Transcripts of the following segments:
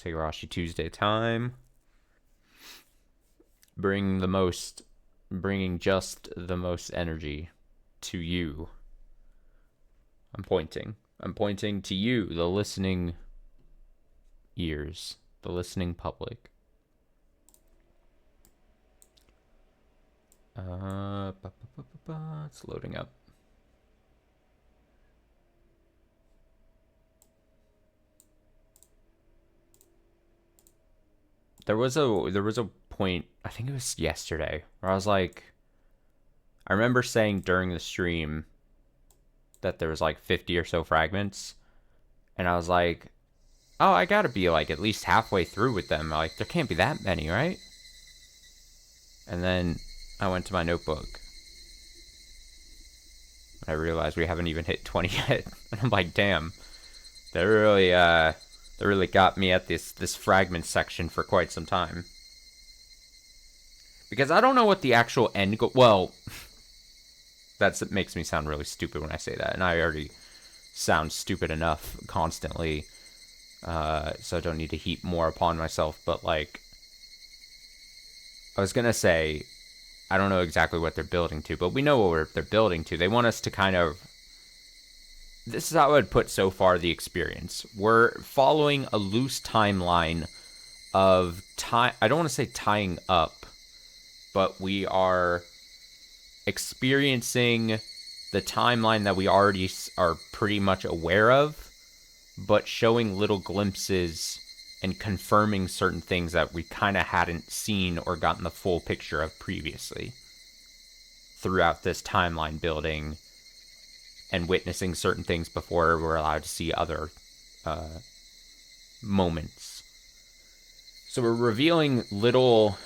It's Higurashi Tuesday time. Bringing just the most energy to you. I'm pointing to you, the listening ears, the listening public. It's loading up. There was a point, I think it was yesterday, where I was like, I remember saying during the stream that there was like 50 or so fragments, and I was like, oh, I gotta be like at least halfway through with them. Like, there can't be that many, right? And then I went to my notebook. I realized we haven't even hit 20 yet. And I'm like, damn, they really got me at this fragment section for quite some time. Because I don't know what the actual end goal... Well, that makes me sound really stupid when I say that. And I already sound stupid enough constantly. So I don't need to heap more upon myself. But, like, I was going to say, I don't know exactly what they're building to. But we know what they're building to. They want us to kind of... This is how I would put so far the experience. We're following a loose timeline of time. I don't want to say tying up, but we are experiencing the timeline that we already are pretty much aware of, but showing little glimpses and confirming certain things that we kind of hadn't seen or gotten the full picture of previously throughout this timeline building. And witnessing certain things before we're allowed to see other moments. So we're revealing little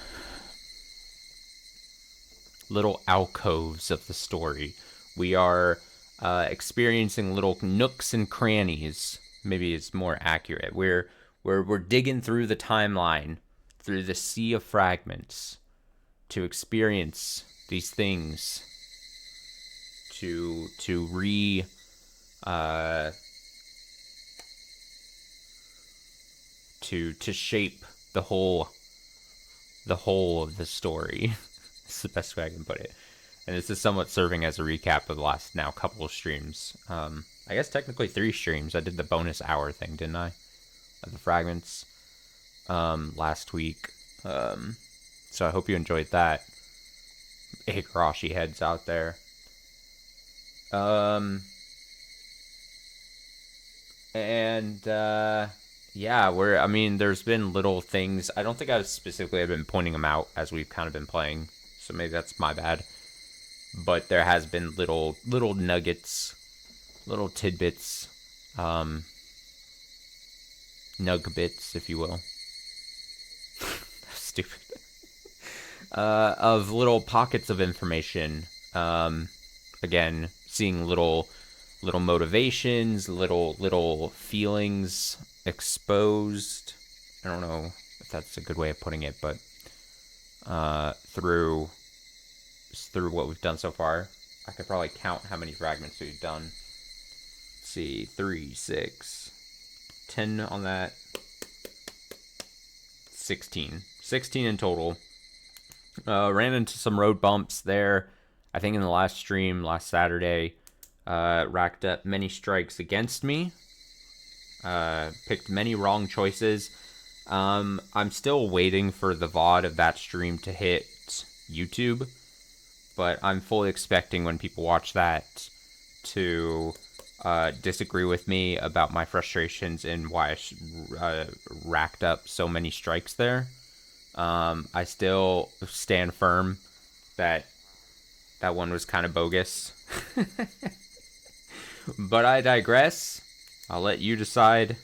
alcoves of the story. We are experiencing little nooks and crannies. Maybe it's more accurate. We're digging through the timeline, through the sea of fragments, to experience these things. To shape the whole of the story. It's the best way I can put it. And this is somewhat serving as a recap of the last now couple of streams. I guess technically 3 streams. I did the bonus hour thing, didn't I? Of the fragments last week. So I hope you enjoyed that. Higurashi heads out there. Yeah, there's been little things. I don't think I've been pointing them out as we've kind of been playing, so maybe that's my bad. But there has been little nuggets, little tidbits, Nugbits, if you will. Stupid. Of little pockets of information. Again, seeing little motivations, little feelings exposed. I don't know if that's a good way of putting it, but through what we've done so far, I could probably count how many fragments we've done. Let's see, 3, 6, 10 on that, 16 in total. Ran into some road bumps there. I think in the last stream, last Saturday, racked up many strikes against me. Picked many wrong choices. I'm still waiting for the VOD of that stream to hit YouTube. But I'm fully expecting when people watch that to disagree with me about my frustrations and why I racked up so many strikes there. I still stand firm that one was kind of bogus. But I digress. I'll let you decide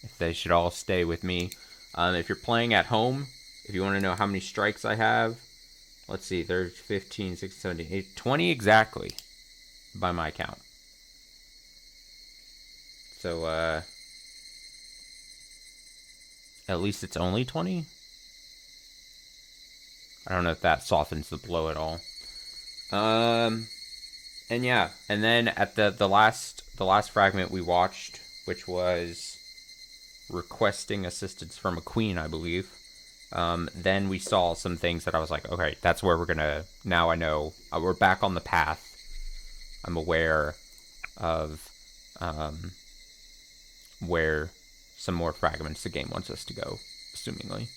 if they should all stay with me. If you're playing at home, if you want to know how many strikes I have, let's see, there's 15, 16, 17, 18, 20 exactly by my count. So, at least it's only 20? I don't know if that softens the blow at all. And yeah, and then at the last fragment we watched, which was requesting assistance from a queen, I believe. Then we saw some things that I was like, okay, that's where we're gonna. Now I know we're back on the path. I'm aware of where some more fragments the game wants us to go, assumingly.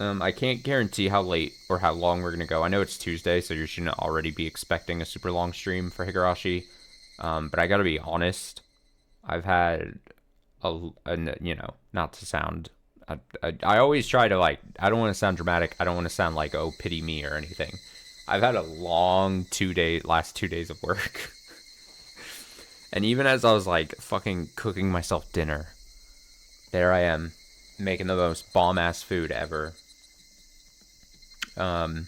I can't guarantee how late or how long we're gonna go. I know it's Tuesday, so you shouldn't already be expecting a super long stream for Higurashi. But I gotta be honest, I've had not to sound. I always try to, like, I don't want to sound dramatic. I don't want to sound like, oh, pity me or anything. I've had a long last 2 days of work. And even as I was, like, fucking cooking myself dinner, there I am, making the most bomb-ass food ever. I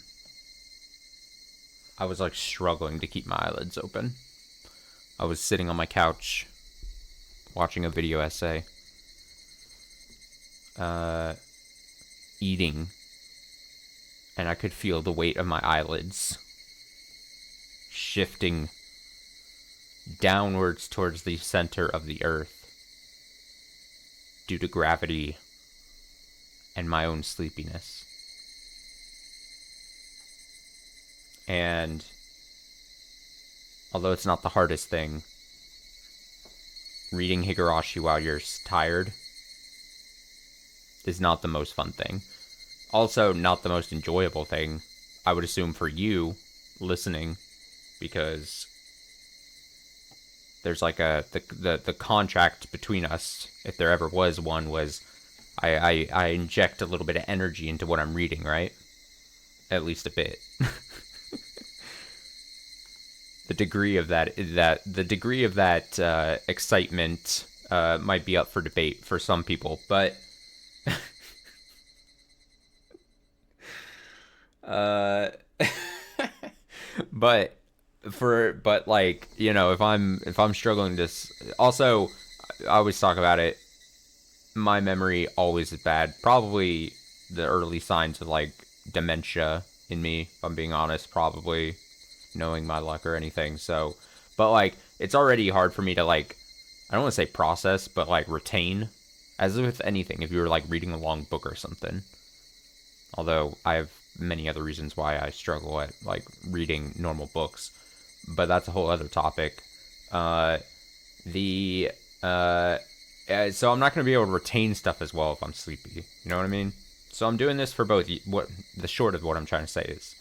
was, like, struggling to keep my eyelids open. I was sitting on my couch, watching a video essay, eating, and I could feel the weight of my eyelids shifting downwards towards the center of the earth due to gravity and my own sleepiness. And although it's not the hardest thing, reading Higurashi while you're tired is not the most fun thing. Also, not the most enjoyable thing, I would assume, for you listening, because there's like the contract between us, if there ever was one, was I inject a little bit of energy into what I'm reading, right? At least a bit. The degree of that excitement might be up for debate for some people, but but like, you know, if I'm struggling to also, I always talk about it, my memory always is bad. Probably the early signs of, like, dementia in me, if I'm being honest, probably, knowing my luck or anything. So, but, like, it's already hard for me to, like, I don't want to say process, but, like, retain, as with anything, if you were, like, reading a long book or something. Although I have many other reasons why I struggle at, like, reading normal books, but that's a whole other topic. So I'm not going to be able to retain stuff as well if I'm sleepy. You know what I mean? So I'm doing this for both. What the short of what I'm trying to say is,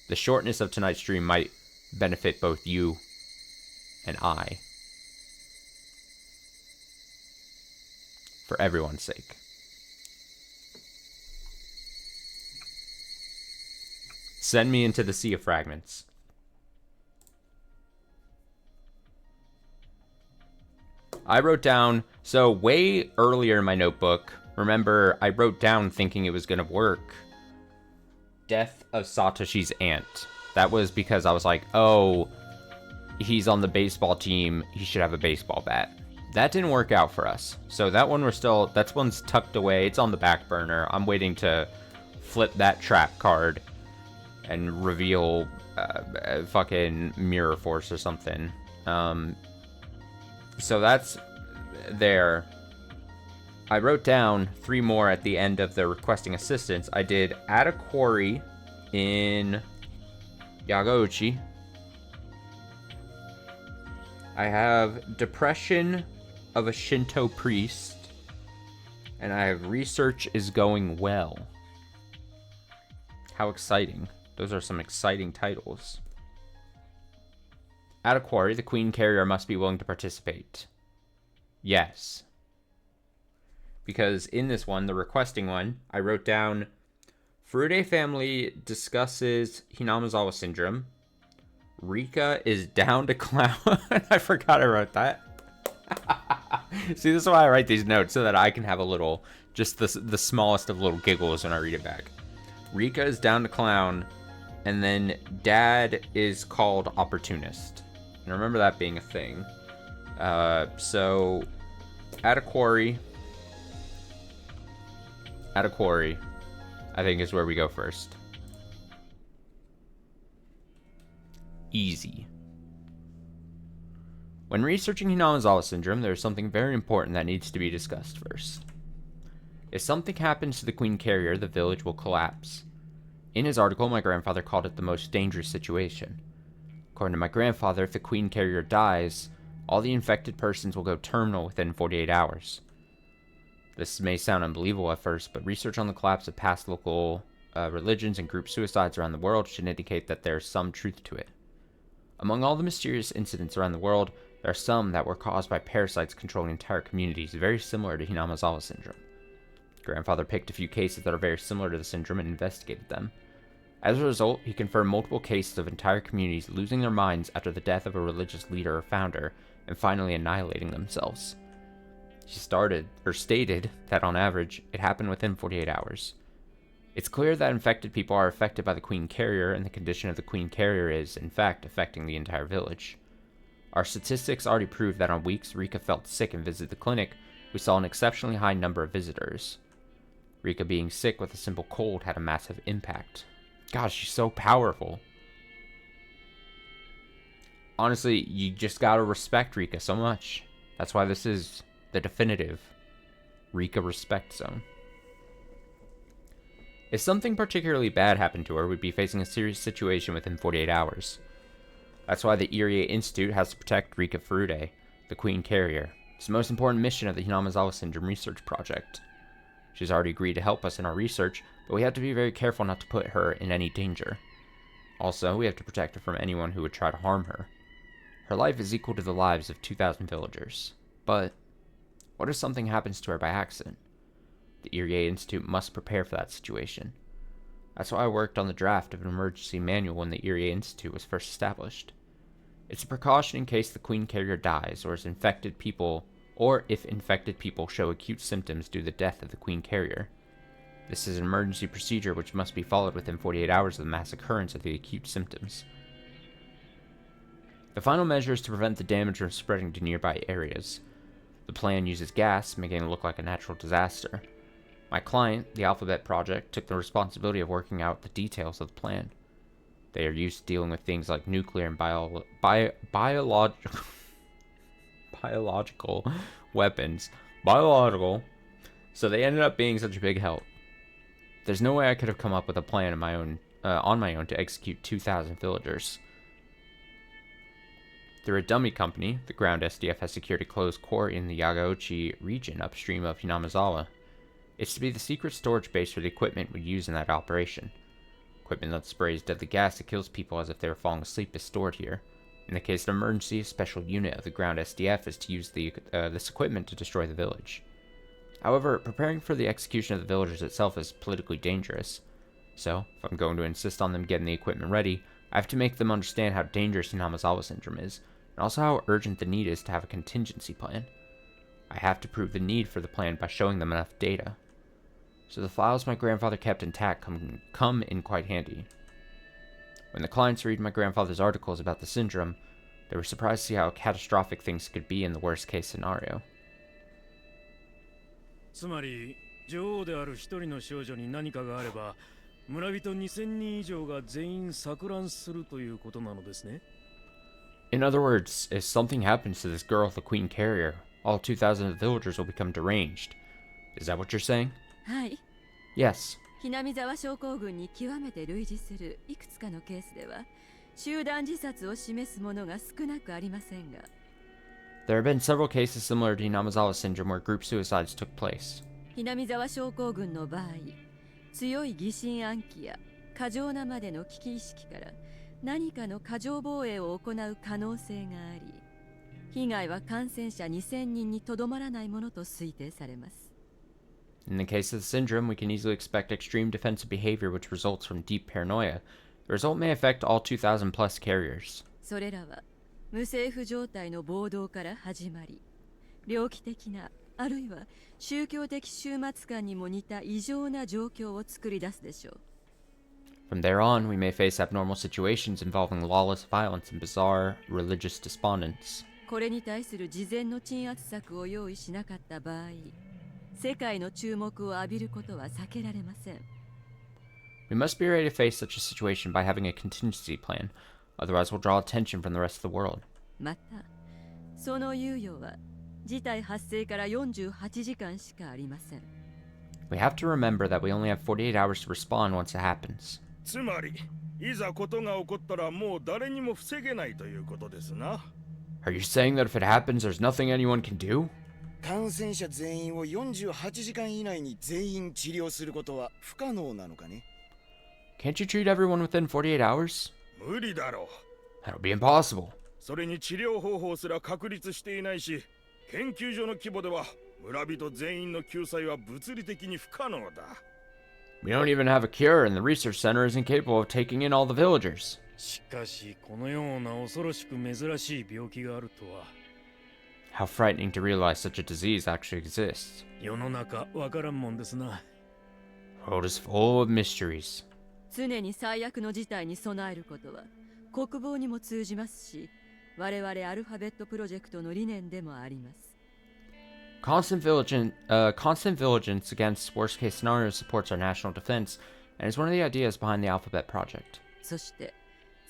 the shortness of tonight's stream might benefit both you and I, for everyone's sake. Send me into the sea of fragments. I wrote down, so way earlier in my notebook, remember, I wrote down thinking it was going to work, Death of Satoshi's aunt. That was because I was like, oh, he's on the baseball team, he should have a baseball bat. That didn't work out for us. So that one's tucked away, it's on the back burner. I'm waiting to flip that trap card and reveal fucking Mirror Force or something. So that's there. I wrote down 3 more at the end of the requesting assistance. I did add a quarry in Yagauchi. I have depression of a Shinto priest. And I have research is going well. How exciting. Those are some exciting titles. At a quarry, the queen carrier must be willing to participate. Yes. Because in this one, the requesting one, I wrote down, Furude family discusses Hinamazawa syndrome. Rika is down to clown. I forgot I wrote that. See, this is why I write these notes, so that I can have a little, just the smallest of little giggles when I read it back. Rika is down to clown, and then dad is called opportunist. And remember that being a thing. So, at a quarry, I think is where we go first. Easy. When researching Hinamazawa syndrome, there is something very important that needs to be discussed first. If something happens to the Queen Carrier, the village will collapse. In his article, my grandfather called it the most dangerous situation. According to my grandfather, if the Queen Carrier dies, all the infected persons will go terminal within 48 hours. This may sound unbelievable at first, but research on the collapse of past local religions and group suicides around the world should indicate that there is some truth to it. Among all the mysterious incidents around the world, there are some that were caused by parasites controlling entire communities, very similar to Hinamazawa syndrome. Grandfather picked a few cases that are very similar to the syndrome and investigated them. As a result, he confirmed multiple cases of entire communities losing their minds after the death of a religious leader or founder, and finally annihilating themselves. She stated that on average, it happened within 48 hours. It's clear that infected people are affected by the Queen Carrier, and the condition of the Queen Carrier is, in fact, affecting the entire village. Our statistics already prove that on weeks Rika felt sick and visited the clinic, we saw an exceptionally high number of visitors. Rika being sick with a simple cold had a massive impact. God, she's so powerful. Honestly, you just gotta respect Rika so much. That's why this is the definitive Rika respect zone. If something particularly bad happened to her, we'd be facing a serious situation within 48 hours. That's why the Irie Institute has to protect Rika Furude, the Queen Carrier. It's the most important mission of the Hinamazawa Syndrome Research Project. She's already agreed to help us in our research, but we have to be very careful not to put her in any danger. Also, we have to protect her from anyone who would try to harm her. Her life is equal to the lives of 2,000 villagers. But what if something happens to her by accident? The Irie Institute must prepare for that situation. That's why I worked on the draft of an emergency manual when the Irie Institute was first established. It's a precaution in case the Queen Carrier dies, or if infected people show acute symptoms due to the death of the Queen Carrier. This is an emergency procedure which must be followed within 48 hours of the mass occurrence of the acute symptoms. The final measure is to prevent the damage from spreading to nearby areas. The plan uses gas, making it look like a natural disaster. My client, the Alphabet Project, took the responsibility of working out the details of the plan. They are used to dealing with things like nuclear and biological weapons. So they ended up being such a big help. There's no way I could have come up with a plan on my own to execute 2,000 villagers. Through a dummy company, the ground SDF has secured a closed quarry in the Yagaochi region upstream of Hinamazawa. It's to be the secret storage base for the equipment we use in that operation. Equipment that sprays deadly gas that kills people as if they were falling asleep is stored here. In the case of an emergency, a special unit of the ground SDF is to use this equipment to destroy the village. However, preparing for the execution of the villagers itself is politically dangerous. So, if I'm going to insist on them getting the equipment ready, I have to make them understand how dangerous Hinamazawa syndrome is, and also how urgent the need is to have a contingency plan. I have to prove the need for the plan by showing them enough data. So the files my grandfather kept intact come in quite handy. When the clients read my grandfather's articles about the syndrome, they were surprised to see how catastrophic things could be in the worst case scenario. つまり女王である一人の少女に何かがあれば村人2000人以上が全員錯乱するということなのですね。 In other words, if something happens to this girl, the Queen Carrier, all 2,000 of the villagers will become deranged. Is that what you're saying? はい。 Yes. ひなみ沢症候群に極めて類似するいくつかのケースでは集団自殺を示すものが少なくありませんが There have been several cases similar to Hinamazawa syndrome where group suicides took place. ひなみ沢症候群の場合強い疑心暗鬼や過剰なまでの危機意識から何かの過剰防衛を行う可能性があり被害は感染者2000人にとどまらないものと推定されます In the case of the syndrome, we can easily expect extreme defensive behavior which results from deep paranoia. The result may affect all 2,000 plus carriers. それらは無政府状態の暴動から始まり猟奇的なあるいは宗教的終末感にも似た異常な状況を作り出すでしょう From there on, we may face abnormal situations involving lawless violence and bizarre religious despondence. これに対する事前の鎮圧策を用意しなかった場合世界の注目を浴びることは避けられません We must be ready to face such a situation by having a contingency plan, otherwise we'll draw attention from the rest of the world. またその猶予は事態発生から48時間しかありません。We have to remember that we only have 48 hours to respond once it happens. つまりいざことが起こったらもう誰にも防げないということですな。 Are you saying that if it happens, there's nothing anyone can do? 感染者全員を48時間以内に全員治療することは不可能なのかね？ Can't you treat everyone within 48 hours? 無理だろう。 That'll be impossible. それに治療方法すら確立していないし、研究所の規模では村人全員の救済は物理的に不可能だ。 We don't even have a cure, and the research center isn't capable of taking in all the villagers. しかしこのような恐ろしく珍しい病気があるとは。 How frightening to realize such a disease actually exists. 世の中わからんもんですな。 The world is full of mysteries. 常に最悪の事態に備えることは国防にも通じますし、我々アルファベットプロジェクトの理念でもあります。 Constant vigilance against worst-case scenarios supports our national defense, and is one of the ideas behind the Alphabet Project. そして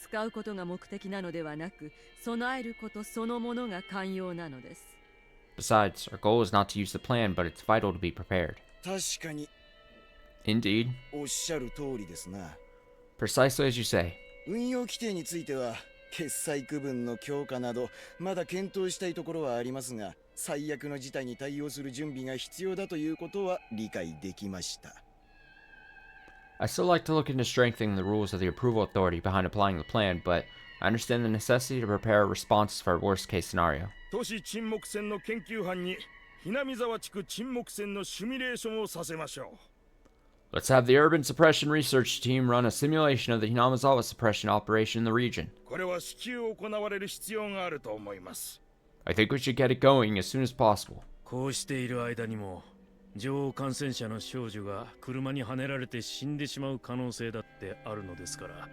使うことが目的なのではなく、備えることそのものが肝要なのです。 Besides, our goal is not to use the plan, but it's vital to be prepared. 確かに Indeed. おっしゃる通りですな。 Precisely as you say. 運用規定については決済区分の強化などまだ検討したいところはありますが、最悪の事態に対応する準備が必要だということは理解できました。 I still like to look into strengthening the rules of the approval authority behind applying the plan, but I understand the necessity to prepare responses for a worst-case scenario. 都市沈黙船の研究班にひなみ沢地区沈黙船のシミュレーションをさせましょう。 Let's have the urban suppression research team run a simulation of the Hinamizawa suppression operation in the region. これは至急行われる必要があると思います。 I think we should get it going as soon as possible. こうしている間にも女王感染者の少女が車にはねられて死んでしまう可能性だってあるのですから。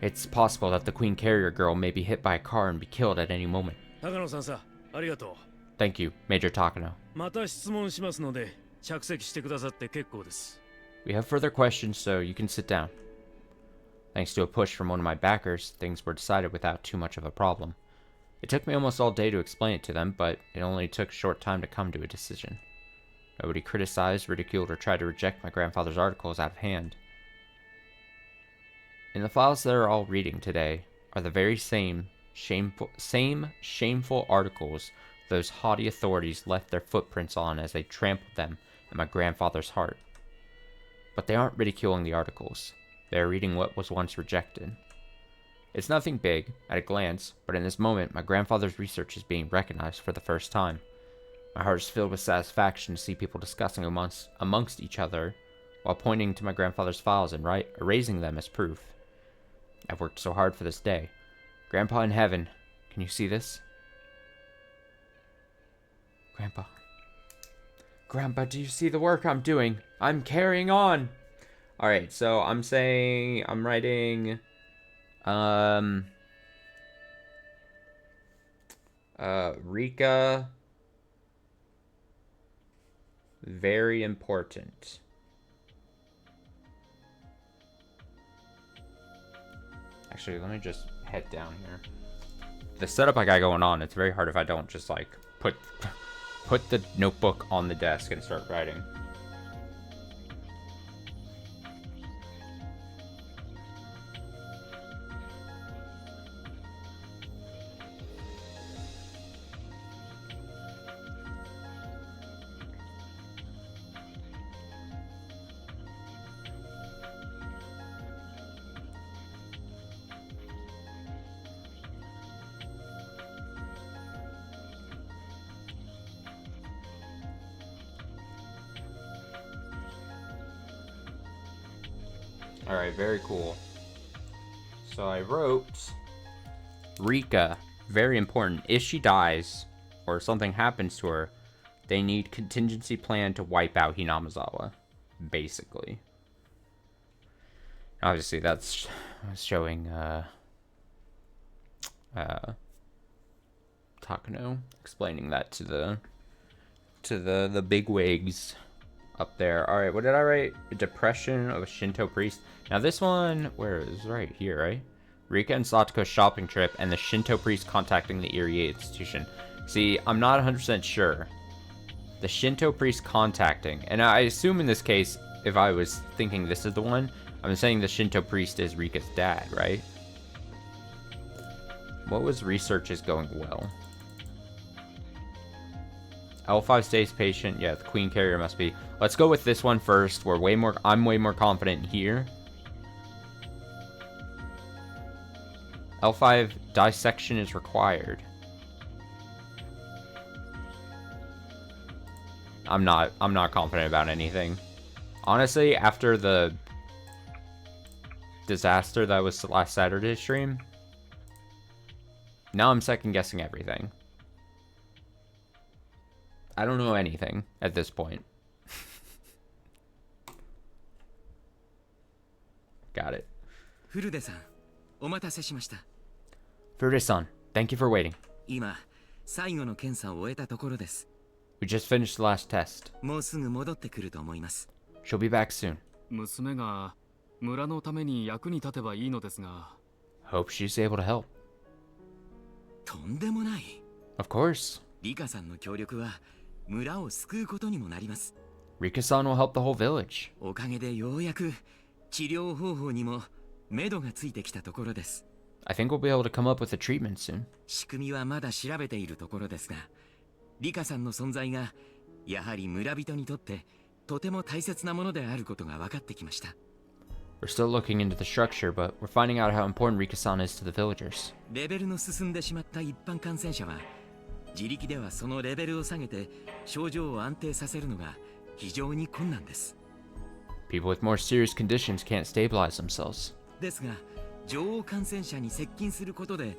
It's possible that the Queen Carrier girl may be hit by a car and be killed at any moment. 高野さんさ、ありがと Thank you, Major Takano. う。また質問しますので着席してくださって結構です。 We have further questions, so you can sit down. Thanks to a push from one of my backers, things were decided without too much of a problem. It took me almost all day to explain it to them, but it only took a short time to come to a decision. Nobody criticized, ridiculed, or tried to reject my grandfather's articles out of hand. In the files that are all reading today are the very same shameful articles those haughty authorities left their footprints on as they trampled them in my grandfather's heart. But they aren't ridiculing the articles. They are reading what was once rejected. It's nothing big, at a glance, but in this moment, my grandfather's research is being recognized for the first time. My heart is filled with satisfaction to see people discussing amongst each other, while pointing to my grandfather's files and erasing them as proof. I've worked so hard for this day. Grandpa in heaven, can you see this? Grandpa, do you see the work I'm doing? I'm carrying on. Alright, so I'm writing, Rika, very important. Actually, let me just head down here. The setup I got going on, it's very hard if I don't just like put the notebook on the desk and start writing. Alright, very cool. So I wrote, Rika, very important. If she dies, or something happens to her, they need contingency plan to wipe out Hinamizawa. Basically. Obviously, that's showing, Takano, explaining that to the bigwigs up there. Alright, what did I write? A depression of a Shinto priest. Now this one, where is right here, right? Rika and Satoko's shopping trip, and the Shinto priest contacting the Irie institution. See, I'm not 100% sure. The Shinto priest contacting, and I assume in this case, if I was thinking this is the one, I'm saying the Shinto priest is Rika's dad, right? What was research is going well? L5 stays patient. Yeah, the queen carrier must be. Let's go with this one first. I'm way more confident here. L5 dissection is required. I'm not confident about anything. Honestly, after the disaster that was last Saturday's stream, now I'm second guessing everything. I don't know anything at this point. Got it. Furude-san, お待たせしました。Furude-san, thank you for waiting. 今、最後の検査を終えたところです。We just finished the last test. もうすぐ戻ってくると思います。She'll be back soon. 娘が村のために役に立てばいいのですが。Hope she's able to help. とんでもない。Of course. リカさんの協力は村を救うことにもなります。Rika-san will help the whole village. おかげでようやく治療方法にも目処がついてきたところです。I think we'll be able to come up with a treatment soon. 仕組みはまだ調べているところですが、リカさんの存在がやはり村人にとってとても大切なものであることが分かってきました。We're still looking into the structure, but we're finding out how important Rika-san is to the villagers. レベルの進んでしまった一般感染者は自力ではそのレベルを下げて症状を安定させるのが非常に困難です。People with more serious conditions can't stabilize themselves. ですが、女王感染者に接近することで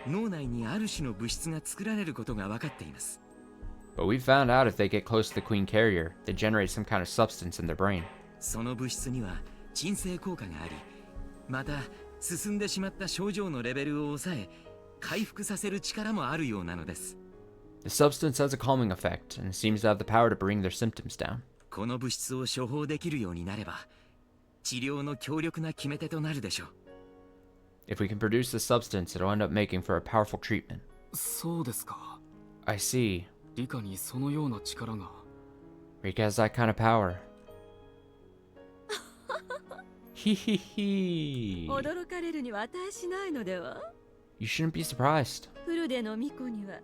脳内にある種の物質が作られることが分かっています。But we found out if they get close to the queen carrier, they generate some kind of substance in their brain. その物質には鎮静効果があり、また進んでしまった症状のレベルを抑え回復させる力もあるようなのです。The substance has a calming effect and seems to have the power to bring their symptoms down. この物質を処方できるようになれば治療の強力な決め手となるでしょう。If we can produce the substance, it'll end up making for a powerful treatment. そうですか。I see. リカにそのような力が。Rika has that kind of power. Hehehe. 驚かれるには値しないのでは？ You shouldn't be surprised. フルデの巫女には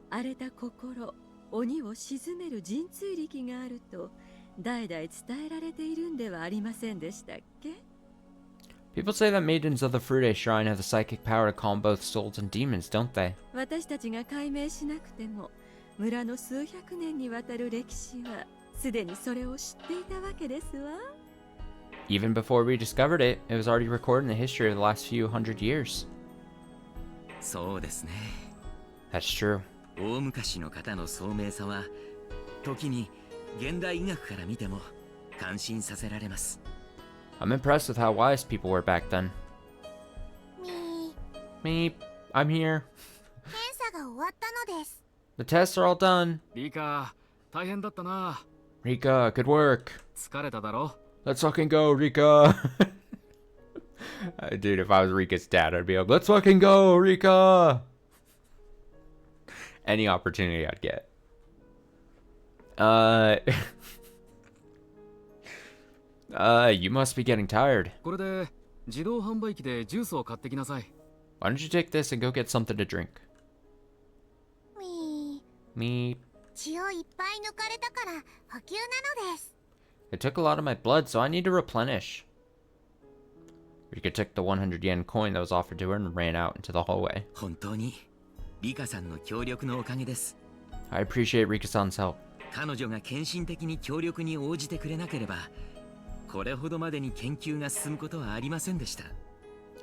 荒れた心、鬼を鎮める神通力があると代々伝えられているんではありませんでしたっけ？ People say that maidens of the Frude Shrine have the psychic power to calm both souls and demons, don't they? 私たちが解明しなくても村の数百年にわたる歴史はすでにそれを知っていたわけですわ。Even before we discovered it, it was already recorded in the history of the last few hundred years. そうですね。 That's true. 大昔の方の聡明さは時に現代医学から見ても感心させられます。 I'm impressed with how wise people were back then. Meep. I'm here. 検査が終わったのです。 The tests are all done. リカ、大変だったな。 Rika, good work. 疲れただろ。 Let's fucking go, Rika. Dude, if I was Rika's dad, I'd be like, let's fucking go, Rika. Any opportunity I'd get. You must be getting tired. これで自動販売機でジュースを買ってきなさい。Why don't you take this and go get something to drink? みー Me. 血をいっぱい抜かれたから補給なのです。 It took a lot of my blood, so I need to replenish. Rika took the 100 yen coin that was offered to her and ran out into the hallway. 本当にリカさんの協力のおかげです。 I appreciate Rika-san's help. 彼女が献身的に協力に応じてくれなければこれほどまでに研究が進むことはありませんでした。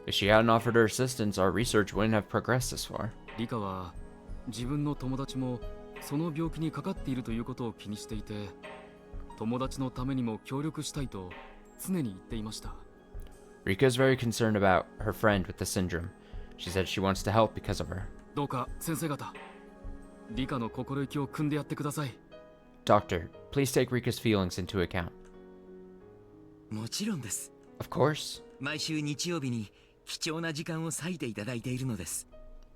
If she hadn't offered her assistance, our research wouldn't have progressed this far. リカは自分の友達もその病気にかかっているということを気にしていて、友達のためにも協力したいと常に言っていました。 Rika is very concerned about her friend with the syndrome. She said she wants to help because of her. どうか先生方、リカの心意気を汲んでやってください。 Doctor, please take Rika's feelings into account. もちろんです。 Of course. 毎週日曜日に貴重な時間を割いていただいているのです。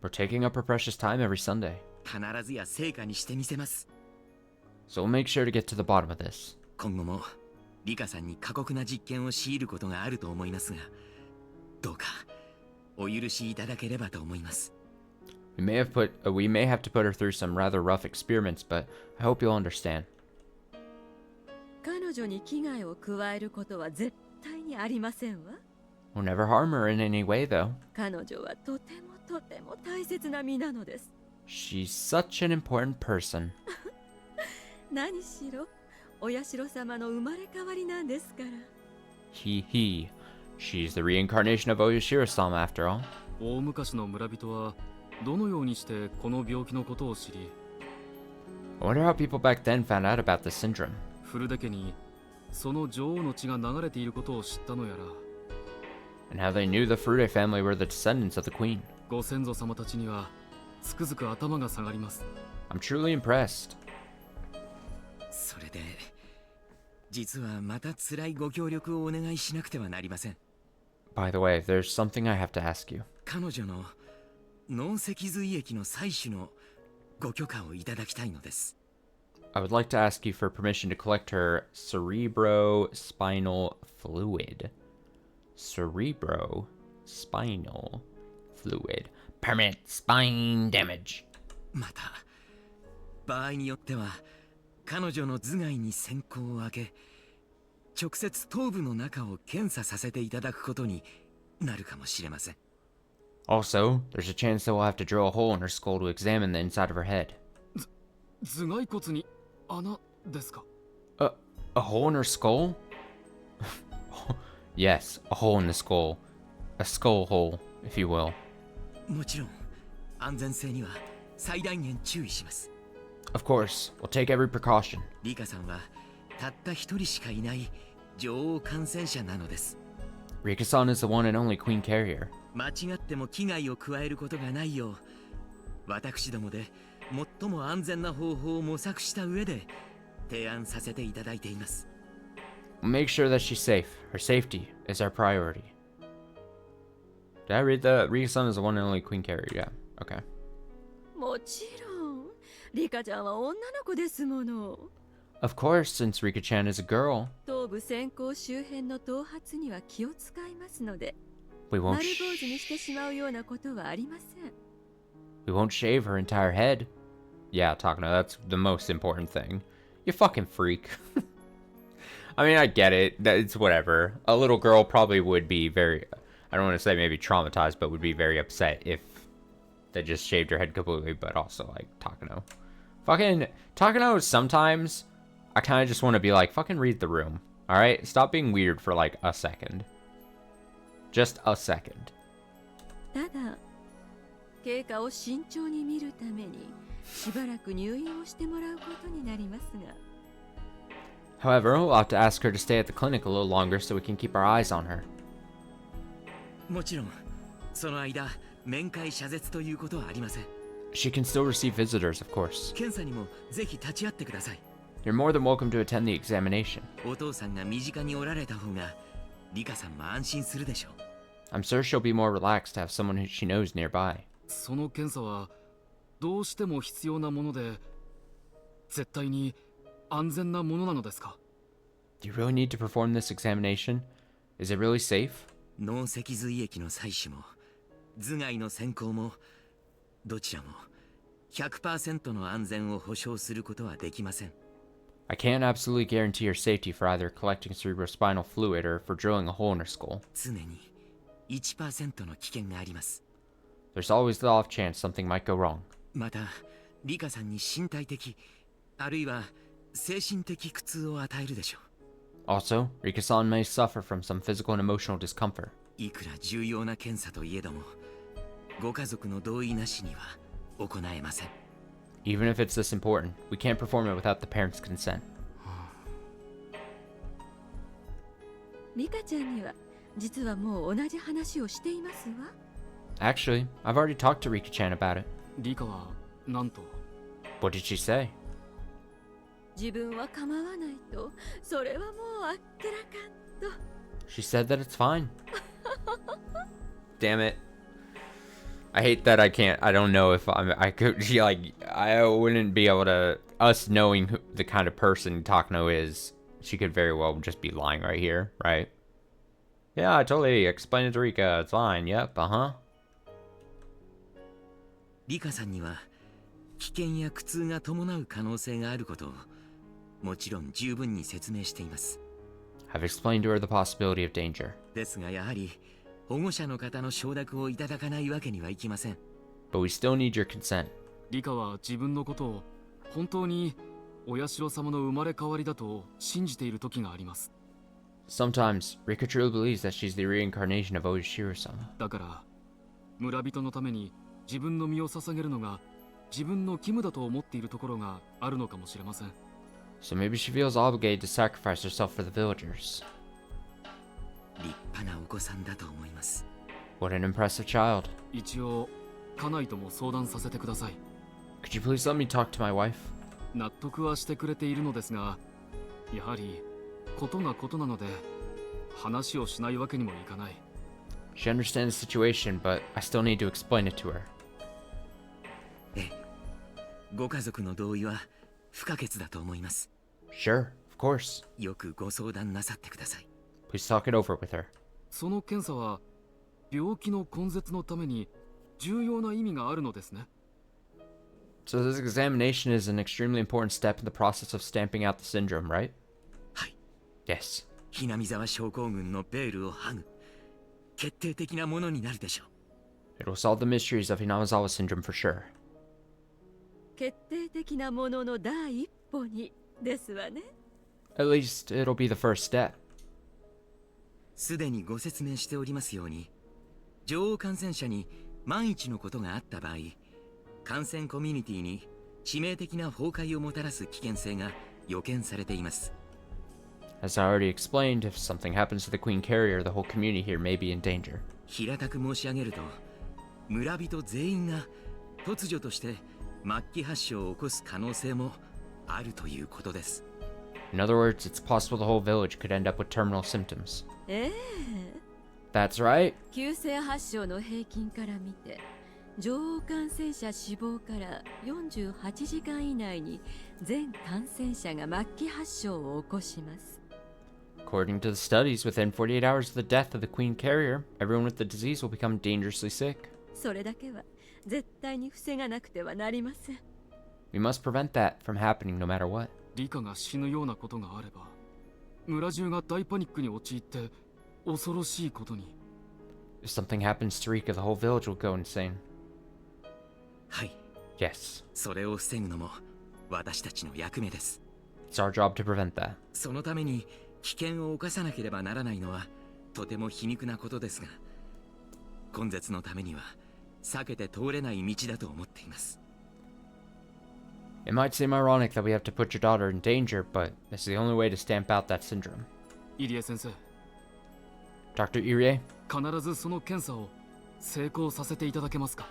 We're taking up her precious time every Sunday. 必ずや成果にしてみせます。 So we'll make sure to get to the bottom of this. 今後もリカさんに過酷な実験を強いることがあると思いますが、どうかお許しいただければと思います。 We may have to put her through some rather rough experiments, but I hope you'll understand. 彼女に危害を加えることは絶対にありませんわ。 We'll never harm her in any way, though. 彼女はとてもとても大切な身なのです。 She's such an important person. 何しろお社様の生まれ変わりなんですから。 He. She's the reincarnation of Oyashiro-sama, after all. 大昔の村人はどのようにしてこの病気のことを知り、 I wonder how people back then found out about this syndrome. フルデ家にその女王の血が流れていることを知ったのやら。 And how they knew the Furude family were the descendants of the queen. ご先祖様たちにはつくづく頭が下がります。 I'm truly impressed. それで実はまた辛いご協力をお願いしなくてはなりません。 By the way, there's something I have to ask you. 彼女の脳脊髄液の採取のご許可をいただきたいのです。 I would like to ask you for permission to collect her cerebrospinal fluid. Cerebrospinal fluid. Permanent spine damage. また場合によっては彼女の頭蓋に閃光を当け、直接頭部の中を検査させていただくことになるかもしれません。 Also, there's a chance that we'll have to drill a hole in her skull to examine the inside of her head. 頭蓋骨に穴ですか？ A hole in her skull? Yes, a hole in the skull. A skull hole, if you will. もちろん安全性には最大限注意します。 Of course, we'll take every precaution. リカさんはたった一人しかいない女王感染者なのです。 Rika-san is the one and only queen carrier. 間違っても危害を加えることがないよう、私どもで最も安全な方法を模索した上で提案させていただいています。 We'll make sure that she's safe. Her safety is our priority. Did I read that? Rika-san is the one and only queen carrier. Yeah. Okay. もちろんリカちゃんは女の子ですもの。 Of course, since Rika-chan is a girl, 頭部先行周辺の頭髪には気を使いますので、 we 丸 won't 坊主にしてしまうようなことはありません。 we won't shave her entire head. Yeah, Takano, that's the most important thing. You fucking freak. I mean, I get it. It's whatever. A little girl probably would be very, I don't want to say maybe traumatized, but would be very upset if they just shaved her head completely, but also like Takano. Fucking Takano, sometimes I kind of just want to be like, fucking read the room. Alright? Stop being weird for like a second. Just a second. ただ経過を慎重に見るためにしばらく入院をしてもらうことになりますが。 However, we'll have to ask her to stay at the clinic a little longer so we can keep our eyes on her. もちろんその間面会謝絶ということはありません。 She can still receive visitors, of course. 検査にもぜひ立ち会ってください。 You're more than welcome to attend the examination. お父さんが身近におられた方がリカさんも安心するでしょう。 I'm sure she'll be more relaxed to have someone who she knows nearby. その検査はどうしても必要なもので、絶対に安全なものなのですか？ Do you really need to perform this examination? Is it really safe? 脳脊髄液の採取も頭蓋の潜行もどちらも 100% の安全を保証することはできません。 I can't absolutely guarantee your safety for either collecting cerebrospinal fluid or for drilling a hole in her skull. 常に 1% の危険があります。 There's always the off chance something might go wrong. またリカさんに身体的あるいは精神的苦痛を与えるでしょう。 Also, Rika-san may suffer from some physical and emotional discomfort. いくら重要な検査といえどもご家族の同意なしには行えません。 Even if it's this important, we can't perform it without the parents' consent. リカちゃんには実はもう同じ話をしていますわ。 Actually, I've already talked to Rika-chan about it. リカはなんと？ What did she say? 自分は構わないと、それはもうあっけらかんと。 She said that it's fine. damn it. I hate that I don't know if I could, I wouldn't be able to, us knowing the kind of person Takano is, she could very well just be lying right here, right? Yeah, I totally explained it to Rika, it's fine, yep, リカさんには危険や苦痛が伴う可能性があることをもちろん十分に説明しています。I've explained to her the possibility of danger. ですがやはり保護者の方の承諾をいただかないわけにはいきません。But we still need your consent. リカは自分のことを本当にお社様の生まれ変わりだと信じている時があります。Sometimes, Rika truly believes that she's the reincarnation of Oishiro-sama. だから村人のために自分の身を捧げるのが自分の義務だと思っているところがあるのかもしれません。So maybe she feels obligated to sacrifice herself for the villagers. 立派なお子さんだと思います。What an impressive child. 一応家内とも相談させてください。 Could you please let me talk to my wife? 納得はしてくれているのですが、やはりことがことなので話をしないわけにもいかない。 She understands the situation, but I still need to explain it to her. ええ、ご家族の同意は不可欠だと思います。 Sure, of course. よくご相談なさってください。 Please talk it over with her. その検査は病気の根絶のために重要な意味があるのですね。 So this examination is an extremely important step in the process of stamping out the syndrome, right? はい。 Yes. ひなみ沢症候群のベールを剥ぐ決定的なものになるでしょう。 It will solve the mysteries of Hinamizawa syndrome for sure. 決定的なものの第一歩にですわね。 At least it'll be the first step. すでにご説明しておりますように、女王感染者に万一のことがあった場合、感染コミュニティに致命的な崩壊をもたらす危険性が予見されています。 As I already explained, if something happens to the Queen Carrier, the whole community here may be in danger. 平たく申し上げると、村人全員が突如として末期発症を起こす可能性もあるということです。 In other words, it's possible the whole village could end up with terminal symptoms. ええ、 That's right. 急性発症の平均から見て女王感染者死亡から48時間以内に全感染者が末期発症を起こします。 According to the studies, within 48 hours of the death of the Queen Carrier, everyone with the disease will become dangerously sick. それだけは絶対に防がなくてはなりません。 We must prevent that from happening no matter what. リカが死ぬようなことがあれば村中が大パニックに陥って恐ろしいことに。 If something happens to Rika, the whole village will go insane. はい、 Yes, それを防ぐのも私たちの役目です。 it's our job to prevent that. そのために危険を冒さなければならないのはとても皮肉なことですが、根絶のためには避けて通れない道だと思っています。 It might seem ironic that we have to put your daughter in danger, but this is the only way to stamp out that syndrome. イリエ先生、 Dr. Irie, 必ずその検査を成功させていただけますか。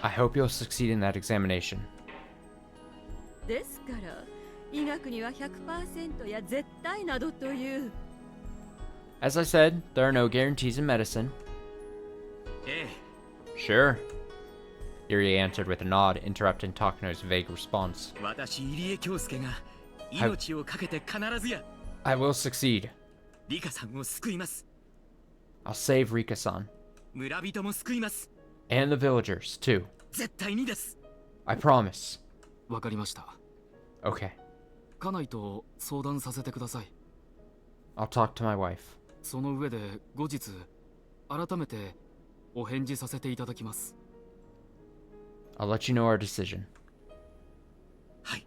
I hope you'll succeed in that examination. ですから医学には 100% や絶対などという。 As I said, there are no guarantees in medicine. ええ、 Sure. Irie answered with a nod, interrupting Takano's vague response. 私入江京介が命を懸けて必ずや I will succeed. リカさんを救います。 I'll save Rika-san. 村人も救います。 And the villagers, too. 絶対にです。 I promise. わかりました。 Okay. 家内と相談させてください。 I'll talk to my wife. その上で後日改めてお返事させていただきます。 I'll let you know our decision. はい、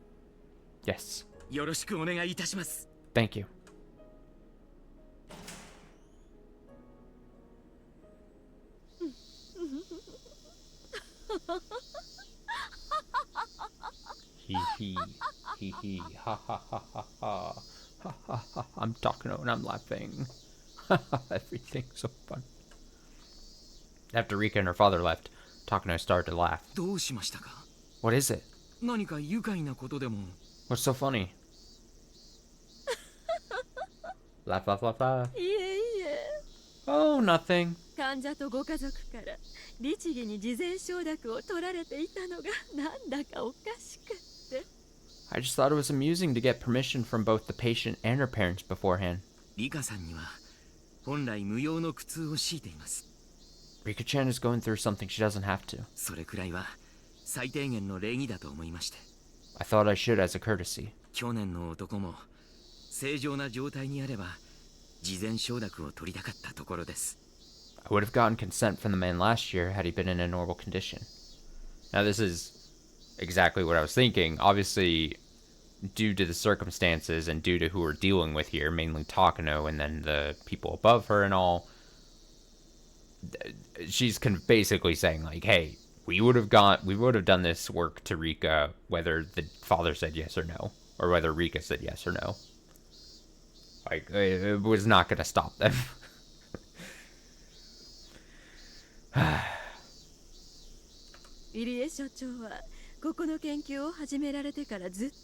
Yes. よろしくお願いいたします。 Thank you. Hee hee, hee hee, ha ha ha ha ha, ha ha ha. I'm talking and I'm laughing. Everything's so fun. After Rika and her father left, Takano started to laugh. どうしましたか。 What is it? 何か愉快なことでも。 What's so funny? Laugh, laugh, laugh, laugh. いえいえ、Oh, nothing. 患者とご家族から律儀に事前承諾を取られていたのがなんだかおかしくって。 I just thought it was amusing to get permission from both the patient and her parents beforehand. リカさんには本来無用の苦痛を強いています。 Rika-chan is going through something she doesn't have to. それくらいは最低限の礼儀だと思いまして。 I thought I should as a courtesy. 去年の男も正常な状態にあれば事前承諾を取りたかったところです。 I would have gotten consent from the man last year had he been in a normal condition. Now, this is exactly what I was thinking. Obviously, due to the circumstances and due to who we're dealing with here, mainly Takano and then the people above her and all, she's basically saying, like, hey, we would have done this work to Rika whether the father said yes or no, or whether Rika said yes or no. Like, it was not going to stop them. 入江所長はここの研究を始められてからずっと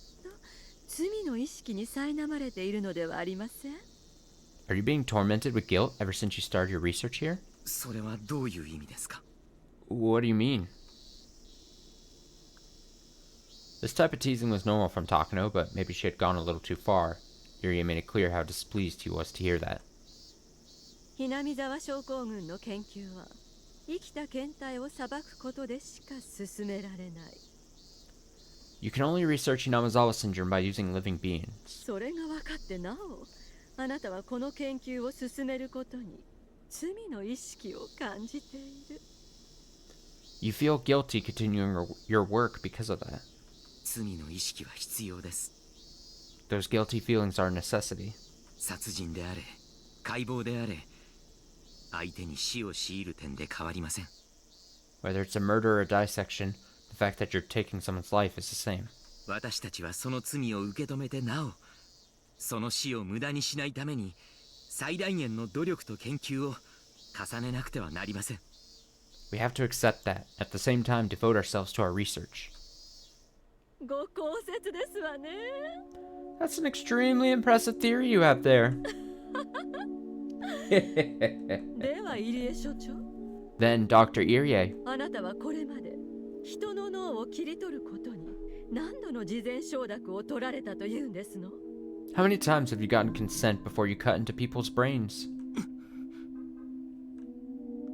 罪の意識に苛まれているのではありません？ Are you being tormented with guilt ever since you started your research here? それはどういう意味ですか？ What do you mean? This type of teasing was normal from Takano, but maybe she had gone a little too far. Irie made it clear how displeased he was to hear that. ひなみ沢症候群の研究は生きた検体を裁くことでしか進められない。 You can only research Hinamizawa syndrome by using living beings. それが分かってなお、あなたはこの研究を進めることに罪の意識を感じている。 You feel guilty continuing your work because of that. 罪の意識は必要です。 Those guilty feelings are a necessity. 殺人であれ解剖であれ相手に死を強いる点で変わりません。 Whether it's a murder or a dissection, the fact that you're taking someone's life is the same. 私たちはその罪を受け止めてなおその死を無駄にしないために最大限の努力と研究を重ねなくてはなりません。 We have to accept that, at the same time devote ourselves to our research. ご高説ですわね。 That's an extremely impressive theory you have there. では入江所長、 Then Dr. Irie, あなたはこれまで人の脳を切り取ることに何度の事前承諾を取られたというんですの？ how many times have you gotten consent before you cut into people's brains?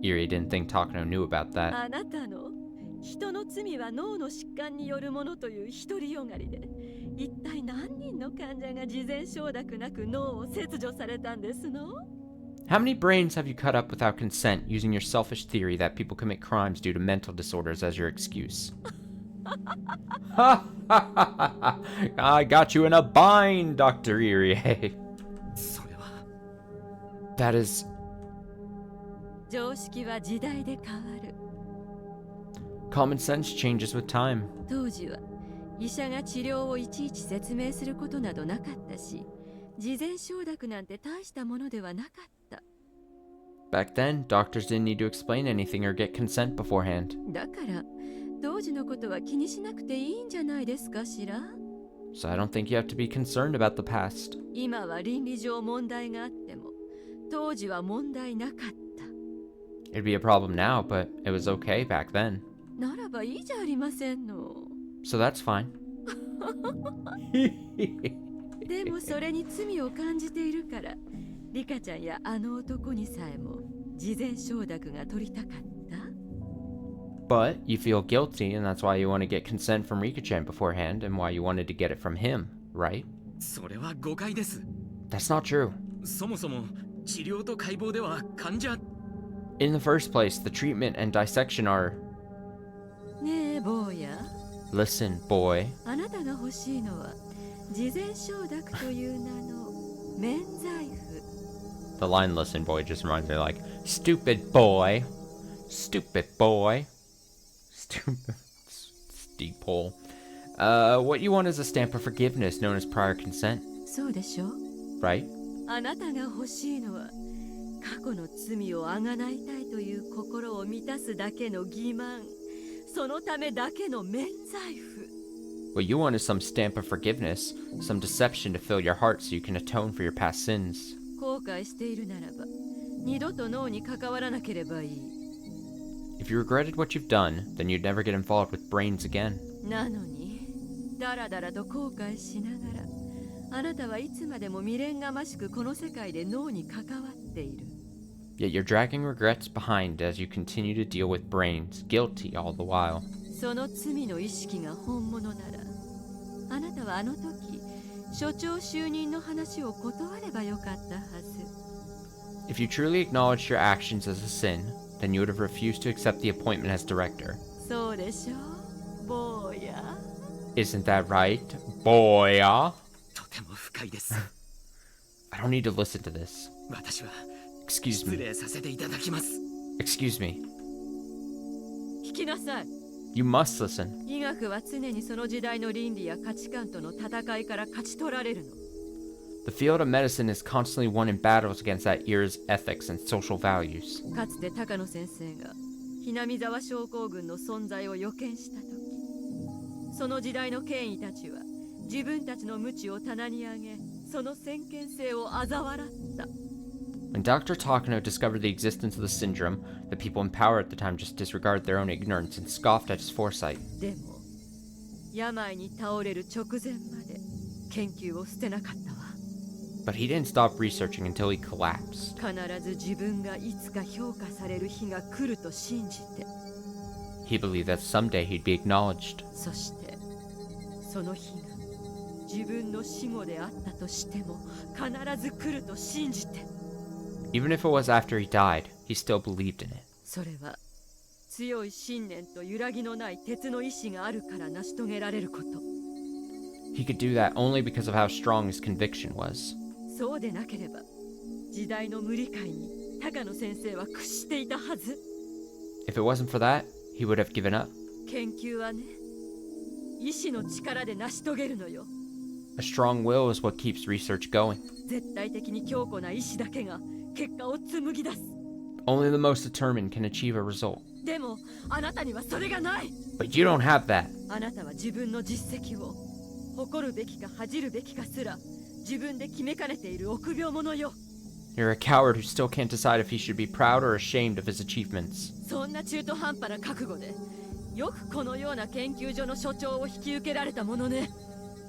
Irie didn't think Takano knew about that. あなたの人の罪は脳の疾患によるものという独りよがりで、一体何人の患者が事前承諾なく脳を切除されたんですの？ How many brains have you cut up without consent using your selfish theory that people commit crimes due to mental disorders as your excuse? I got you in a bind, Dr. Irie. それは That is... 常識は時代で変わる。 Common sense changes with time. 当時は医者が治療をいちいち説明することなどなかったし、事前承諾なんて大したものではなかった。 Back then, doctors didn't need to explain anything or get consent beforehand. だから当時のことは気にしなくていいんじゃないですかしら。 So I don't think you have to be concerned about the past. 今は倫理上問題があっても当時は問題なかった。 It'd be a problem now, but it was okay back then. ならばいいじゃありませんの。 So that's fine. でもそれに罪を感じているからリカちゃんやあの男にさえも事前承諾が取りたかった。 But you feel guilty, and that's why you want to get consent from Rika-chan beforehand, and why you wanted to get it from him, right? それは誤解です。 That's not true. そもそも治療と解剖では患者 In the first place, the treatment and dissection are... ねえ坊や、 Listen, boy. あなたが欲しいのは事前承諾という名の免罪符。 The line "listen, boy" just reminds me like, stupid boy. Stupid boy. Stupid. Steep hole. What you want is a stamp of forgiveness known as prior consent, そうでしょ。 right? あなたが欲しいのは過去の罪をあがないたいという心を満たすだけの欺瞞、そのためだけの免罪符。 What you want is some stamp of forgiveness, some deception to fill your heart so you can atone for your past sins. 後悔しているならば二度と脳に関わらなければいい。 If you regretted what you've done, then you'd never get involved with brains again. なのにだらだらと後悔しながら、あなたはいつまでも未練がましくこの世界で脳に関わっている。 Yet you're dragging regrets behind as you continue to deal with brains, guilty all the while. その罪の意識が本物なら、あなたはあの時所長就任の話を断ればよかったはず。 If you truly acknowledged your actions as a sin, then you would have refused to accept the appointment as director. そうでしょう、坊や。 Isn't that right, boy? とても不快です。 I don't need to listen to this. 私は Excuse 失 me. 礼させていただきます。 Excuse me. 聞きなさい。 You must listen. 医学は常にその時代の倫理や価値観との戦いから勝ち取られるの。 The field of medicine is constantly won in battles against that era's ethics and social values. かつて高野先生がひなみ沢症候群の存在を予見した時、その時代の権威たちは自分たちの無知を棚に上げ、その先見性を嘲笑った。 When Dr. Takano discovered the existence of the syndrome, the people in power at the time just disregarded their own ignorance and scoffed at his foresight. でも病に倒れる直前まで研究を捨てなかったわ。 But he didn't stop researching until he collapsed. 必ず自分がいつか評価される日が来ると信じて、 He believed that someday he'd be acknowledged. そしてその日が自分の死後であったとしても必ず来ると信じて。 Even if it was after he died, he still believed in it. それは強い信念と揺らぎのない鉄の意志があるから成し遂げられること。 He could do that only because of how strong his conviction was. そうでなければ時代の無理解に高野先生は屈していたはず。 If it wasn't for that, he would have given up. 研究はね、意志の力で成し遂げるのよ。 A strong will is what keeps research going. 絶対的に強固な意志だけが結果を紡ぎ出す。 Only the most determined can achieve a result. でもあなたにはそれがない。 But you don't have that. あなたは自分の実績を誇るべきか恥じるべきかすら自分で決めかねている臆病者よ。 You're a coward who still can't decide if he should be proud or ashamed of his achievements. そんな中途半端な覚悟でよくこのような研究所の所長を引き受けられたものね。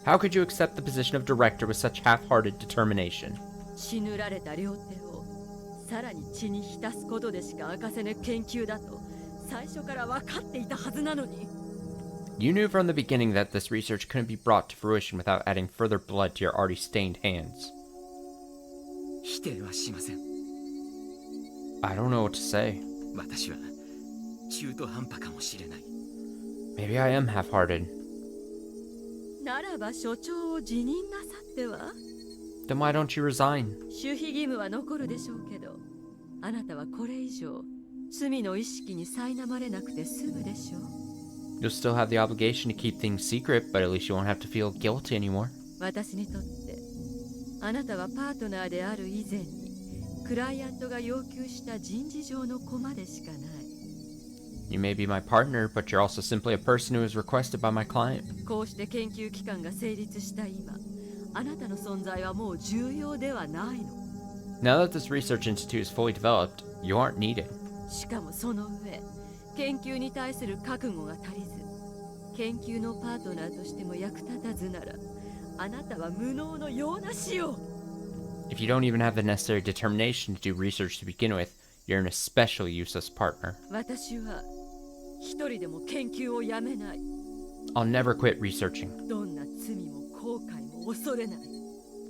How could you accept the position of director with such half-hearted determination? 血塗られた両手をさらに血に浸すことでしか明かせぬ研究だと最初から分かっていたはずなのに。 You knew from the beginning that this research couldn't be brought to fruition without adding further blood to your already stained hands. 否定はしません。 I don't know what to say. 私は中途半端かもしれない。 Maybe I am half-hearted. ならば所長を辞任なさっては。 Then why don't you resign? 守秘義務は残るでしょうけど、あなたはこれ以上罪の意識に苛まれなくて済むでしょう。 You'll still have the obligation to keep things secret, but at least you won't have to feel guilty anymore. 私にとってあなたはパートナーである以前にクライアントが要求した人事上の駒でしかない。 You may be my partner, but you're also simply a person who is requested by my client. こうして研究機関が成立した今、あなたの存在はもう重要ではないの。 Now that this research institute is fully developed, you aren't needed. しかもその上、研究に対する覚悟が足りず、研究のパートナーとしても役立たずなら、あなたは無能のような死を。 If you don't even have the necessary determination to do research to begin with, you're an especially useless partner. 私は一人でも研究をやめない。 I'll never quit researching. どんな罪も後悔も恐れない。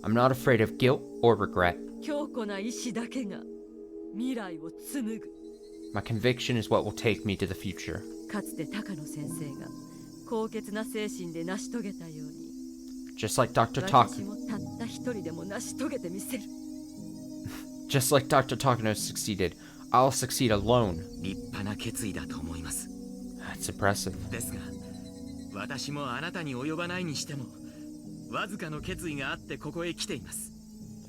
I'm not afraid of guilt or regret. 強固な意志だけが未来を紡ぐ。 My conviction is what will take me to the future. かつて高野先生が高潔な精神で成し遂げたように、 Just like Dr. 私 Takano. もたった一人でも成し遂げてみせる。 Just like Dr. Takano succeeded, I'll succeed alone. 立派な決意だと思います。 That's impressive. ですが、私もあなたに及ばないにしても、わずかの決意があってここへ来ています。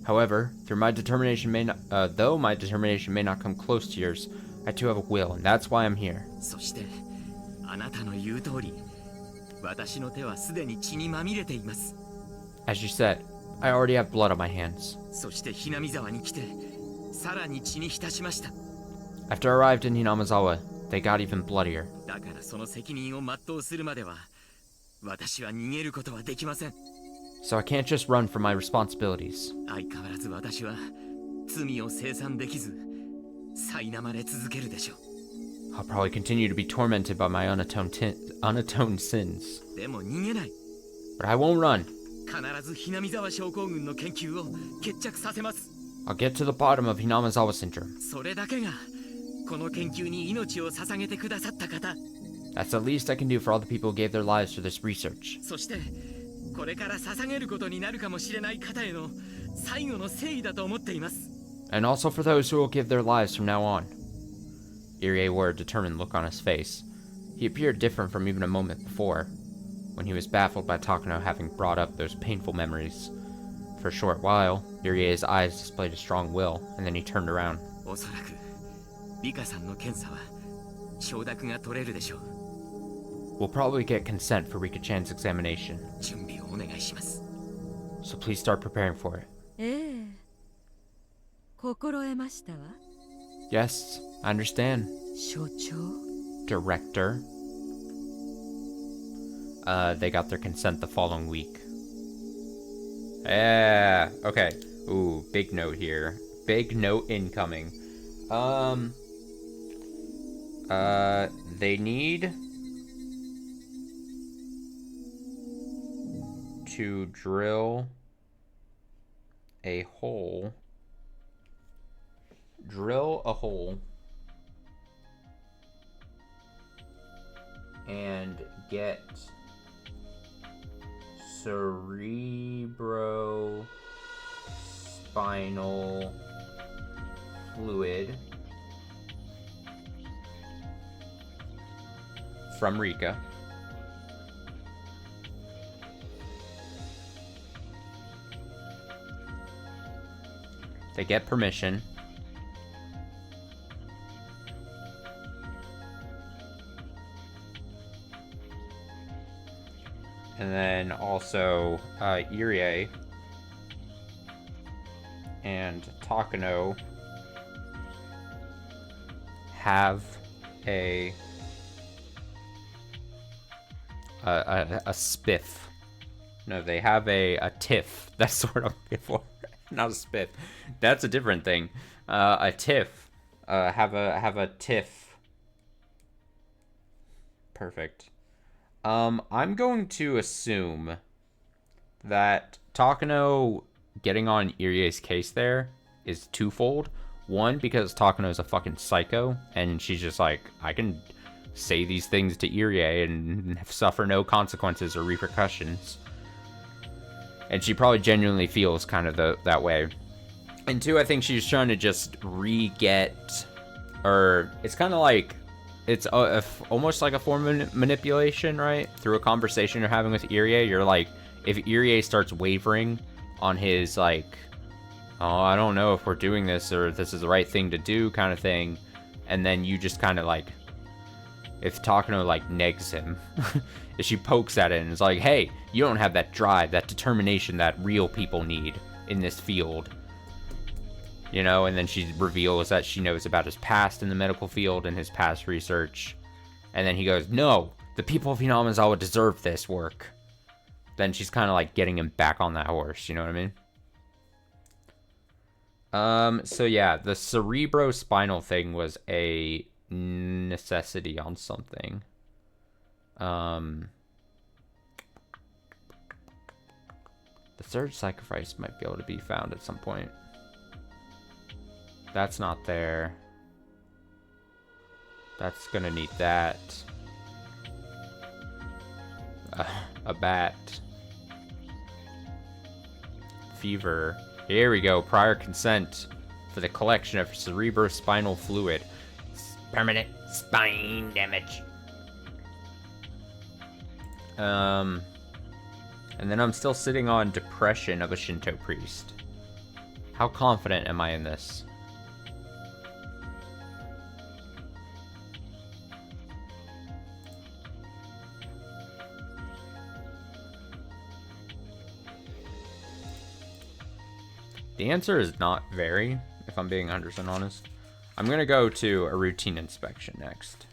However, though my determination may not come close to yours, I too have a will, and that's why I'm here. そして、あなたの言う通り、私の手はすでに血にまみれています。 As you said, I already have blood on my hands. そしてひなみ沢に来て、さらに血に浸しました。 After I arrived in Hinamazawa, they got even bloodier. だからその責任を全うするまでは私は逃げることはできません。 So I can't just run from my responsibilities. 相変わらず私は罪を清算できず苛まれ続けるでしょう。 I'll probably continue to be tormented by my unatoned sins. でも逃げない。 But I won't run. 必ずひなみ沢症候群の研究を決着させます。 I'll get to the bottom of Hinamazawa syndrome. それだけがこの研究に命を捧げてくださった方、 That's the least I can do for all the people who gave their lives for this research. そしてこれから捧げることになるかもしれない方への最後の誠意だと思っています。 And also for those who will give their lives from now on. Irie wore a determined look on his face. He appeared different from even a moment before, when he was baffled by Takano having brought up those painful memories. For a short while, Irie's eyes displayed a strong will, and then he turned around. おそらくリカさんの検査は承諾が取れるでしょう。 We'll probably get consent for Rika-chan's examination, 準備をお願いします。 so please start preparing for it. ええ、心得ましたわ、 Yes, I understand. 所長。 Director. They got their consent the following week. Yeah, okay. Ooh, big note here. Big note incoming. They need to drill a hole. Drill a hole and get cerebrospinal fluid from Rika. They get permission. And then also Irie and Takano have a spiff. No, they have a tiff. That's what I'm looking for. Not a spiff. That's a different thing. A tiff. Have a tiff. Perfect. I'm going to assume that Takano getting on Irie's case there is twofold. One, because Takano's a fucking psycho, and she's just like, I can say these things to Irie and suffer no consequences or repercussions. And she probably genuinely feels kind of that way. And two, I think she's trying to just re-get, or it's kind of like, it's almost like a form of manipulation, right? Through a conversation you're having with Irie, you're like, if Irie starts wavering on his, like, oh, I don't know if we're doing this or this is the right thing to do kind of thing, and then you just kind of like, if Takano like negs him, if she pokes at it and is like, hey, you don't have that drive, that determination that real people need in this field. You know, and then she reveals that she knows about his past in the medical field and his past research. And then he goes, no, the people of Hinamazawa deserve this work. Then she's kind of like getting him back on that horse, you know what I mean? So yeah, the cerebrospinal thing was a necessity on something. The third sacrifice might be able to be found at some point. That's not there. That's gonna need that. A bat. Fever. Here we go. Prior consent for the collection of cerebrospinal fluid. Permanent spine damage. And then I'm still sitting on depression of a Shinto priest. How confident am I in this? The answer is not very. if I'm being 100% honest. I'm gonna go to a routine inspection next.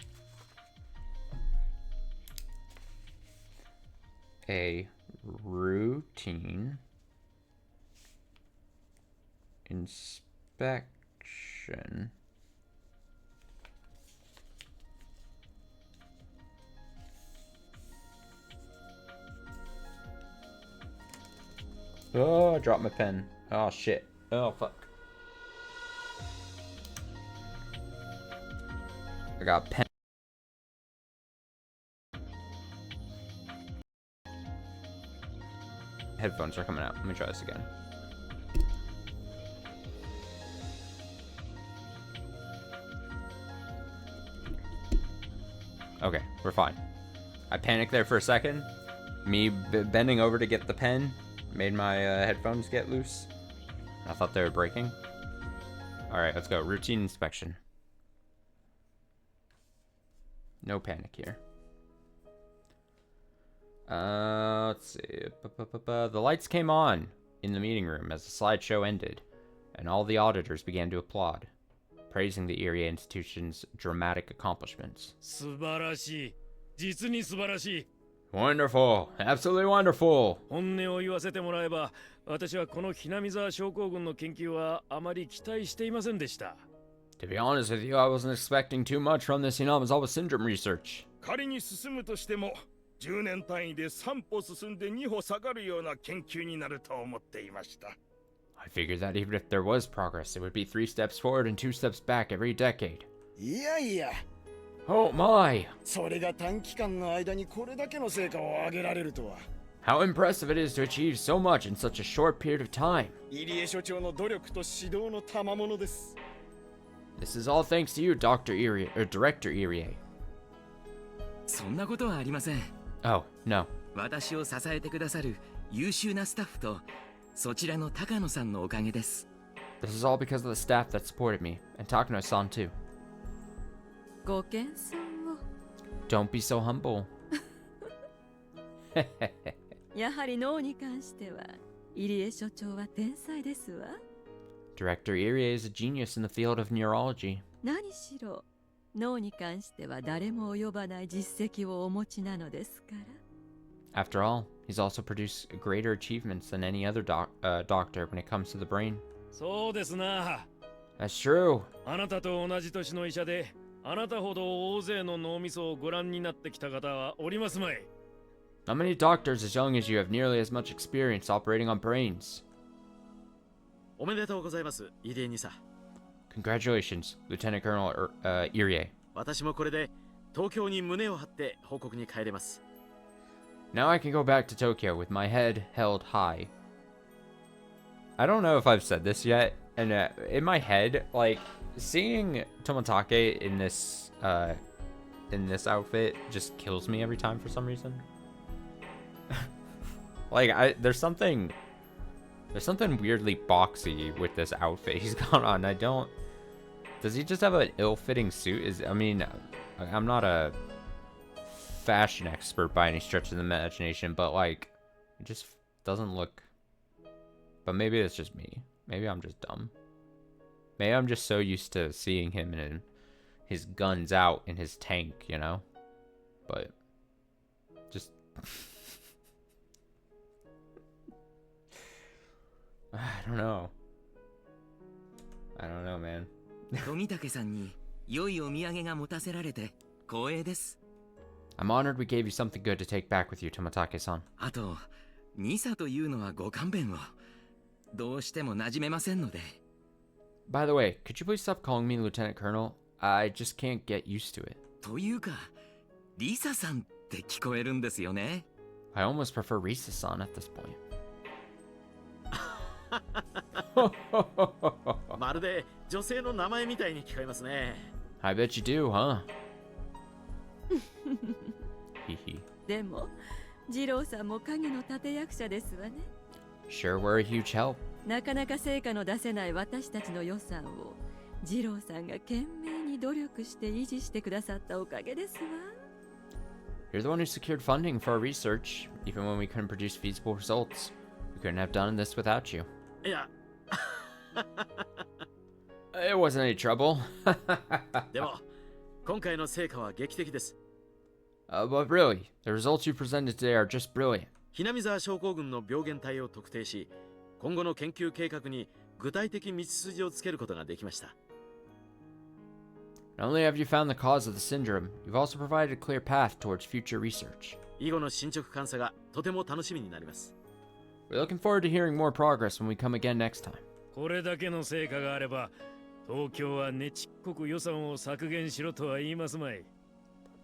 A routine inspection. Oh, I dropped my pen. Oh, shit. Oh, fuck. I got pen. Headphones are coming out. Let me try this again. Okay, we're fine. I panicked there for a second. Me bending over to get the pen made my headphones get loose. I thought they were breaking. Alright, let's go. Routine inspection. No panic here. Let's see. The lights came on in the meeting room as the slideshow ended, and all the auditors began to applaud, praising the Irie institution's dramatic accomplishments. 素晴らしい。実に素晴らしい。 Wonderful! Absolutely wonderful! 本音を言わせてもらえば、私はこのひなみ沢症候群の研究はあまり期待していませんでした。 To be honest with you, I wasn't expecting too much from this Hinamizawa syndrome research. 仮に進むとしても、10年単位で3歩進んで2歩下がるような研究になると思っていました。 I figured that even if there was progress, it would be 3 steps forward and 2 steps back every decade. いやいや、 Oh my! それが短期間の間にこれだけの成果を上げられるとは。 How impressive it is to achieve so much in such a short period of time. 入江所長の努力と指導の賜物です。 This is all thanks to you, Dr. Irie, or Director Irie. そんなことはありません。 Oh, no. 私を支えてくださる優秀なスタッフとそちらの高野さんのおかげです。 This is all because of the staff that supported me, and Takano-san too. ご謙遜を。 Don't be so humble. やはり脳に関しては入江所長は天才ですわ。 Director Irie is a genius in the field of neurology. 何しろ脳に関しては誰も及ばない実績をお持ちなのですから。 After all, he's also produced greater achievements than any other doctor when it comes to the brain. そうですな。 That's true. あなたと同じ年の医者で、あなたほど大勢の脳みそをご覧になってきた方はおりますまい。 How many doctors as young as you have nearly as much experience operating on brains? おめでとうございます、イリエニさん。 Congratulations, Lieutenant Colonel Irie. 私もこれで東京に胸を張って報告に帰れます。 Now I can go back to Tokyo with my head held high. I don't know if I've said this yet, and in my head, like, seeing Toмотake in this outfit just kills me every time for some reason. Like, there's something weirdly boxy with this outfit he's got on. Does he just have an ill-fitting suit? I'm not a fashion expert by any stretch of the imagination, but like, it just doesn't look. But maybe it's just me. Maybe I'm just dumb. Maybe I'm just so used to seeing him in his guns out in his tank, you know? But just I don't know, man. 富武さんに良いお土産が持たせられて光栄です。 I'm honored we gave you something good to take back with you, Toмотake-san. あと、ニサというのはご勘弁を。どうしても馴染めませんので。 By the way, could you please stop calling me Lieutenant Colonel? I just can't get used to it. というか、リサさんって聞こえるんですよね。I almost prefer Risa-san at this point. まるで女性の名前みたいに聞こえますね。I bet you do, huh? でも二郎さんも影の立役者ですわね。 Sure were a huge help. なかなか成果の出せない私たちの予算を二郎さんが懸命に努力して維持してくださったおかげですわ。 You're the one who secured funding for our research, even when we couldn't produce feasible results. We couldn't have done this without you. いや It wasn't any trouble. でも今回の成果は劇的です。 But really, the results you presented today are just brilliant. ひなみ沢症候群の病原体を特定し、今後の研究計画に具体的道筋をつけることができました。 Not only have you found the cause of the syndrome, you've also provided a clear path towards future research. 以後の進捗監査がとても楽しみになります。 We're looking forward to hearing more progress when we come again next time. これだけの成果があれば、東京はねちっこく予算を削減しろとは言いますまい。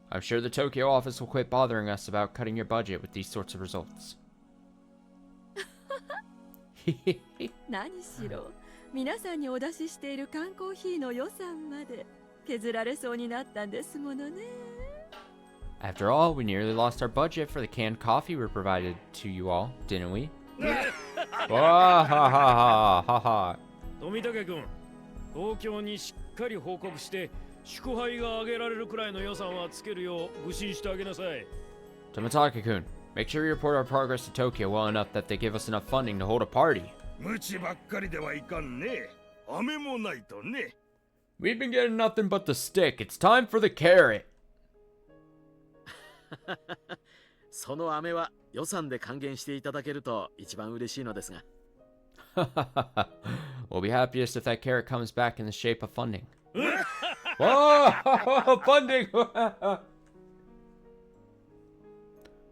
I'm sure the Tokyo office will quit bothering us about cutting your budget with these sorts of results. 何しろ皆さんにお出ししている缶コーヒーの予算まで削られそうになったんですものね。 After all, we nearly lost our budget for the canned coffee we provided to you all, didn't we? Wahahaha. 富武君、東京にしっかり報告して祝杯が挙げられるくらいの予算はつけるよう愚信してあげなさい。 Tomitaka-kun, make sure you report our progress to Tokyo well enough that they give us enough funding to hold a party. 無知ばっかりではいかんね。飴もないとね。 We've been getting nothing but the stick. It's time for the carrot. その飴は予算で還元していただけると一番嬉しいのですが。 We'll be happiest if that carrot comes back in the shape of funding. Whoa! Funding!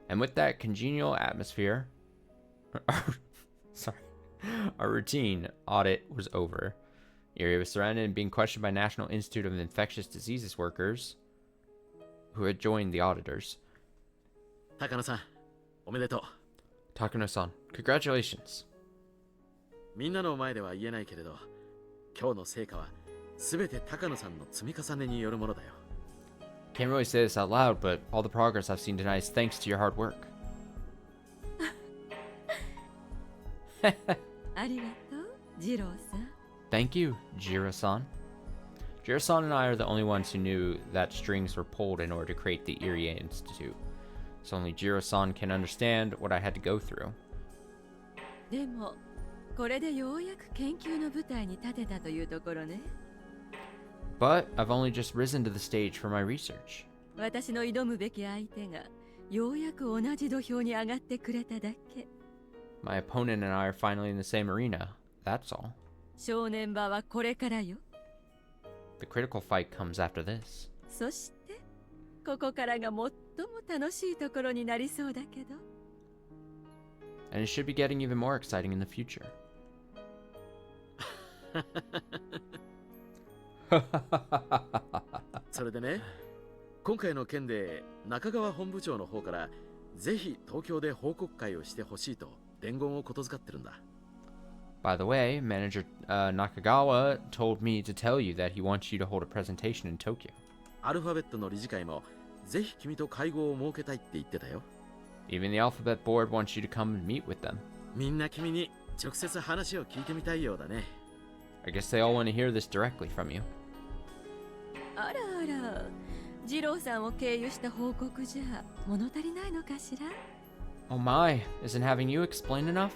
And with that congenial atmosphere, sorry, our routine audit was over. Irie was surrounded and being questioned by National Institute of Infectious Diseases workers who had joined the auditors. 高野さん、おめでとう。 Takano-san, congratulations. みんなの前では言えないけれど、今日の成果は全て高野さんの積み重ねによるものだよ。 Can't really say this out loud, but all the progress I've seen tonight is thanks to your hard work. ありがとう、ジローさん。 Thank you, Jiro-san. Jiro-san and I are the only ones who knew that strings were pulled in order to create the Irie Institute. So only Jiro-san can understand what I had to go through. でもこれでようやく研究の舞台に立てたというところね。 But I've only just risen to the stage for my research. 私の挑むべき相手がようやく同じ土俵に上がってくれただけ。 My opponent and I are finally in the same arena. That's all. 正念場はこれからよ。 The critical fight comes after this. そしてここからが最も楽しいところになりそうだけど。 And it should be getting even more exciting in the future. それでね、今回の件で中川本部長の方からぜひ東京で報告会をしてほしいと伝言をことづかってるんだ。 By the way, Manager Nakagawa told me to tell you that he wants you to hold a presentation in Tokyo. アルファベットの理事会もぜひ君と会合を設けたいって言ってたよ。 Even the alphabet board wants you to come and meet with them. みんな君に直接話を聞いてみたいようだね。 I guess they all want to hear this directly from you. あらあら、ジローさんを経由した報告じゃ物足りないのかしら。 Oh my, isn't having you explain enough?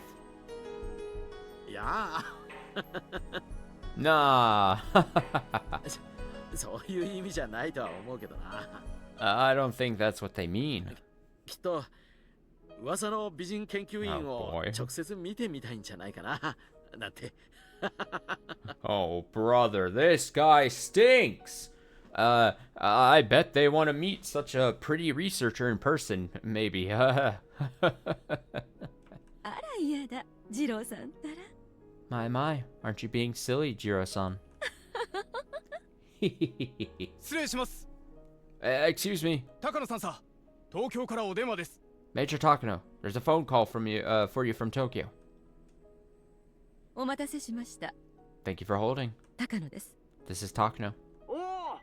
いや Nah. そういう意味じゃないとは思うけどな。I don't think that's what they mean. きっと噂の美人研究員 Oh, を boy. 直接見てみたいんじゃないかな。なんて。Oh, brother, this guy stinks. I bet they want to meet such a pretty researcher in person, maybe. あら嫌だ、ジローさんったら。 My, aren't you being silly, Jiro-san? 失礼します。 Excuse me, 高野さんさ、東京からお電話です。 Major Takano. There's a phone call from you, for you from Tokyo. お待たせしました。 Thank you for holding. 高野です。 This is Takano. おお、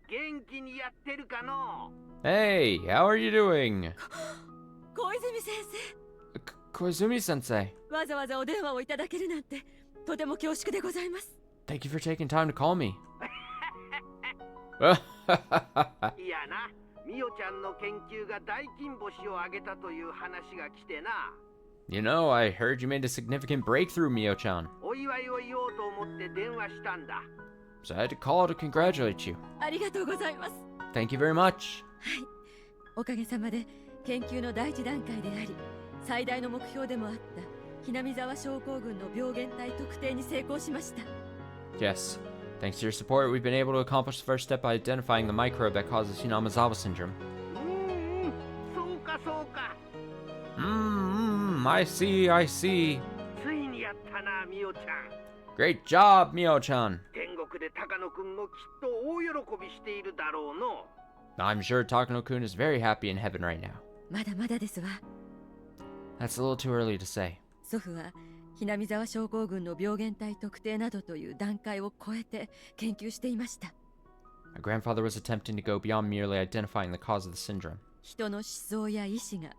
元気にやってるかの。 Hey, how are you doing? 小泉先 Koizumi-sensei. 生、わざわざお電話をいただけるなんてとても恐縮でございます。 Thank you for taking time to call me. いやな、みおちゃんの研究が大金星を挙げたという話が来てな。 You know, I heard you made a significant breakthrough, Mio-chan. お祝いを言おうと思って電話したんだ。so I had to call to congratulate you. ありがとうございます。 Thank you very much. はい。おかげさまで研究の第一段階であり、最大の目標でもあったひなみ沢症候群の病原体特定に成功しました。 Yes. Thanks to your support, we've been able to accomplish the first step by identifying the microbe that causes Hinamizawa syndrome. そうかそうか。I see, I see. ついにやったな、みおちゃん。 Great job, Mio-chan. 天国で高野くんもきっと大喜びしているだろうの。I'm sure Takano-kun is very happy in heaven right now. まだまだですわ。 That's a little too early to say. 祖父はひなみ沢症候群の病原体特定などという段階を超えて研究していました。 My grandfather was attempting to go beyond merely identifying the cause of the syndrome. 人の思想や意志が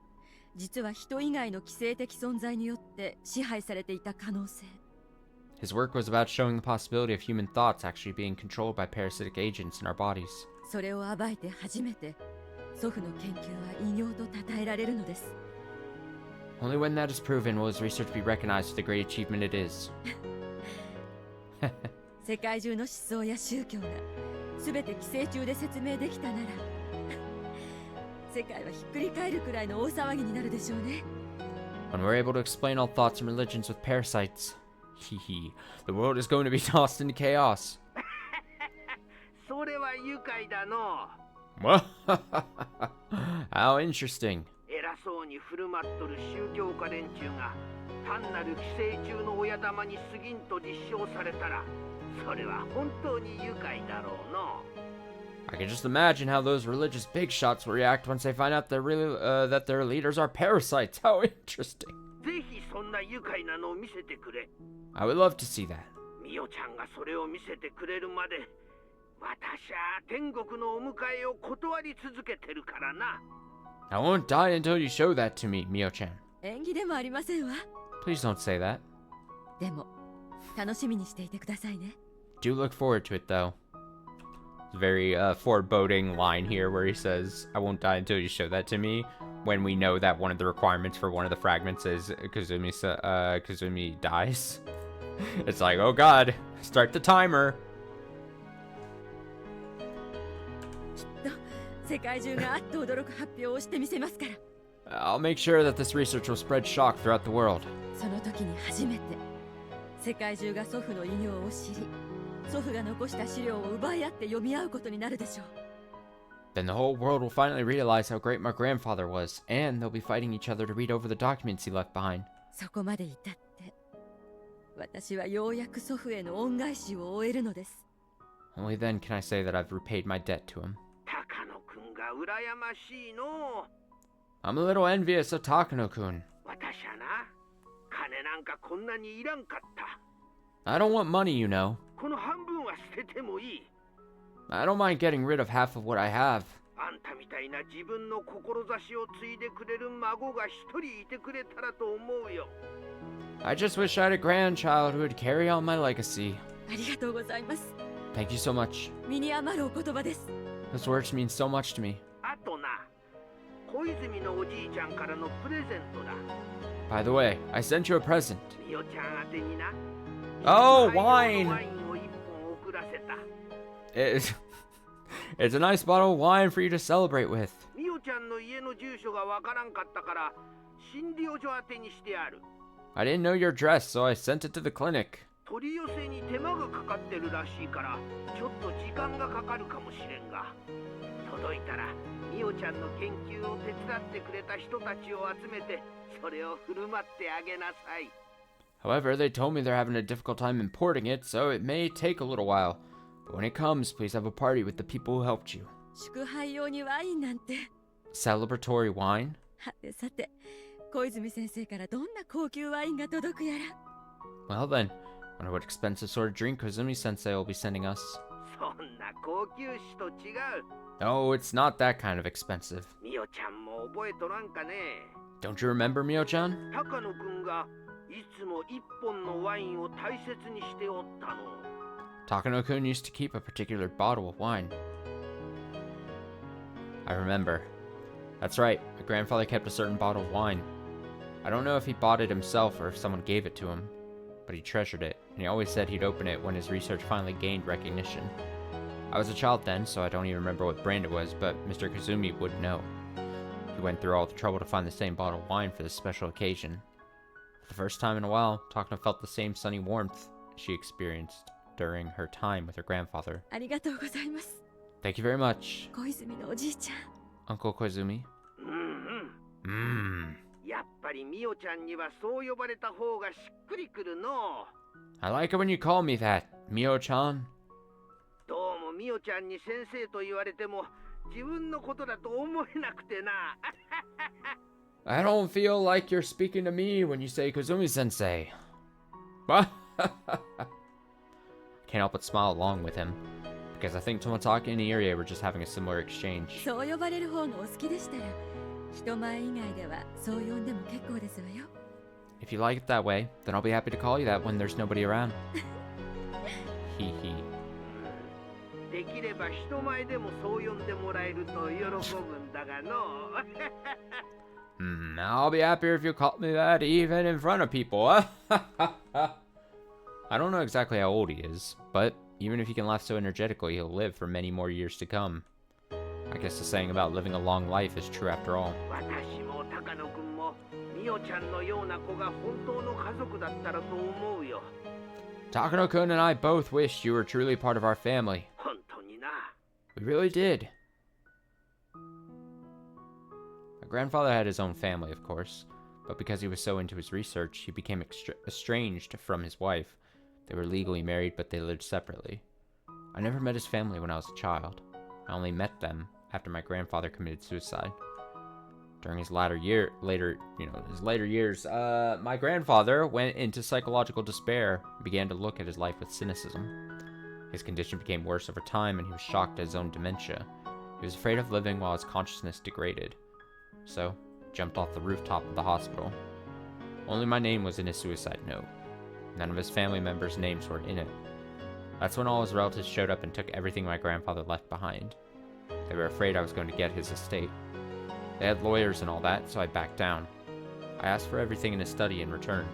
実は人以外の寄生的存在によって支配されていた可能性。 His work was about showing the possibility of human thoughts actually being controlled by parasitic agents in our bodies. それを暴いて初めて祖父の研究は偉業と称えられるのです。 Only when that is proven will his research be recognized for the great achievement it is. 世界中の思想や宗教が全て寄生虫で説明できたなら世界はひっくり返るくらいの大騒ぎになるでしょうね。 When we're able to explain all thoughts and religions with parasites, the world is going to be tossed into chaos. それは愉快だの。 How interesting. 偉そうに振る舞っとる宗教家連中が単なる寄生虫の親玉に過ぎんと実証されたら、それは本当に愉快だろうの。 I can just imagine how those religious big shots will react once they find out that their leaders are parasites. How interesting. ぜひそんな愉快なのを見せてくれ。 I would love to see that. みおちゃんがそれを見せてくれるまで、私は天国のお迎えを断り続けてるからな。 I won't die until you show that to me, Mio-chan. 縁起でもありませんわ。 Please don't say that. でも楽しみにしていてくださいね。 Do look forward to it, though. It's a very foreboding line here where he says, I won't die until you show that to me, when we know that one of the requirements for one of the fragments is Kazumi dies. It's like, oh god, start the timer. 世界中があっと驚く発表をしてみせますから。 I'll make sure that this research will spread shock throughout the world. その時に初めて世界中が祖父の偉業を知り、祖父が残した資料を奪い合って読み合うことになるでしょう。 Then the whole world will finally realize how great my grandfather was, and they'll be fighting each other to read over the documents he left behind. そこまで至って私はようやく祖父への恩返しを終えるのです。 Only then can I say that I've repaid my debt to him. 高野くんが羨ましいの。 I'm a little envious of Takano-kun. 私はな、金なんかこんなにいらんかった。 I don't want money, you know. この半分は捨ててもいい。 I don't mind getting rid of half of what I have. あんたみたいな自分の志を継いでくれる孫が一人いてくれたらと思うよ。 I just wish I had a grandchild who would carry on my legacy. ありがとうございます。 Thank you so much. 身に余るお言葉です。 Those words mean so much to me. あとな、小泉のおじいちゃんからのプレゼントだ。 By the way, I sent you a present. みおちゃん宛てにな。 Oh, ワイ wine! ンを一本送らせた。 It's a nice bottle of wine for you to celebrate with. みおちゃんの家の住所がわからんかったから、診療所宛てにしてある。 I didn't know your address, so I sent it to the clinic. 取り寄せに手間がかかってるらしいから、ちょっと時間がかかるかもしれんが、届いたらみおちゃんの研究を手伝ってくれた人たちを集めて、それを振る舞ってあげなさい。 However, they told me they're having a difficult time importing it, so it may take a little while. But when it comes, please have a party with the people who helped you. 祝杯用にワインなんて。 Celebratory wine? はてさて、小泉先生からどんな高級ワインが届くやら。 Well then, wonder what expensive sort of drink Kozumi-sensei will be sending us. そんな高級酒と違う。 Oh, it's not that kind of expensive. みおちゃんも覚えとらんかね。 Don't you remember, Mio-chan? 高野くんがいつも一本のワインを大切にしておったの。 Takano-kun used to keep a particular bottle of wine. I remember. That's right, my grandfather kept a certain bottle of wine. I don't know if he bought it himself or if someone gave it to him. but he treasured it, and he always said he'd open it when his research finally gained recognition. I was a child then, so I don't even remember what brand it was, but Mr. Kazumi would know. He went through all the trouble to find the same bottle of wine for this special occasion. For the first time in a while, Takano felt the same sunny warmth she experienced during her time with her grandfather. ありがとうございます。 Thank you very much, 小泉のおじいちゃん。 Uncle Koizumi. やっぱりミオちゃんにはそう呼ばれた方がしっくりくるの。 I like it when you call me that, Mio-chan. どうもミオちゃんに先生と言われても自分のことだと思えなくてな。I don't feel like you're speaking to me when you say Kazumi-sensei. I can't help but smile along with him, because I think Toмотaki and Irie were just having a similar exchange. そう呼ばれる方がお好きでしたら、人前以外ではそう呼んでも結構ですわよ。 If you like it that way, then I'll be happy to call you that when there's nobody around. Hee hee. できれば人前でもそう呼んでもらえると喜ぶんだがの。I'll be happier if you call me that even in front of people. I don't know exactly how old he is, but even if he can laugh so energetically, he'll live for many more years to come. I guess the saying about living a long life is true after all. 私も高野くんもミオちゃんのような子が本当の家族だったらと思うよ。 Takano-kun and I both wished you were truly part of our family. 本当にな。 We really did. My grandfather had his own family, of course, but because he was so into his research, he became estranged from his wife. They were legally married, but they lived separately. I never met his family when I was a child. I only met them after my grandfather committed suicide. During his later years, my grandfather went into psychological despair and began to look at his life with cynicism. His condition became worse over time, and he was shocked at his own dementia. He was afraid of living while his consciousness degraded. So, jumped off the rooftop of the hospital. Only my name was in his suicide note. None of his family members' names were in it. That's when all his relatives showed up and took everything my grandfather left behind. They were afraid I was going to get his estate. They had lawyers and all that, so I backed down. I asked for everything in his study in return.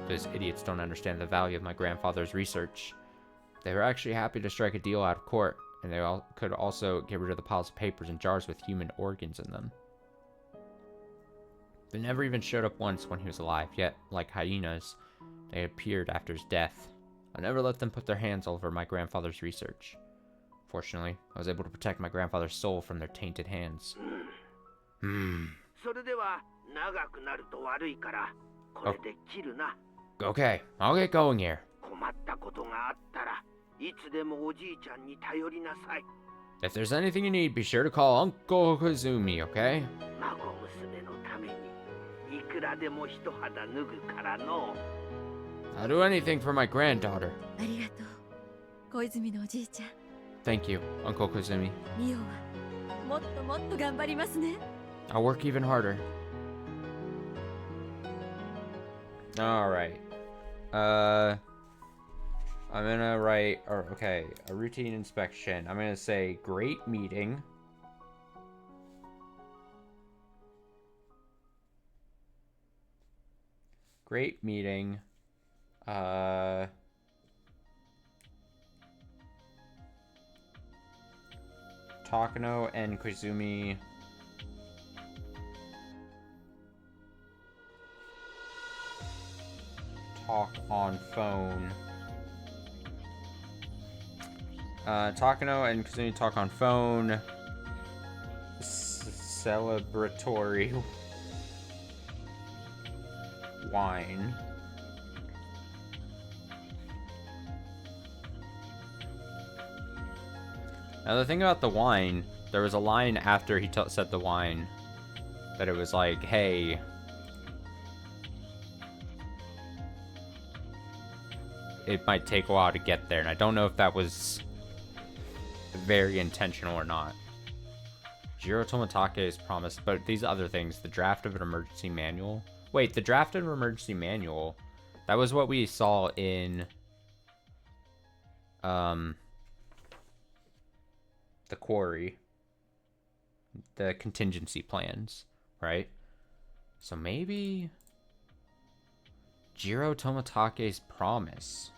Those idiots don't understand the value of my grandfather's research. They were actually happy to strike a deal out of court, and they could also get rid of the piles of papers and jars with human organs in them. They never even showed up once when he was alive, yet, like hyenas, they appeared after his death. I never let them put their hands all over my grandfather's research. Fortunately, I was able to protect my grandfather's soul from their tainted hands. それでは長くなると悪いからこれで切るな。 Okay, I'll get going here. 困ったことがあったらいつでもおじいちゃんに頼りなさい。 If there's anything you need, be sure to call Uncle Kazumi, okay? 孫娘のためにいくらでも一肌脱ぐからの。 I'll do anything for my granddaughter. ありがとう。小泉のおじいちゃん。 Thank you, Uncle Kazumi. ミオはもっともっと頑張りますね。 I'll work even harder. Alright. I'm gonna write, okay, a routine inspection. I'm gonna say, great meeting. Great meeting. Takano and Koizumi talk on phone. Takano and Koizumi talk on phone. Celebratory wine. Now the thing about the wine, there was a line after he said the wine that it was like, hey, it might take a while to get there, and I don't know if that was very intentional or not. Jiro Tomotake's promised, but these other things, the draft of an emergency manual. Wait, the draft of an emergency manual, that was what we saw in the quarry, the contingency plans, right? So maybe Jiro Tomotake's promise.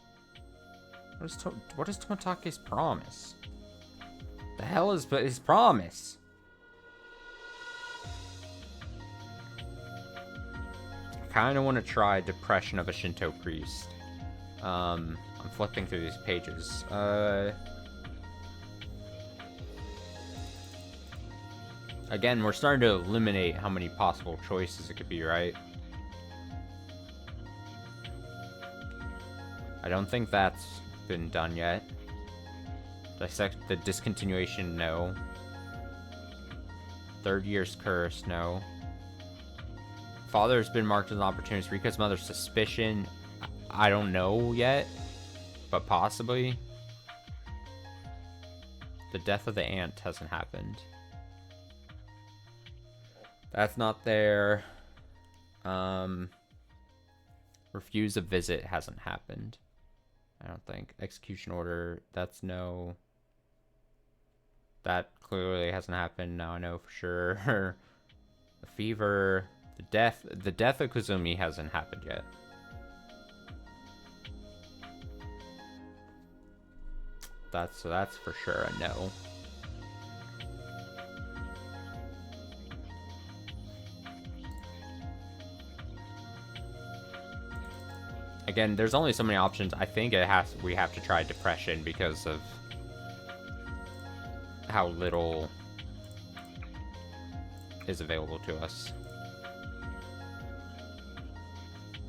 What is Tomotake's promise? The hell is his promise? I kind of want to try Depression of a Shinto Priest. I'm flipping through these pages. Again, we're starting to eliminate how many possible choices it could be, right? I don't think that's been done yet. Dissect the discontinuation, no. Third year's curse, no. Father's been marked as an opportunist. Rika's mother's suspicion, I don't know yet, but possibly. The death of the aunt hasn't happened. That's not there. Refuse a visit hasn't happened. I don't think. Execution order, that's no. That clearly hasn't happened. Now I know for sure. The fever, the death of Kazumi hasn't happened yet. That's for sure a no. Again, there's only so many options. I think we have to try depression because of how little is available to us.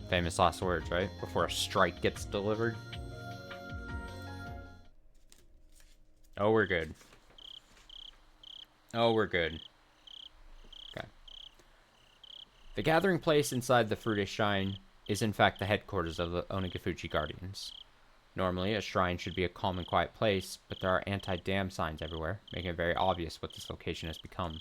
Famous last words, right? Before a strike gets delivered. Oh, we're good. Oh, we're good. Okay. The gathering place inside the Fude Shrine is in fact the headquarters of the Onagafuchi Guardians. Normally, a shrine should be a calm and quiet place, but there are anti-dam signs everywhere, making it very obvious what this location has become.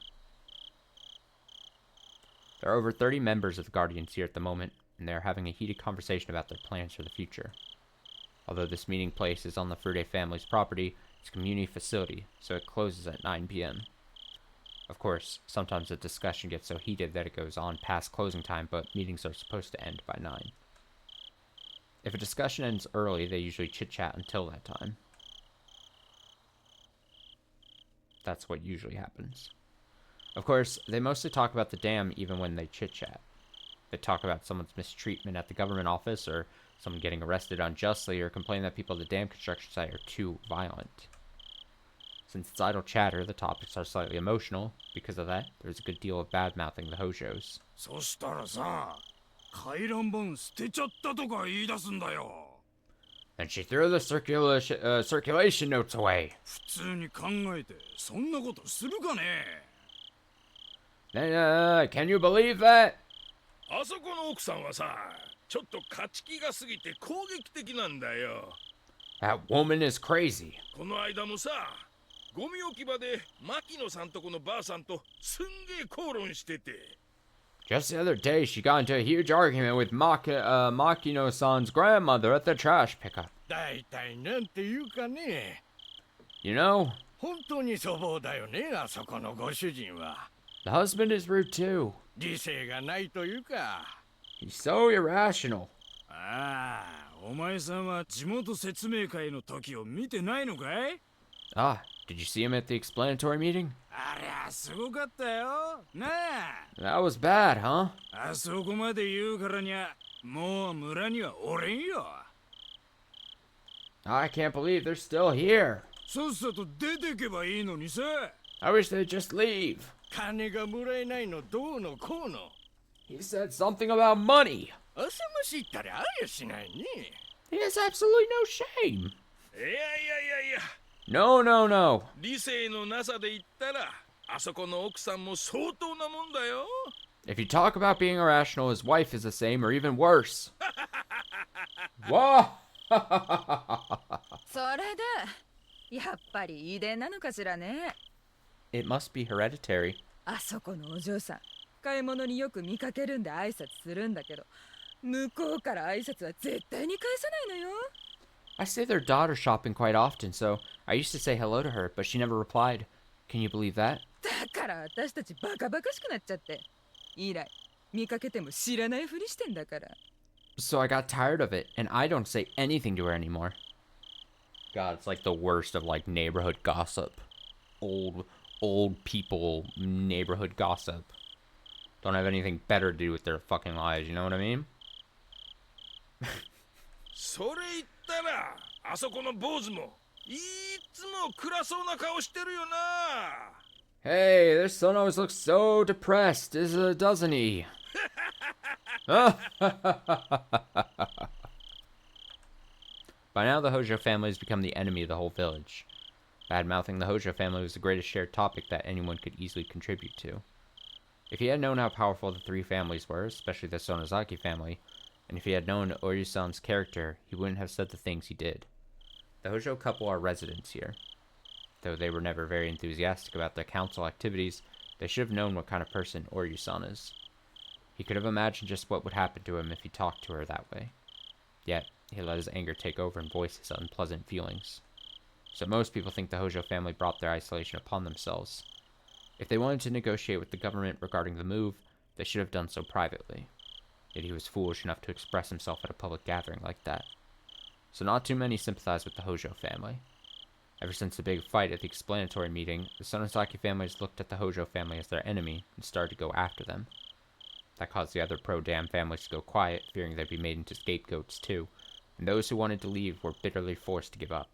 There are over 30 members of the Guardians here at the moment, and they are having a heated conversation about their plans for the future. Although this meeting place is on the Fude family's property, it's a community facility, so it closes at 9 p.m. Of course, sometimes the discussion gets so heated that it goes on past closing time, but meetings are supposed to end by 9. If a discussion ends early, they usually chit-chat until that time. That's what usually happens. Of course, they mostly talk about the dam even when they chit-chat. They talk about someone's mistreatment at the government office, or someone getting arrested unjustly, or complain that people at the dam construction site are too violent. Since it's idle chatter, the topics are slightly emotional. Because of that, there's a good deal of bad-mouthing the Hojos. And she threw the circulation notes away. Can you believe that? That woman is crazy. ゴミ置き場で牧野さんとこのばあさんとすんげえ口論してて。 Just the other day, she got into a huge argument with Makino-san's grandmother at the trash pickup. 大体なんていうかね。 You know, 本当に粗暴だよね、あそこのご主人は。 the husband is rude too. 理性がないというか。 He's so irrational. ああ、お前さんは地元説明会の時を見てないのかい？ Ah, did you see him at the explanatory meeting? ありゃ、すごかったよ。なあ。 That was bad, huh? あそこまで言うからにゃ、もう村にはおれんよ。 I can't believe they're still here. さっさと出てけばいいのにさ。 I wish they'd just leave. 金がもらえないのどうのこうの。 He said something about money. あさましいったらありゃしないね。 He has absolutely no shame. いやいやいやいや。 No, no, no. 理性のなさで言ったら、あそこの奥さんも相当なもんだよ。 If you talk about being irrational, his wife is the same or even worse. Whoa! それで、やっぱり遺伝なのかしらね。 It must be hereditary. あそこのお嬢さん、買い物によく見かけるんで挨拶するんだけど、向こうから挨拶は絶対に返さないのよ。 I see their daughter shopping quite often, so I used to say hello to her, but she never replied. Can you believe that? だから私たちバカバカしくなっちゃって。以来、見かけても知らないふりしてんだから。So I got tired of it, and I don't say anything to her anymore. God, it's like the worst of like neighborhood gossip. Old people neighborhood gossip. Don't have anything better to do with their fucking lives, you know what I mean? それ言ったらあそこの坊主もいつも暗そうな顔してるよな。 Hey, this son always looks so depressed, doesn't he? By now, the Hojo family has become the enemy of the whole village. Bad-mouthing the Hojo family was the greatest shared topic that anyone could easily contribute to. If he had known how powerful the three families were, especially the Sonozaki family, and if he had known Oryu-san's character, he wouldn't have said the things he did. The Hojo couple are residents here. Though they were never very enthusiastic about their council activities, they should have known what kind of person Oryu-san is. He could have imagined just what would happen to him if he talked to her that way. Yet, he let his anger take over and voice his unpleasant feelings. So most people think the Hojo family brought their isolation upon themselves. If they wanted to negotiate with the government regarding the move, they should have done so privately. Yet he was foolish enough to express himself at a public gathering like that. So not too many sympathize with the Hojo family. Ever since the big fight at the explanatory meeting, the Sonozaki families looked at the Hojo family as their enemy and started to go after them. That caused the other pro-Dam families to go quiet, fearing they'd be made into scapegoats too, and those who wanted to leave were bitterly forced to give up.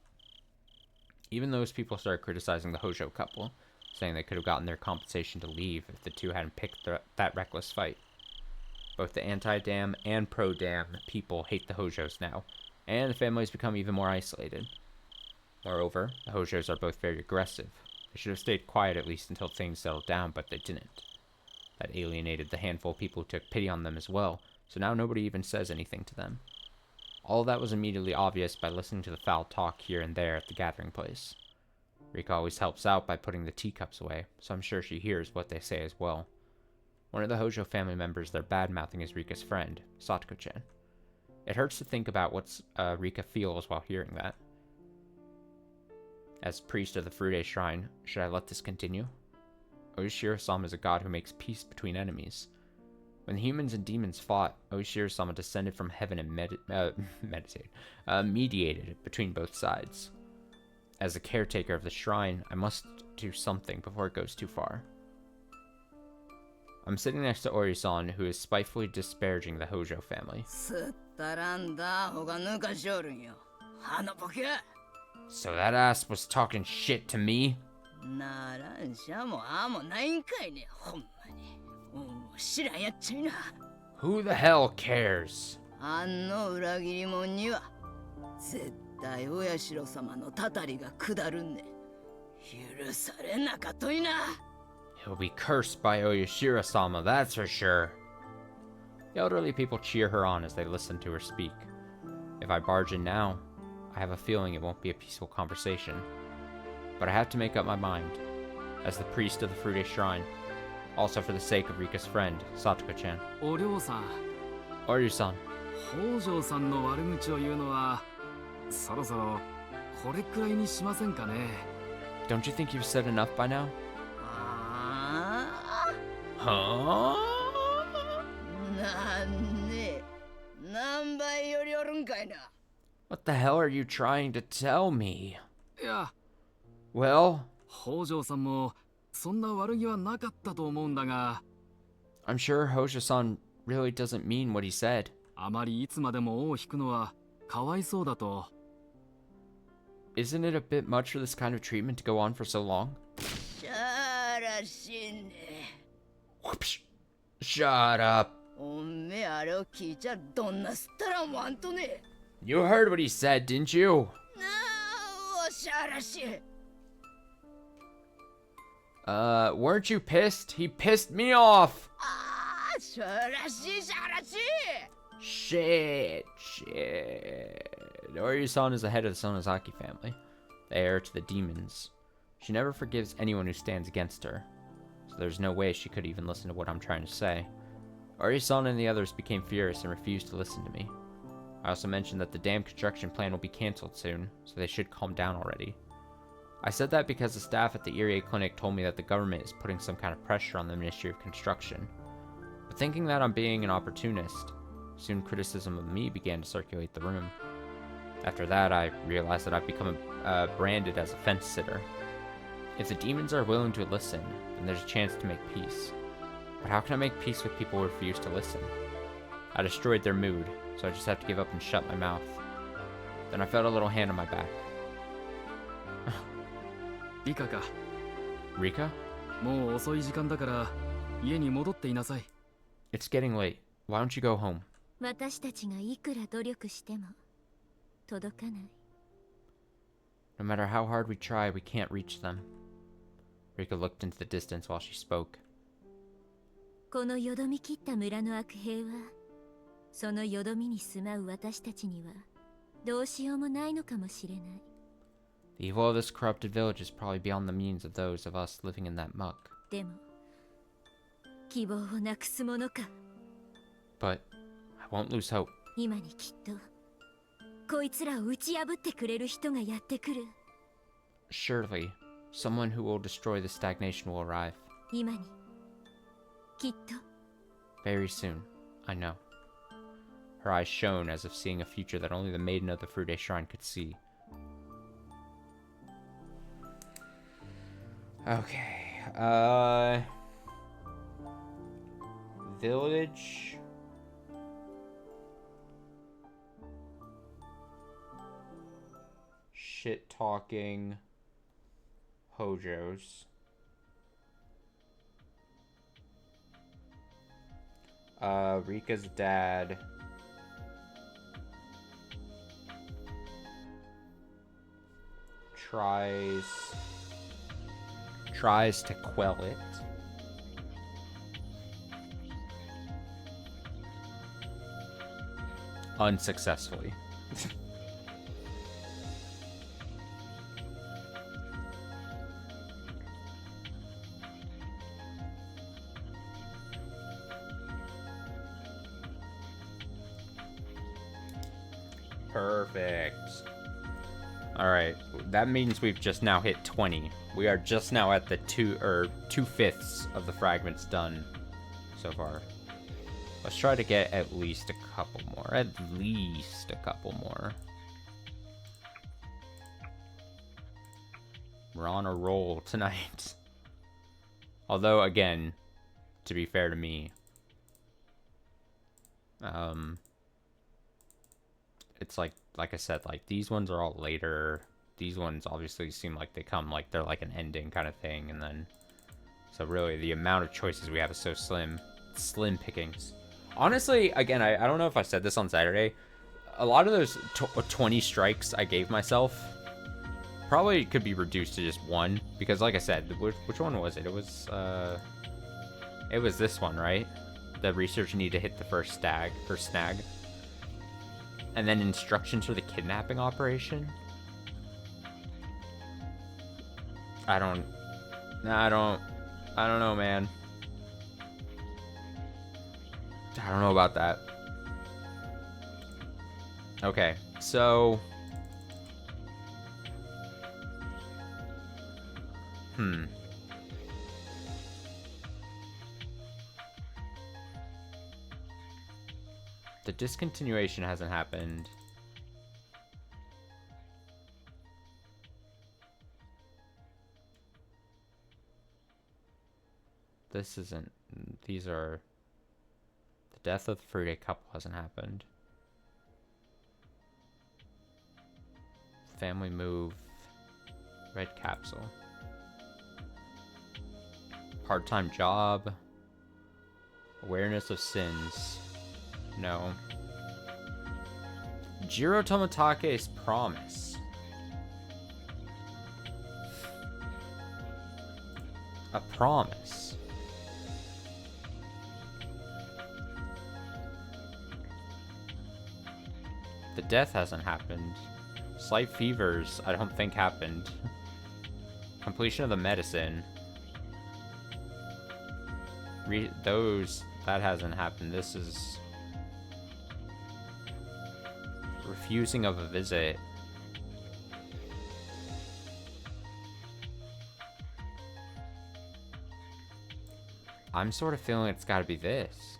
Even those people started criticizing the Hojo couple, saying they could have gotten their compensation to leave if the two hadn't picked that reckless fight. Both the anti-Dam and pro-Dam people hate the Hojos now, and the families become even more isolated. Moreover, the Hojos are both very aggressive. They should have stayed quiet at least until things settled down, but they didn't. That alienated the handful of people who took pity on them as well, so now nobody even says anything to them. All of that was immediately obvious by listening to the foul talk here and there at the gathering place. Rika always helps out by putting the teacups away, so I'm sure she hears what they say as well. One of the Hojo family members they're bad-mouthing is Rika's friend, Satoko-chan. It hurts to think about what Rika feels while hearing that. As priest of the Furude Shrine, should I let this continue? Oishiro-sama is a god who makes peace between enemies. When the humans and demons fought, Oishiro-sama descended from heaven and mediated between both sides. As the caretaker of the shrine, I must do something before it goes too far. I'm sitting next to Ori-san, who is spitefully disparaging the Hojo family. So that ass was talking shit to me? Who the hell cares? He'll be cursed by Oyashiro-sama, that's for sure. The elderly people cheer her on as they listen to her speak. If I barge in now, I have a feeling it won't be a peaceful conversation. But I have to make up my mind, as the priest of the Furude Shrine, also for the sake of Rika's friend, Satoko-chan. Oryu-san. Oryu-san. 北条さんの悪口を言うのはそろそろこれくらいにしませんかね Don't you think you've said enough by now? Huh? What the hell are you trying to tell me? いや Well, 北条さんもそんな悪気はなかったと思うんだが I'm sure Hojo-san really doesn't mean what he said. あまりいつまでも尾を引くのはかわいそうだと Isn't it a bit much for this kind of treatment to go on for so long? Whoopsh. Shut up. You heard what he said, didn't you? Weren't you pissed? He pissed me off. Shit. Oryu-san is the head of the Sonozaki family, the heir to the demons. She never forgives anyone who stands against her, so there's no way she could even listen to what I'm trying to say. Oryu-san and the others became furious and refused to listen to me. I also mentioned that the dam construction plan will be cancelled soon, so they should calm down already. I said that because the staff at the Irie clinic told me that the government is putting some kind of pressure on the Ministry of Construction. But thinking that I'm being an opportunist, Soon criticism of me began to circulate the room. After that, I realized that I've become branded as a fence sitter. If the demons are willing to listen, then there's a chance to make peace. But how can I make peace with people who refuse to listen? I destroyed their mood, so I just have to give up and shut my mouth. Then I felt a little hand on my back. Rika か Rika? もう遅い時間だから家に戻っていなさい。 It's getting late. Why don't you go home? 私たちがいくら努力しても届かない。 No matter how hard we try, we can't reach them. Rika looked into the distance while she spoke. このよどみ切った村の悪兵はそのよどみに住まう私たちにはどうしようもないのかもしれない。 The evil of this corrupted village is probably beyond the means of those of us living in that muck. でも希望をなくすものか。 But I won't lose hope. 今にきっとこいつらを打ち破ってくれる人がやってくる。 Surely, someone who will destroy the stagnation will arrive. 今にきっと。 Very soon, I know. Her eyes shone as if seeing a future that only the maiden of the Frude Shrine could see. Okay, village. Shit talking Hojos. Rika's dad. Tries to quell it. Unsuccessfully. Perfect. Alright, that means we've just now hit 20. We are just now at the 2/5 of the fragments done so far. Let's try to get at least a couple more. At least a couple more. We're on a roll tonight. Although, again, to be fair to me, it's like I said, like these ones are all later. These ones obviously seem like they come like they're like an ending kind of thing, and then so really the amount of choices we have is so slim pickings. Honestly, again, I don't know if I said this on Saturday. A lot of those 20 strikes I gave myself probably could be reduced to just one, because like I said, which one was it? It was this one, right? The researcher need to hit the first snag. And then instructions for the kidnapping operation. I don't know, man. I don't know about that. Okay, so the discontinuation hasn't happened. This isn't. These are. The death of the Frude couple hasn't happened. Family move. Red capsule. Part-time job. Awareness of sins. No. Jiro Tomatake's promise. A promise. The death hasn't happened. Slight fevers, I don't think happened. Completion of the medicine. That hasn't happened. This is refusing of a visit. I'm sort of feeling it's gotta be this.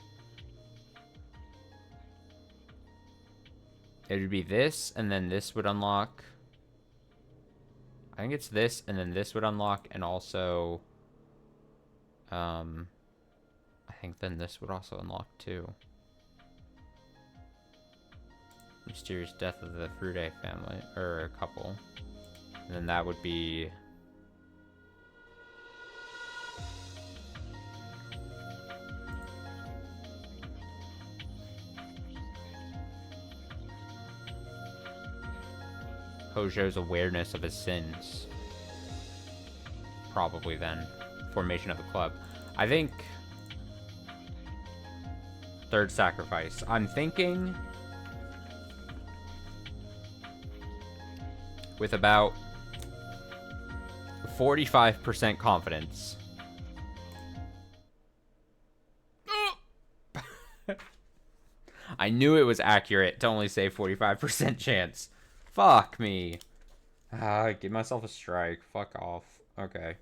It would be this, and then this would unlock. I think it's this, and then this would unlock, and also... I think then this would also unlock, too. Mysterious death of the Frude family, or couple. And then that would be... Hojo's awareness of his sins. Probably then. Formation of the club. I think... Third sacrifice. I'm thinking... with about 45% confidence. I knew it was accurate to only say 45% chance. Fuck me. Give myself a strike. Fuck off. Okay.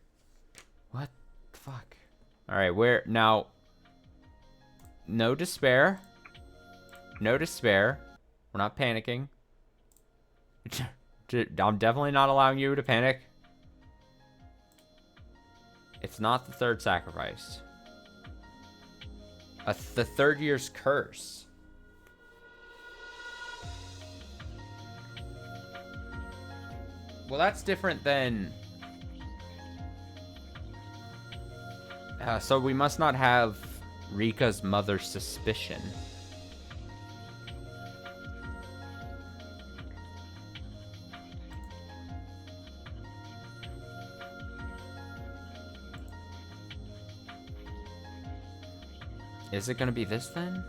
What the fuck? Alright, where... Now... No despair. No despair. We're not panicking. I'm definitely not allowing you to panic. It's not the third sacrifice. The third year's curse. Well, that's different than... so we must not have Rika's mother's suspicion. Is it gonna be this then?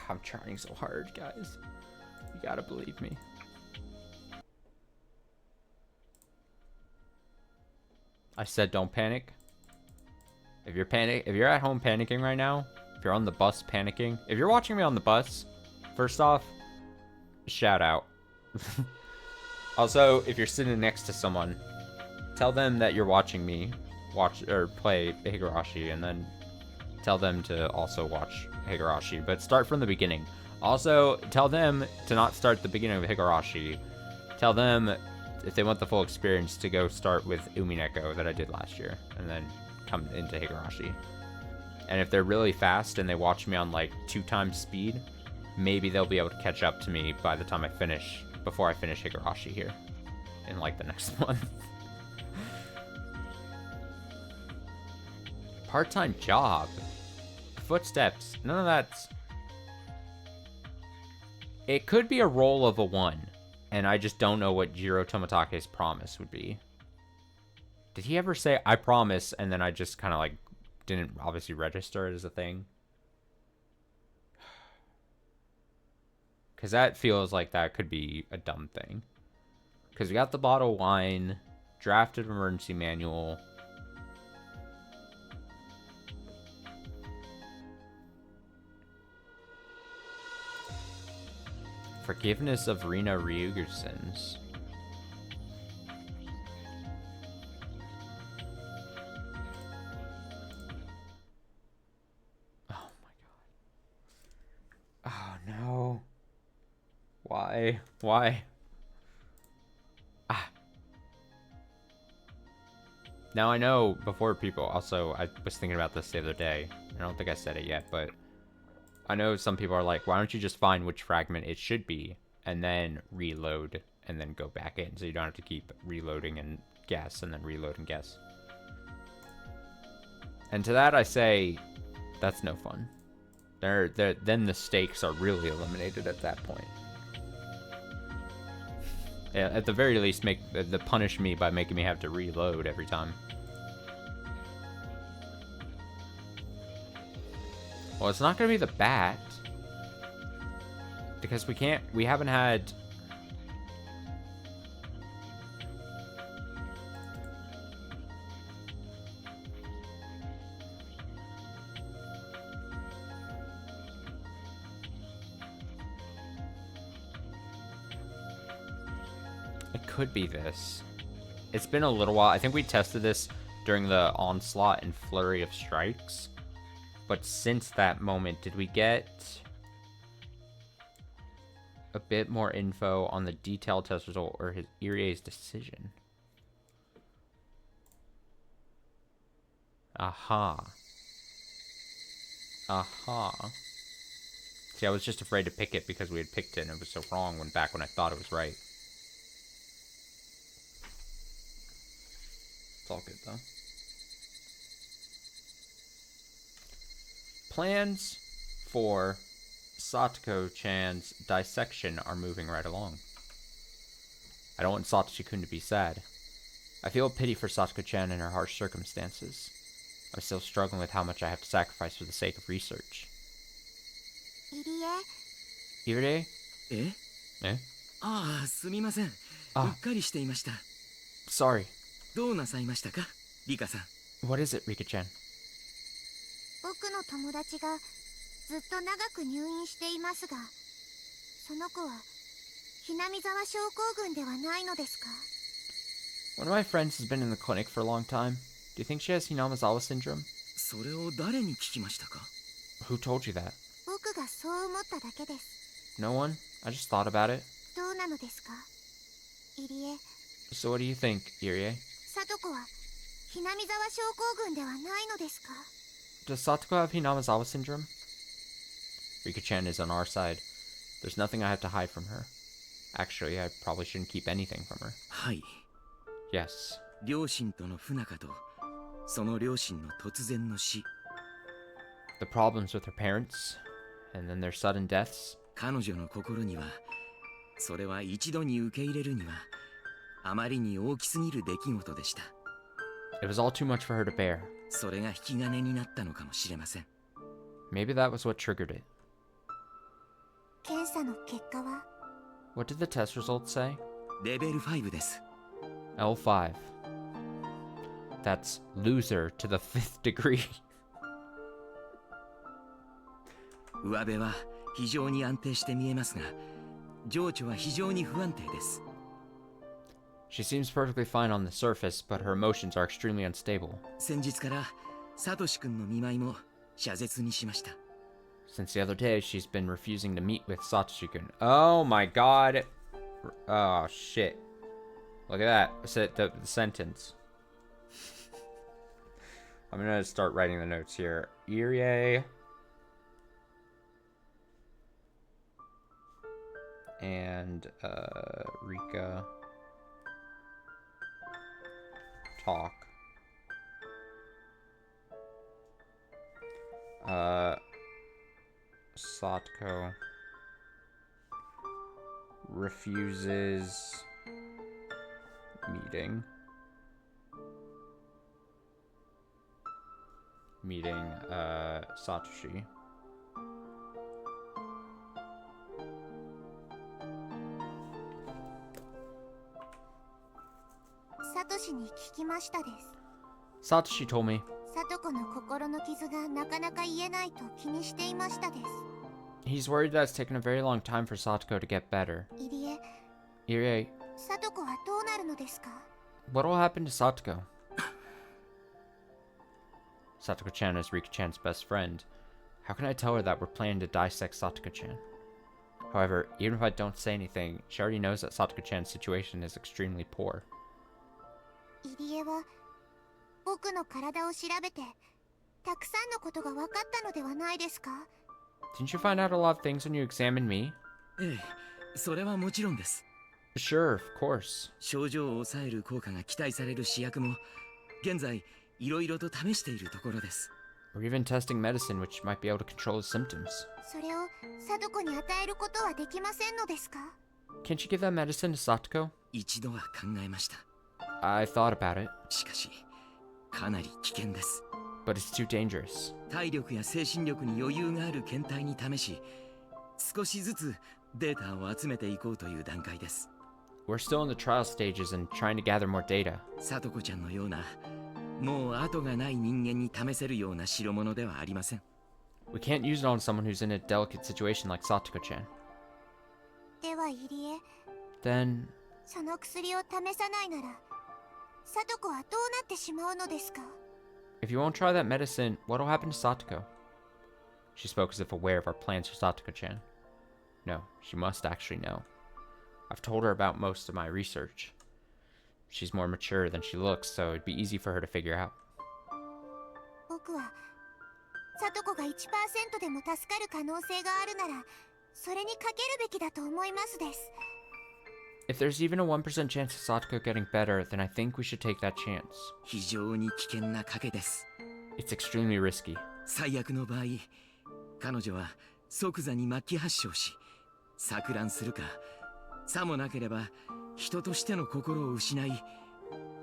I'm trying so hard, guys. You gotta believe me. I said don't panic. If you're at home panicking right now, if you're on the bus panicking, if you're watching me on the bus, first off, shout out. Also, if you're sitting next to someone, tell them that you're watching me watch or play Higurashi, and then tell them to also watch Higurashi, but start from the beginning. Also, tell them to not start the beginning of Higurashi. Tell them, if they want the full experience, to go start with Umineko that I did last year, and then come into Higurashi. And if they're really fast and they watch me on like 2 times speed, maybe they'll be able to catch up to me by the time I finish, before I finish Higurashi here in like the next month. Part-time job. Footsteps. None of that's... It could be a roll of a 1, and I just don't know what Jiro Tomotake's promise would be. Did he ever say, I promise, and then I just kind of like didn't obviously register it as a thing? Because that feels like that could be a dumb thing. Because we got the bottle of wine, drafted emergency manual. Forgiveness of Rina Ryugersons. Oh my god. Oh no. Why? Why? Ah. Now I know before people, also, I was thinking about this the other day. I don't think I said it yet, but I know some people are like, why don't you just find which fragment it should be and then reload and then go back in so you don't have to keep reloading and guess and then reload and guess. And to that I say, that's no fun. Then the stakes are really eliminated at that point. Yeah, at the very least, punish me by making me have to reload every time. Well, it's not going to be the bat. Because we haven't had... could be this. It's been a little while. I think we tested this during the onslaught and flurry of strikes. But since that moment, did we get a bit more info on the detailed test result or his Irie's decision? Aha. Aha. See, I was just afraid to pick it because we had picked it and it was so wrong when I thought it was right. It's all good, though. Plans for Satoko-chan's dissection are moving right along. I don't want Satoshi-kun to be sad. I feel pity for Satoko-chan in her harsh circumstances. I'm still struggling with how much I have to sacrifice for the sake of research. Irie? Eh? Eh? ああ、すみません。うっかりしていました。Sorry. どうなさいましたか、リカさん。What is it, Rika-chan? 僕の友達がずっと長く入院していますが、その子はひなみ沢症候群ではないのですか？ One of my friends has been in the clinic for a long time. Do you think she has Hinamizawa syndrome? それを誰に聞きましたか？ Who told you that? 僕がそう思っただけです。 No one? I just thought about it. どうなのですか？入江。 So what do you think, Irie? 聡子はひなみ沢症候群ではないのですか？ Does Satoko have Hinamizawa syndrome? Rika-chan is on our side. There's nothing I have to hide from her. Actually, I probably shouldn't keep anything from her. はい。 Yes. 両親との不仲と、その両親の突然の死。The problems with her parents, and then their sudden deaths. 彼女の心には、それは一度に受け入れるには、あまりに大きすぎる出来事でした。It was all too much for her to bear. それが引き金になったのかもしれません。Maybe that was what triggered it. 検査の結果は？ What did the test results say? レベル5です。L5. That's loser to the 5th degree. 上辺は非常に安定して見えますが、情緒は非常に不安定です。She seems perfectly fine on the surface, but her emotions are extremely unstable. 先日からサトシ君の見舞いも謝絶にしました。Since the other day, she's been refusing to meet with Satoshi-kun. Oh my god. Oh shit. Look at that. The sentence. I'm gonna start writing the notes here. Irie and Rika talk. Satoko refuses meeting Satoshi. Satoshi に聞きましたです。 Satoshi told me. 聡子の心の傷がなかなか癒えないと気にしていましたです。 He's worried that it's taken a very long time for Satoko to get better. 入江、 Irie, 聡子はどうなるのですか？ what will happen to Satoko? Satoko-chan is Rika-chan's best friend. How can I tell her that we're planning to dissect Satoko-chan? However, even if I don't say anything, she already knows that Satoko-chan's situation is extremely poor. 入江は僕の体を調べてたくさんのことが分かったのではないですか？ Didn't you find out a lot of things when you examined me? ええ、それはもちろんです。 Sure, of course. 症状を抑える効果が期待される試薬も現在いろいろと試しているところです。 We're even testing medicine which might be able to control his symptoms. それを聡子に与えることはできませんのですか？ Can't you give that medicine to Satoko? 一度は考えました。 I thought about it, しかし、かなり危険です。 but it's too dangerous. 体力や精神力に余裕がある検体に試し、少しずつデータを集めていこうという段階です。 We're still in the trial stages and trying to gather more data. サトコちゃんのような、もう後がない人間に試せるような代物ではありません。 We can't use it on someone who's in a delicate situation like Satoko-chan. では入江、 Then, その薬を試さないならサトコはどうなってしまうのですか？ If you won't try that medicine, what'll happen to Satoko? She spoke as if aware of our plans for Satoko-chan. No, she must actually know. I've told her about most of my research. She's more mature than she looks, so it'd be easy for her to figure out. 僕はサトコが 1% でも助かる可能性があるならそれにかけるべきだと思いますです。 If there's even a 1% chance of Satoko getting better, then I think we should take that chance. 非常に危険な賭けです。 It's extremely risky. 最悪の場合、彼女は即座に末期発症し、錯乱するか、さもなければ人としての心を失い、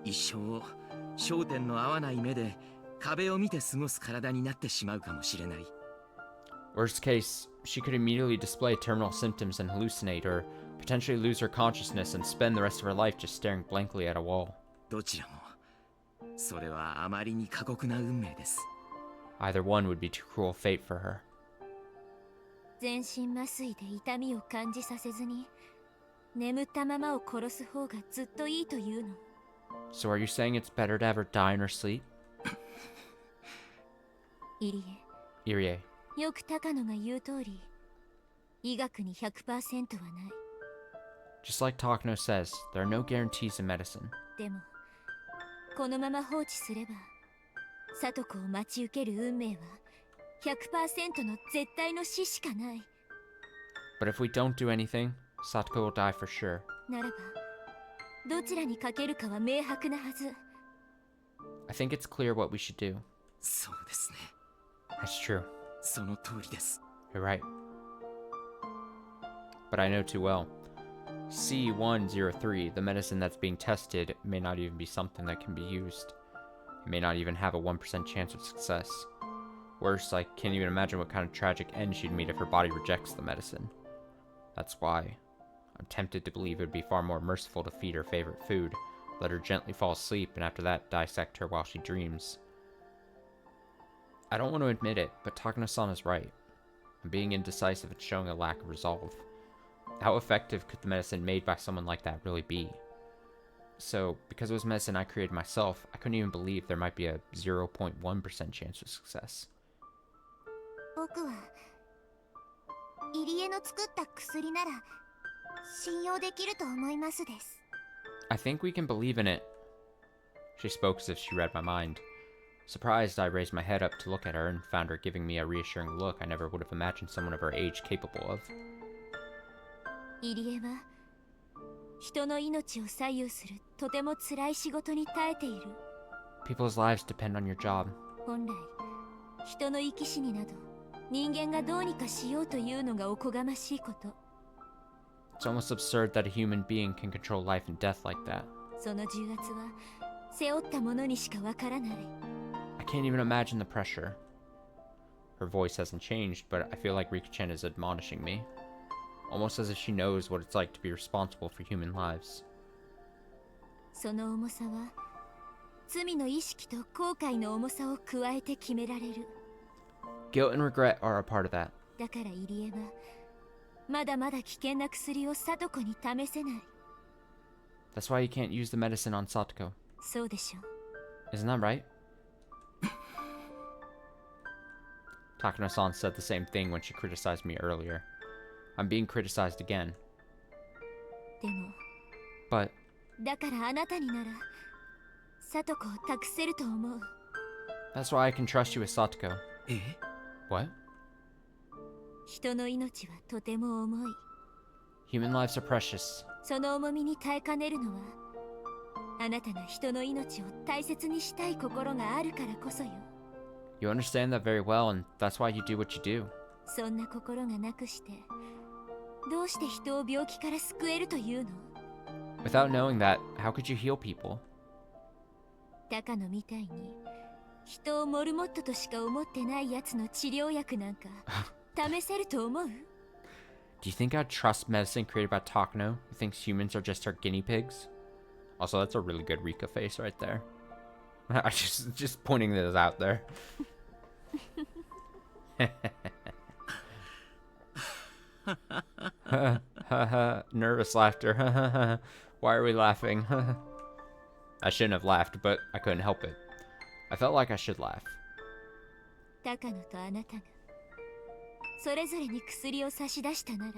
一生を焦点の合わない目で壁を見て過ごす体になってしまうかもしれない。 Worst case, she could immediately display terminal symptoms and hallucinate, or potentially lose her consciousness and spend the rest of her life just staring blankly at a wall. どちらも、それはあまりに過酷な運命です。 Either one would be too cruel fate for her. 全身麻酔で痛みを感じさせずに眠ったままを殺す方がずっといいというの。 So are you saying it's better to have her die in her sleep? イリエ、 Irie. よく高野が言う通り、医学に 100% はない。 Just like Takano says, there are no guarantees in medicine. でもこのまま放置すればサトコを待ち受ける運命は 100% の絶対の死しかない。 But if we don't do anything, Satoko will die for sure. ならばどちらにかけるかは明白なはず。 I think it's clear what we should do. そうですね。 That's true. その通りです。 You're right. But I know too well. C103, the medicine that's being tested, may not even be something that can be used. It may not even have a 1% chance of success. Worse, I can't even imagine what kind of tragic end she'd meet if her body rejects the medicine. That's why I'm tempted to believe it would be far more merciful to feed her favorite food, let her gently fall asleep, and after that dissect her while she dreams. I don't want to admit it, but Takano-san is right. I'm being indecisive and showing a lack of resolve. How effective could the medicine made by someone like that really be? So, because it was medicine I created myself, I couldn't even believe there might be a 0.1% chance of success. 僕はイリエの作った薬なら信用できると思いますです。 I think we can believe in it. She spoke as if she read my mind. Surprised, I raised my head up to look at her and found her giving me a reassuring look I never would have imagined someone of her age capable of. イリエは人の命を左右するとても辛い仕事に耐えている。 People's lives depend on your job. 本来人の生き死になど人間がどうにかしようというのがおこがましいこと。 It's almost absurd that a human being can control life and death like that. その重圧は背負ったものにしかわからない。 I can't even imagine the pressure. Her voice hasn't changed, but I feel like Rika-chan is admonishing me. Almost as if she knows what it's like to be responsible for human lives. その重さは罪の意識と後悔の重さを加えて決められる。 Guilt and regret are a part of that. だからイリエはまだまだ危険な薬をサトコに試せない。 That's why you can't use the medicine on Satoko. そうでしょう。 Isn't that right? Takano-san said the same thing when she criticized me earlier. I'm being criticized again. でも But だからあなたにならサトコを託せると思う。 that's why I can trust you with Satoko. え？ What? 人の命はとても重い。 Human lives are precious. その重みに耐えかねるのはあなたが人の命を大切にしたい心があるからこそよ。 You understand that very well, and that's why you do what you do. そんな心がなくしてどうして人を病気から救えるというの？ Without knowing that, how could you heal people? 高野みたいに人をモルモットとしか思ってないやつの治療薬なんか試せると思う？ Do you think I'd trust medicine created by Takano, who thinks humans are just her guinea pigs? Also, that's a really good Rika face right there. I just pointing this out there. Nervous laughter. Why are we laughing? I shouldn't have laughed, but I couldn't help it. I felt like I should laugh. 高野とあなたがそれぞれに薬を差し出したなら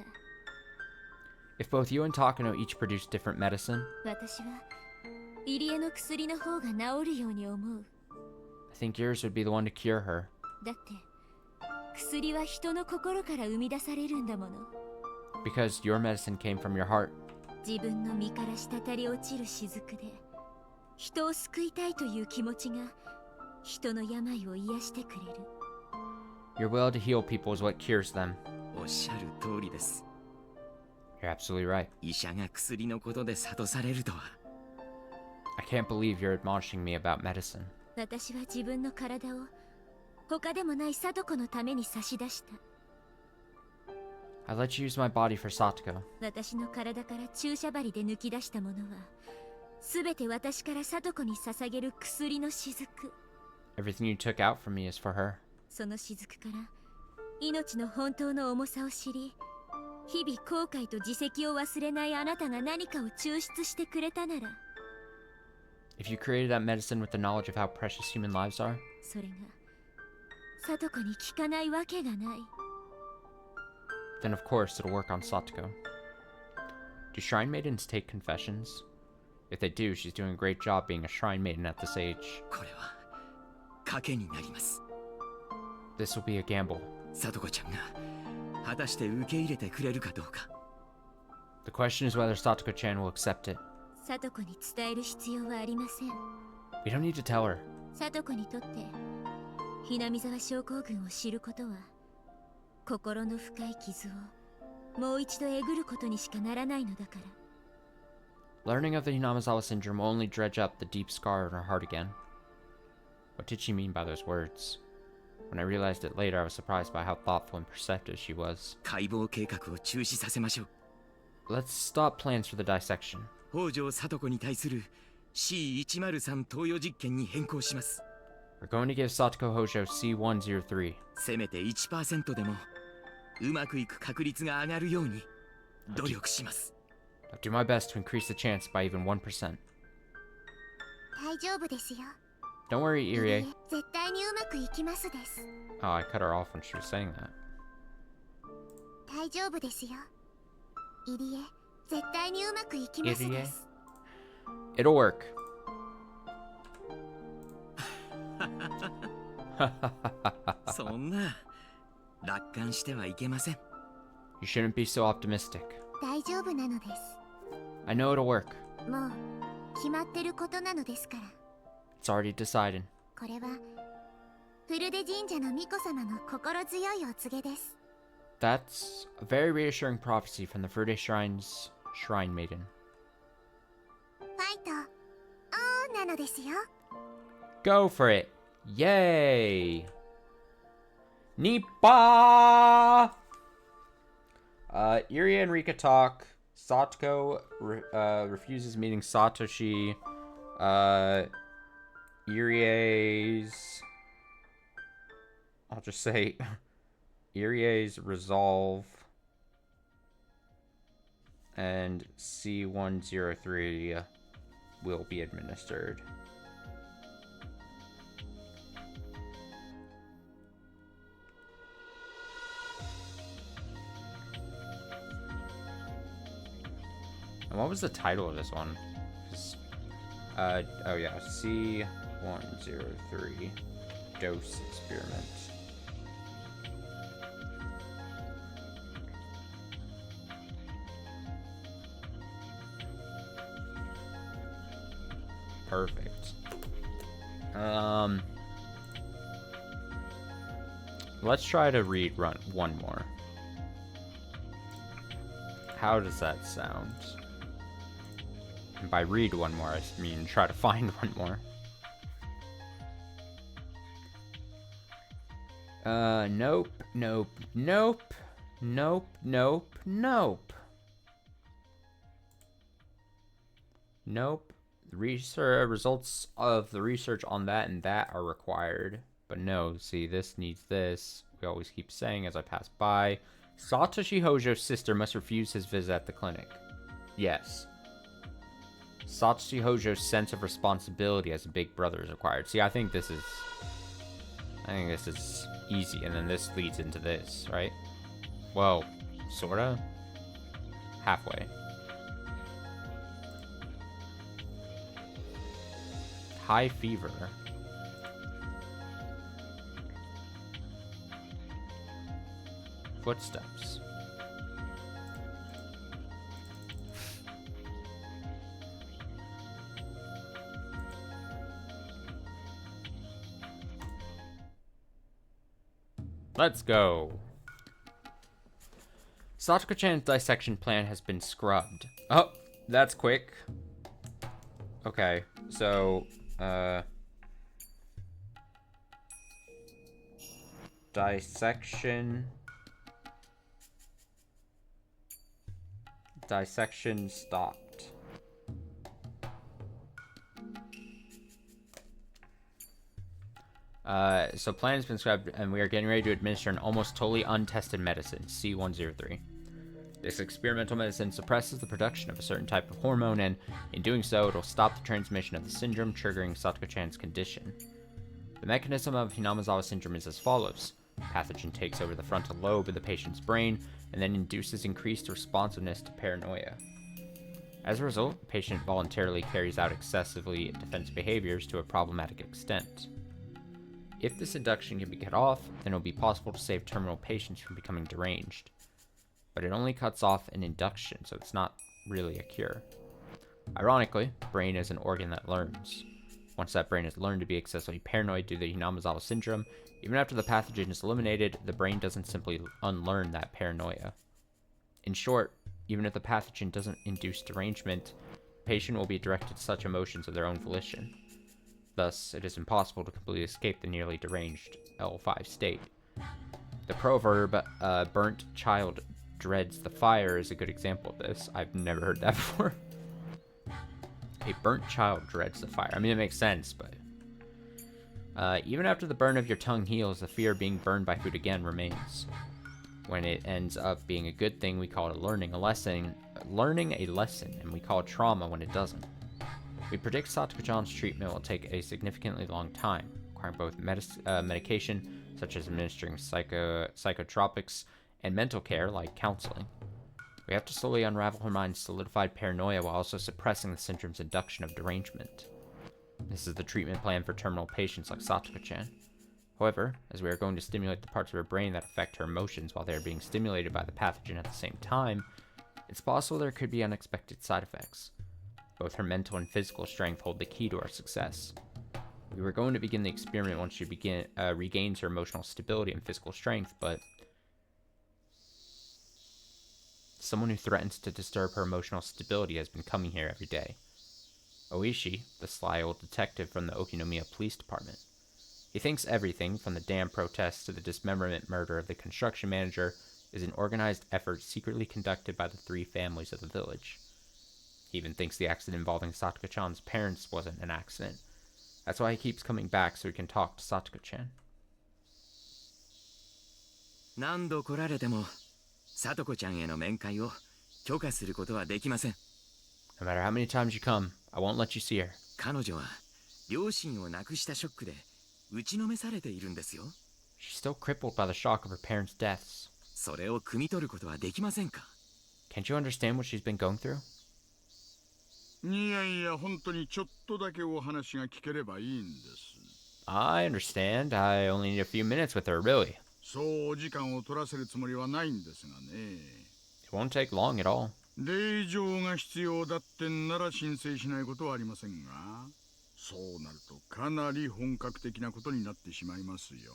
If both you and Takano each produce different medicine, 私は入江の薬の方が治るように思う。 I think yours would be the one to cure her. だって薬は人の心から生み出されるんだもの。 Because your medicine came from your heart. 自分の身から滴り落ちる雫で人を救いたいという気持ちが人の病を癒してくれる。 Your will to heal people is what cures them. おっしゃる通りです。 You're absolutely right. 医者が薬のことで諭されるとは。 I can't believe you're admonishing me about medicine. 私は自分の体を他でもない貞子のために差し出した。 I let you use my body for Satoko. 私の体から注射針で抜き出したものは全て私から貞子に捧げる薬の雫。 Everything you took out from me is for her. その雫から命の本当の重さを知り、日々後悔と自責を忘れないあなたが何かを抽出してくれたなら、 If you created that medicine with the knowledge of how precious human lives are, それが貞子に効かないわけがない。 then of course it'll work on Satoko. Do shrine maidens take confessions? If they do, she's doing a great job being a shrine maiden at this age. これは賭けになります。 This will be a gamble. 貞子ちゃんが果たして受け入れてくれるかどうか。 The question is whether Satoko-chan will accept it. 貞子に伝える必要はありません。 We don't need to tell her. 貞子にとってひなみ沢症候群を知ることは心の深い傷をもう一度えぐることにしかならないのだから。 Learning of the Hinamizawa syndrome will only dredge up the deep scar in her heart again. What did she mean by those words? When I realized it later, I was surprised by how thoughtful and perceptive she was. 解剖計画を中止させましょう。 Let's stop plans for the dissection. 北条貞子に対する C103 投与実験に変更します。 We're going to give Satoko Hojo C103. せめて 1% でもうまくいく確率が上がるように努力します。 I'll do my best to increase the chance by even 1%. 大丈夫ですよ。 Don't worry, Irie. 絶対にうまくいきますです。 Oh, I cut her off when she was saying that. 大丈夫ですよ。入江、絶対にうまくいきますです。 It'll work. そんな楽観してはいけません。 You shouldn't be so optimistic. 大丈夫なのです。 I know it'll work. もう決まってることなのですから。 It's already decided. これはフルデ神社の巫女様の心強いお告げです。 That's a very reassuring prophecy from the Furude Shrine's Shrine Maiden. ファイトオンなのですよ。 Go for it! Yay! Nippa! Irie and Rika talk. Satoko refuses meeting Satoshi. Irie's... I'll just say... Irie's resolve. And C103 will be administered. And what was the title of this one? Oh yeah, C103 dose experiment. Perfect. Let's try to read one more. How does that sound? And by read one more, I mean try to find one more. Nope, nope, nope, nope, nope, nope. Nope. The results of the research on that and that are required. But no, see, this needs this. We always keep saying as I pass by. Satoshi Hojo's sister must refuse his visit at the clinic. Yes. Satsuki Hojo's sense of responsibility as a big brother is acquired. See, I think this is easy, and then this leads into this, right? Well, sorta. Halfway. High fever. Footsteps. Let's go. Satoko-chan's dissection plan has been scrubbed. Oh, that's quick. Okay, so, dissection stopped. So plan has been scrubbed, and we are getting ready to administer an almost totally untested medicine, C103. This experimental medicine suppresses the production of a certain type of hormone, and in doing so, it will stop the transmission of the syndrome triggering Satoko-chan's condition. The mechanism of Hinamizawa syndrome is as follows. Pathogen takes over the frontal lobe of the patient's brain, and then induces increased responsiveness to paranoia. As a result, the patient voluntarily carries out excessively defensive behaviors to a problematic extent. If this induction can be cut off, then it will be possible to save terminal patients from becoming deranged. But it only cuts off an induction, so it's not really a cure. Ironically, the brain is an organ that learns. Once that brain has learned to be excessively paranoid due to the Hinamizawa syndrome, even after the pathogen is eliminated, the brain doesn't simply unlearn that paranoia. In short, even if the pathogen doesn't induce derangement, the patient will be directed to such emotions of their own volition. Thus, it is impossible to completely escape the nearly deranged L5 state. The proverb, burnt child dreads the fire, is a good example of this. I've never heard that before. A burnt child dreads the fire. I mean, it makes sense, but... even after the burn of your tongue heals, the fear of being burned by food again remains. When it ends up being a good thing, we call it learning a lesson, and we call it trauma when it doesn't. We predict Satoko-chan's treatment will take a significantly long time, requiring both medication, such as administering psychotropics, and mental care, like counseling. We have to slowly unravel her mind's solidified paranoia while also suppressing the syndrome's induction of derangement. This is the treatment plan for terminal patients like Satoko-chan. However, as we are going to stimulate the parts of her brain that affect her emotions while they are being stimulated by the pathogen at the same time, it's possible there could be unexpected side effects. Both her mental and physical strength hold the key to our success. We were going to begin the experiment once she regains her emotional stability and physical strength, but someone who threatens to disturb her emotional stability has been coming here every day. Oishi, the sly old detective from the Okinomiya Police Department. He thinks everything, from the dam protests to the dismemberment murder of the construction manager, is an organized effort secretly conducted by the three families of the village. He even thinks the accident involving Satoko-chan's parents wasn't an accident. That's why he keeps coming back so he can talk to Satoko-chan. 何度来られても、聡子ちゃんへの面会を許可することはできません。No matter how many times you come, I won't let you see her. 彼女は両親を亡くしたショックで打ちのめされているんですよ。She's still crippled by the shock of her parents' deaths. それを汲み取ることはできませんか? Can't you understand what she's been going through? いやいや、本当にちょっとだけお話が聞ければいいんです。I understand. I only need a few minutes with her, really. そうお時間を取らせるつもりはないんですがね。It won't take long at all. 令状が必要だってんなら申請しないことはありませんが、そうなるとかなり本格的なことになってしまいますよ。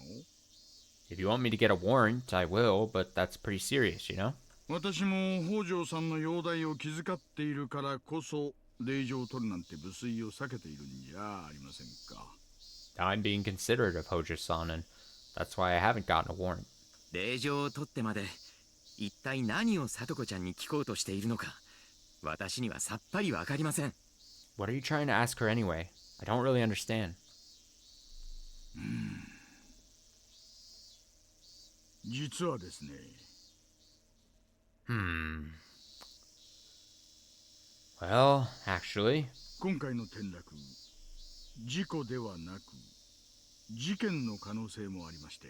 If you want me to get a warrant, I will, but that's pretty serious, you know? 私も北条さんの容体を気遣っているからこそ、令状を取るなんて無粋を避けているんじゃありませんか。I'm being considerate of Hojo-san, and that's why I haven't gotten a warrant. 令状を取ってまで一体何を聡子ちゃんに聞こうとしているのか、私にはさっぱりわかりません。What are you trying to ask her anyway? I don't really understand. 実はですね。Well, actually, 今回の転落、事故ではなく事件の可能性もありまして。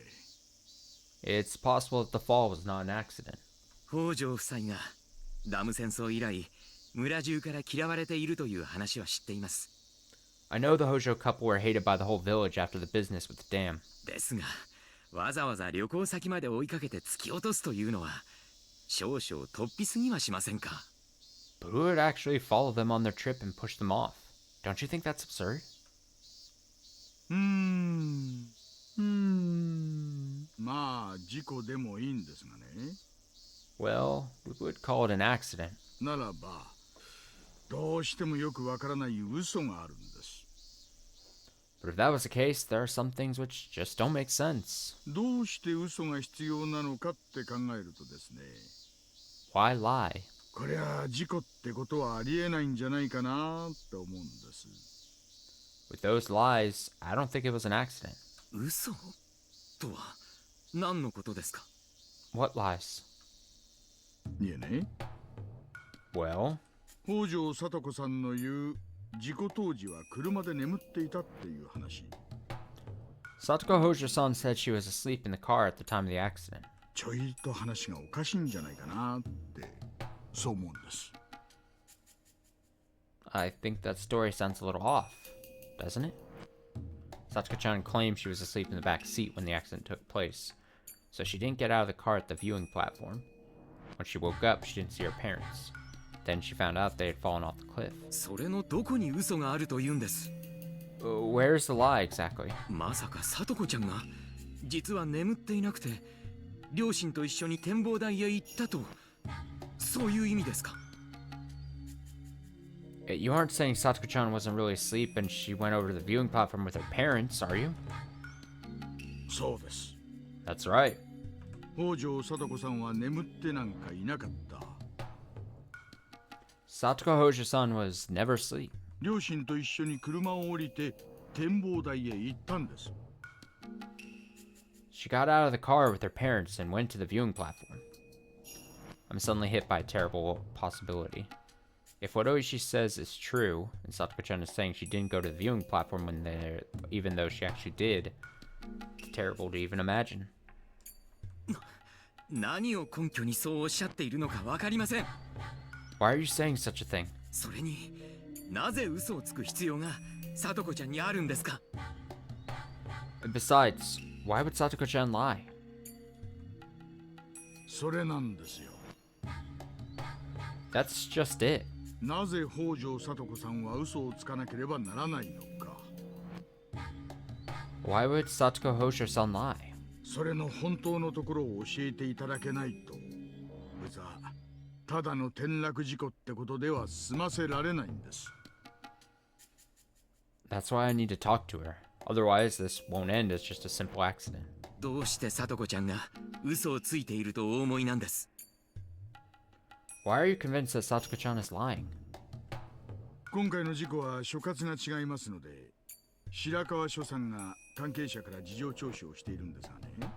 it's possible that the fall was not an accident. 北条夫妻がダム戦争以来村中から嫌われているという話は知っています。I know the Hojo couple were hated by the whole village after the business with the dam. ですが、わざわざ旅行先まで追いかけて突き落とすというのは少々突飛すぎはしませんか。But who would actually follow them on their trip and push them off? Don't you think that's absurd? まあ事故でもいいんですがね。Well, we would call it an accident. ならば、どうしてもよくわからない嘘があるんです。But if that was the case, there are some things which just don't make sense. どうして嘘が必要なのかって考えるとですね。Why lie? こりゃ事故ってことはありえないんじゃないかなって思うんです。With those lies, I don't think it was an accident. 嘘とは何のことですか？ What lies? いえね。Well, 北条聡子さんの言う事故当時は車で眠っていたっていう話。Satoko Hojo-san said she was asleep in the car at the time of the accident. ちょいと話がおかしいんじゃないかなってそう思うんです。I think that story sounds a little off, doesn't it? Satoko-chan claimed she was asleep in the back seat when the accident took place, so she didn't get out of the car at the viewing platform. When she woke up, she didn't see her parents. Then she found out they had fallen off the cliff. それのどこに嘘があると言うんです。Where's the lie exactly? まさか聡子ちゃんが実は眠っていなくて両親と一緒に展望台へ行ったと、そういう意味ですか？ You aren't saying Satoko-chan wasn't really asleep and she went over to the viewing platform with her parents, are you? そうです。That's right. 北条聡子さんは眠ってなんかいなかった。Satoko Hojo-san was never asleep. 両親と一緒に車を降りて展望台へ行ったんです。She got out of the car with her parents and went to the viewing platform. I'm suddenly hit by a terrible possibility. If what Oishi says is true, and Satoko-chan is saying she didn't go to the viewing platform even though she actually did, it's terrible to even imagine. 何を根拠にそうおっしゃっているのかわかりません。 Why are you saying such a thing? それになぜ嘘をつく必要が聡子ちゃんにあるんですか？ Besides, why would Satoko-chan lie? それなんですよ。That's just it. なぜ北条聡子さんは嘘をつかなければならないのか。Why would Satoko Hojo-san lie? それの本当のところを教えていただけないと、ただの転落事故ってことでは済ませられないんです。That's why I need to talk to her. Otherwise, this won't end as just a simple accident. どうして聡子ちゃんが嘘をついているとお思いなんです？ Why are you convinced that Satoko-chan is lying? 今回の事故は所轄が違いますので、白川署さんが関係者から事情聴取をしているんですがね。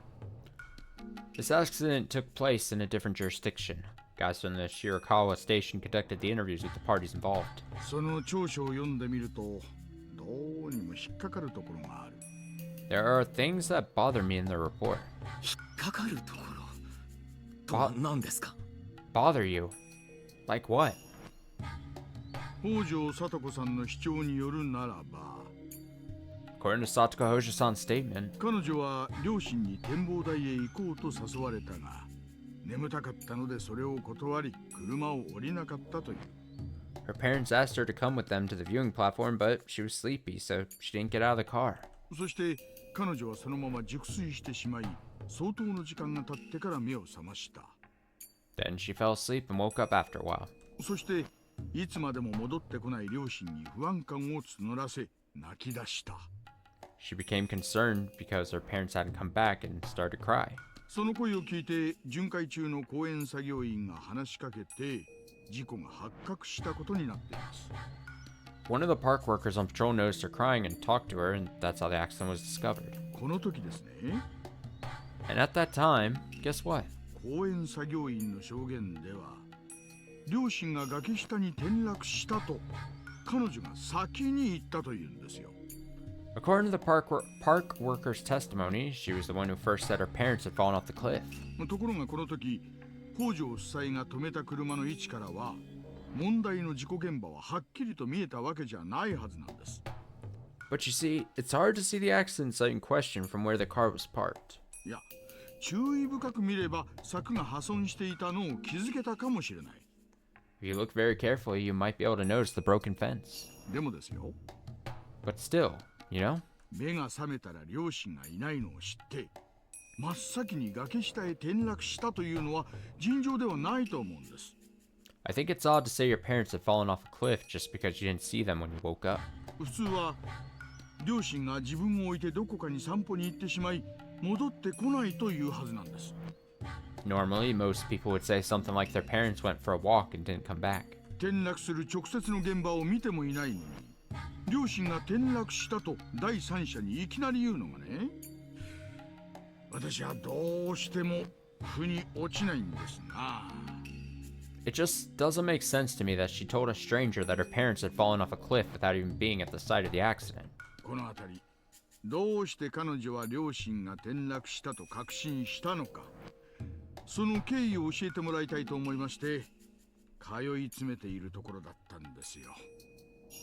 This accident took place in a different jurisdiction. Guys from the Shirakawa station conducted the interviews with the parties involved. その調書を読んでみると、どうにも引っかかるところがある。There are things that bother me in the report. 引っかかるところとは何ですか？ Bother you? Like what? 北条聡子さんの主張によるならば、 According to Satoko Hojo-san's statement, 彼女は両親に展望台へ行こうと誘われたが、眠たかったのでそれを断り、車を降りなかったという。her parents asked her to come with them to the viewing platform, but she was sleepy, so she didn't get out of the car. そして彼女はそのまま熟睡してしまい、相当の時間が経ってから目を覚ました。Then she fell asleep and woke up after a while. そしていつまでも戻ってこない両親に不安感を募らせ、泣き出した。She became concerned because her parents hadn't come back and started to cry. その声を聞いて巡回中の公園作業員が話しかけて、事故が発覚したことになっています。One of the park workers on patrol noticed her crying and talked to her, and that's how the accident was discovered. この時ですね。 And at that time, guess what? 公園作業員の証言では、両親が崖下に転落したと彼女が先に言ったというんですよ。According to the park worker's testimony, she was the one who first said her parents had fallen off the cliff. ところがこの時、北条夫妻が止めた車の位置からは問題の事故現場ははっきりと見えたわけじゃないはずなんです。But you see, it's hard to see the accident site in question from where the car was parked. いや、注意深く見れば柵が破損していたのを気づけたかもしれない。If you look very carefully, you might be able to notice the broken fence. でもですよ。But still, you know? 目が覚めたら両親がいないのを知って、真っ先に崖下へ転落したというのは尋常ではないと思うんです。I think it's odd to say your parents had fallen off a cliff just because you didn't see them when you woke up. 普通は両親が自分を置いてどこかに散歩に行ってしまい戻ってこないというはずなんです。Normally, most people would say something like their parents went for a walk and didn't come back. 転落する直接の現場を見てもいないのに、両親が転落したと第三者にいきなり言うのがね、私はどうしても腑に落ちないんですが。It just doesn't make sense to me that she told a stranger that her parents had fallen off a cliff without even being at the site of the accident. このあたり、どうして彼女は両親が転落したと確信したのか、その経緯を教えてもらいたいと思いまして、通い詰めているところだったんですよ。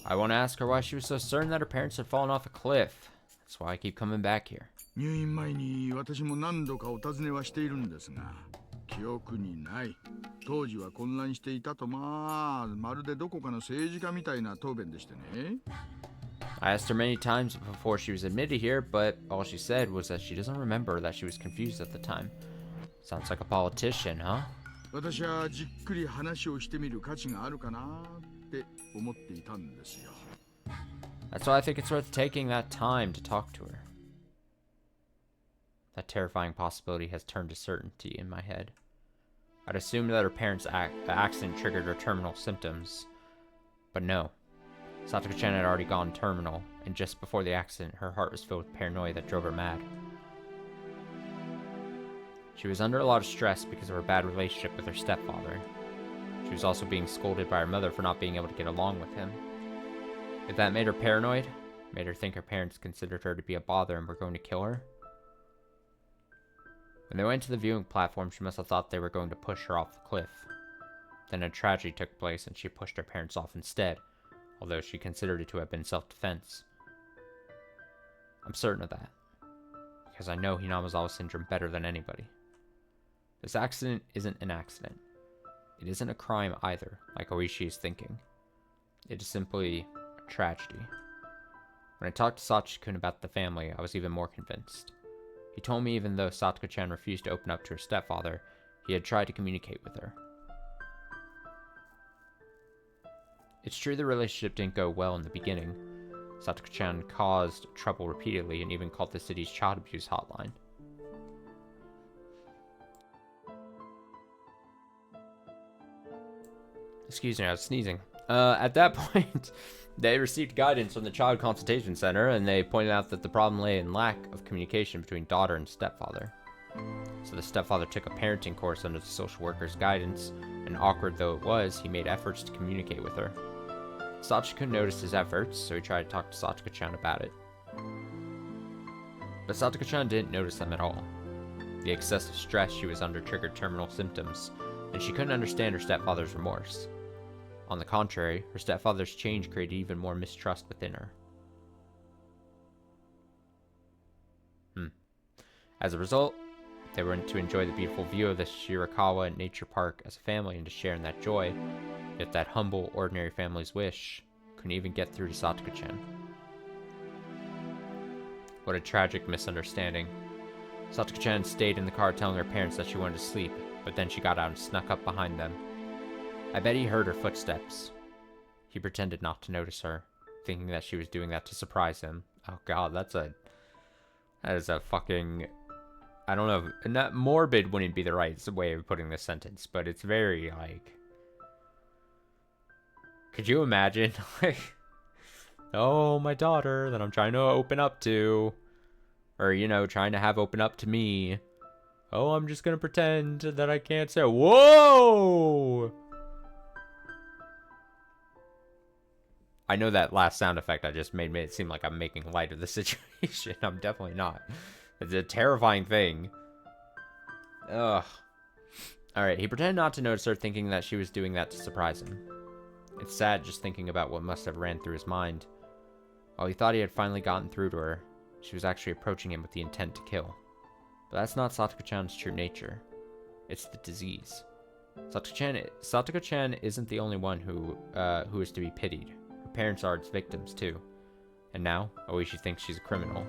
I want to ask her why she was so certain that her parents had fallen off a cliff. That's why I keep coming back here. 入院前に私も何度かお尋ねはしているんですが、記憶にない。当時は混乱していたと、まるでどこかの政治家みたいな答弁でしてね。I asked her many times before she was admitted here, but all she said was that she doesn't remember that she was confused at the time. Sounds like a politician, huh? 私はじっくり話をしてみる価値があるかなって思っていたんですよ。That's why I think it's worth taking that time to talk to her. That terrifying possibility has turned to certainty in my head. I'd assumed that her parents' accident triggered her terminal symptoms, but no. Satoko-chan had already gone terminal, and just before the accident, her heart was filled with paranoia that drove her mad. She was under a lot of stress because of her bad relationship with her stepfather. She was also being scolded by her mother for not being able to get along with him. If that made her paranoid, made her think her parents considered her to be a bother and were going to kill her. When they went to the viewing platform, she must have thought they were going to push her off the cliff. Then a tragedy took place and she pushed her parents off instead, although she considered it to have been self-defense. I'm certain of that, because I know Hinamizawa syndrome better than anybody. This accident isn't an accident. It isn't a crime either, like Oishi is thinking. It is simply a tragedy. When I talked to Sachi-kun about the family, I was even more convinced. He told me even though Satoko-chan refused to open up to her stepfather, he had tried to communicate with her. It's true the relationship didn't go well in the beginning. Satoko-chan caused trouble repeatedly and even called the city's child abuse hotline. Excuse me, I was sneezing. At that point, they received guidance from the Child Consultation Center, and they pointed out that the problem lay in lack of communication between daughter and stepfather. So the stepfather took a parenting course under the social worker's guidance, and awkward though it was, he made efforts to communicate with her. Sachi-kun noticed his efforts, so he tried to talk to Satoko-chan about it. But Satoko-chan didn't notice them at all. The excessive stress she was under triggered terminal symptoms, and she couldn't understand her stepfather's remorse. On the contrary, her stepfather's change created even more mistrust within her. As a result, they were to enjoy the beautiful view of the Shirakawa Nature Park as a family and to share in that joy, yet that humble, ordinary family's wish couldn't even get through to Satoko-chan. What a tragic misunderstanding. Satoko-chan stayed in the car telling her parents that she wanted to sleep, but then she got out and snuck up behind them. I bet he heard her footsteps. He pretended not to notice her, thinking that she was doing that to surprise him. Oh god, that is a fucking... I don't know, not morbid wouldn't be the right way of putting this sentence, but it's very, like... Could you imagine, like... Oh, my daughter that I'm trying to open up to. Or, you know, trying to have open up to me. Oh, I'm just gonna pretend that I can't say... Whoa! I know that last sound effect I just made it seem like I'm making light of the situation. I'm definitely not. It's a terrifying thing. Ugh. Alright, he pretended not to notice her, thinking that she was doing that to surprise him. It's sad just thinking about what must have ran through his mind. While he thought he had finally gotten through to her, she was actually approaching him with the intent to kill. But that's not Satoko-chan's true nature. It's the disease. Satoko-chan isn't the only one who is to be pitied. Her parents are its victims too. And now, Oishi thinks she's a criminal.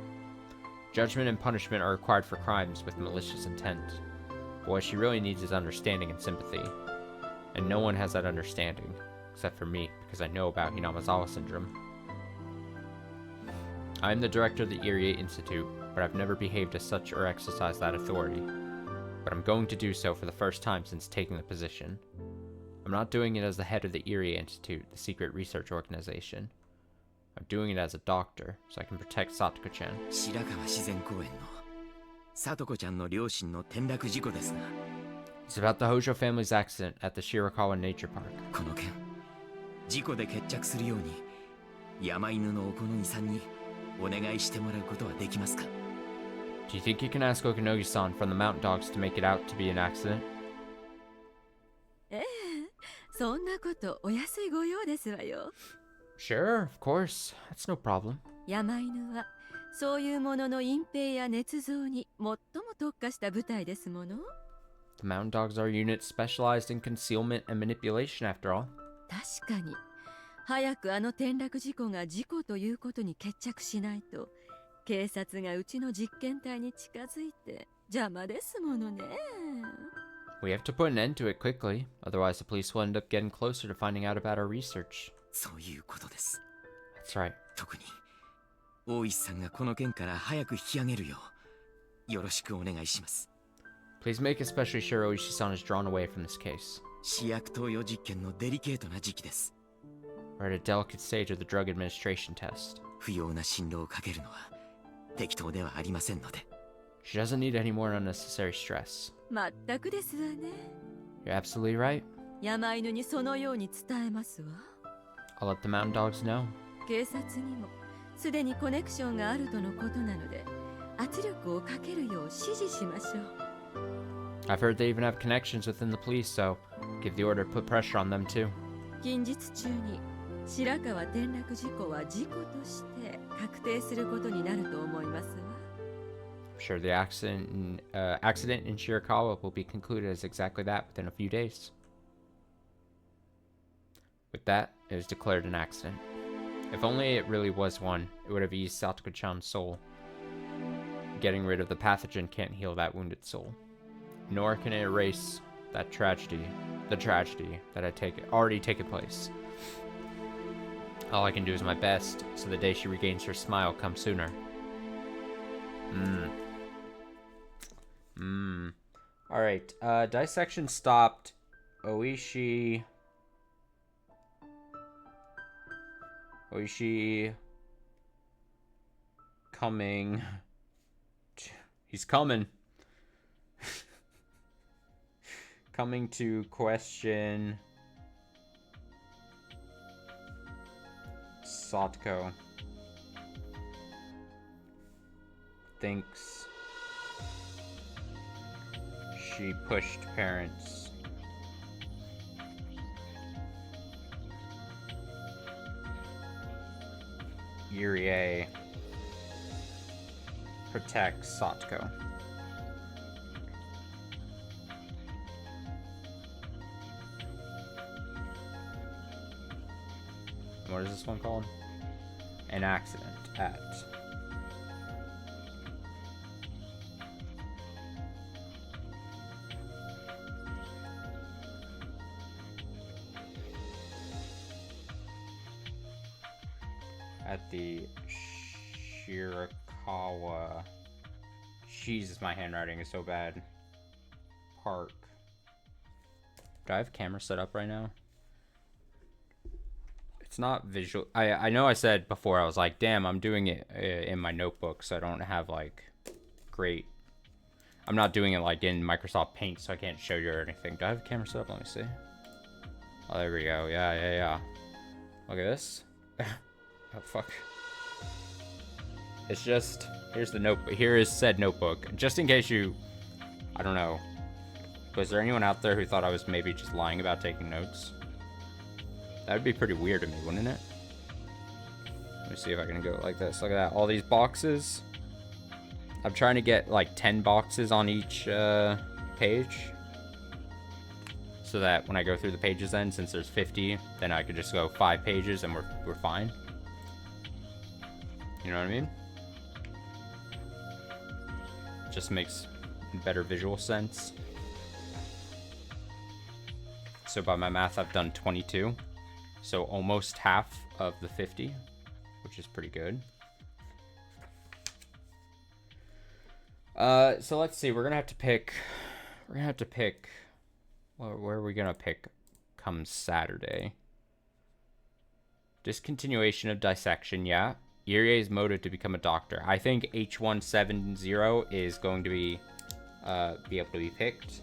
Judgment and punishment are required for crimes with malicious intent. But what she really needs is understanding and sympathy. And no one has that understanding, except for me, because I know about Hinamazawa syndrome. I am the director of the Irie Institute, but I've never behaved as such or exercised that authority. But I'm going to do so for the first time since taking the position. I'm not doing it as the head of the Irie Institute, the secret research organization. I'm doing it as a doctor, so I can protect Satoko-chan. 白川自然公園の里子ちゃんの両親の転落事故ですが。It's about the Hojo family's accident at the Shirakawa Nature Park. この件、事故で決着するように、山犬のお好みさんにお願いしてもらうことはできますか? Do you think you can ask Okanogi-san from the Mountain Dogs to make it out to be an accident? そんなことお安いご用ですわよ。Sure, of course. That's no problem. 山犬はそういうものの隠蔽や捏造に最も特化した部隊ですもの。The Mountain Dogs are a unit specialized in concealment and manipulation, after all. 確かに、早くあの転落事故が事故ということに決着しないと、警察がうちの実験体に近づいて邪魔ですものね。We have to put an end to it quickly, otherwise the police will end up getting closer to finding out about our research. そういうことです。That's right. 特に大石さんがこの件から早く引き上げるようよろしくお願いします。Please make especially sure Oishi-san is drawn away from this case. 試薬投与実験のデリケートな時期です。We're at a delicate stage of the drug administration test. 不要な心労をかけるのは適当ではありませんので。She doesn't need any more unnecessary stress. まったくですわね。You're absolutely right. 山犬にそのように伝えますわ。I'll let the Mountain Dogs know. 警察にもすでにコネクションがあるとのことなので、圧力をかけるよう指示しましょう。I've heard they even have connections within the police, so give the order to put pressure on them too. 近日中に白川転落事故は事故として確定することになると思いますわ。I'm sure the accident in Shirakawa will be concluded as exactly that within a few days. With that, it was declared an accident. If only it really was one, it would have eased Satoko-chan's soul. Getting rid of the pathogen can't heal that wounded soul. Nor can it erase that tragedy, the tragedy that had already taken place. All I can do is my best, so the day she regains her smile comes sooner. Alright, dissection stopped. Oishi coming. He's coming. Coming to question Satoko. Thinks she pushed parents. Irie protects Satoko. What is this one called? An accident at the Shirakawa. Jesus, my handwriting is so bad. Park. Do I have camera set up right now? It's not visual. I know I said before, I was like, damn, I'm doing it in my notebook, so I don't have like great. I'm not doing it like in Microsoft Paint, so I can't show you or anything. Do I have a camera set up? Let me see. Oh, there we go. Yeah. Look at this. Oh, fuck. It's just... Here's the notebook. Here is said notebook. Just in case you... I don't know. Was there anyone out there who thought I was maybe just lying about taking notes? That would be pretty weird to me, wouldn't it? Let me see if I can go like this. Look at that. All these boxes. I'm trying to get like 10 boxes on each page. So that when I go through the pages then, since there's 50, then I could just go 5 pages and we're fine. You know what I mean? Just makes better visual sense. So by my math, I've done 22. So almost half of the 50, which is pretty good. So let's see. We're gonna have to pick. Well, where are we gonna pick? Come Saturday. Discontinuation of dissection. Yeah. Irie is motive to become a doctor. I think H170 is going to be able to be picked.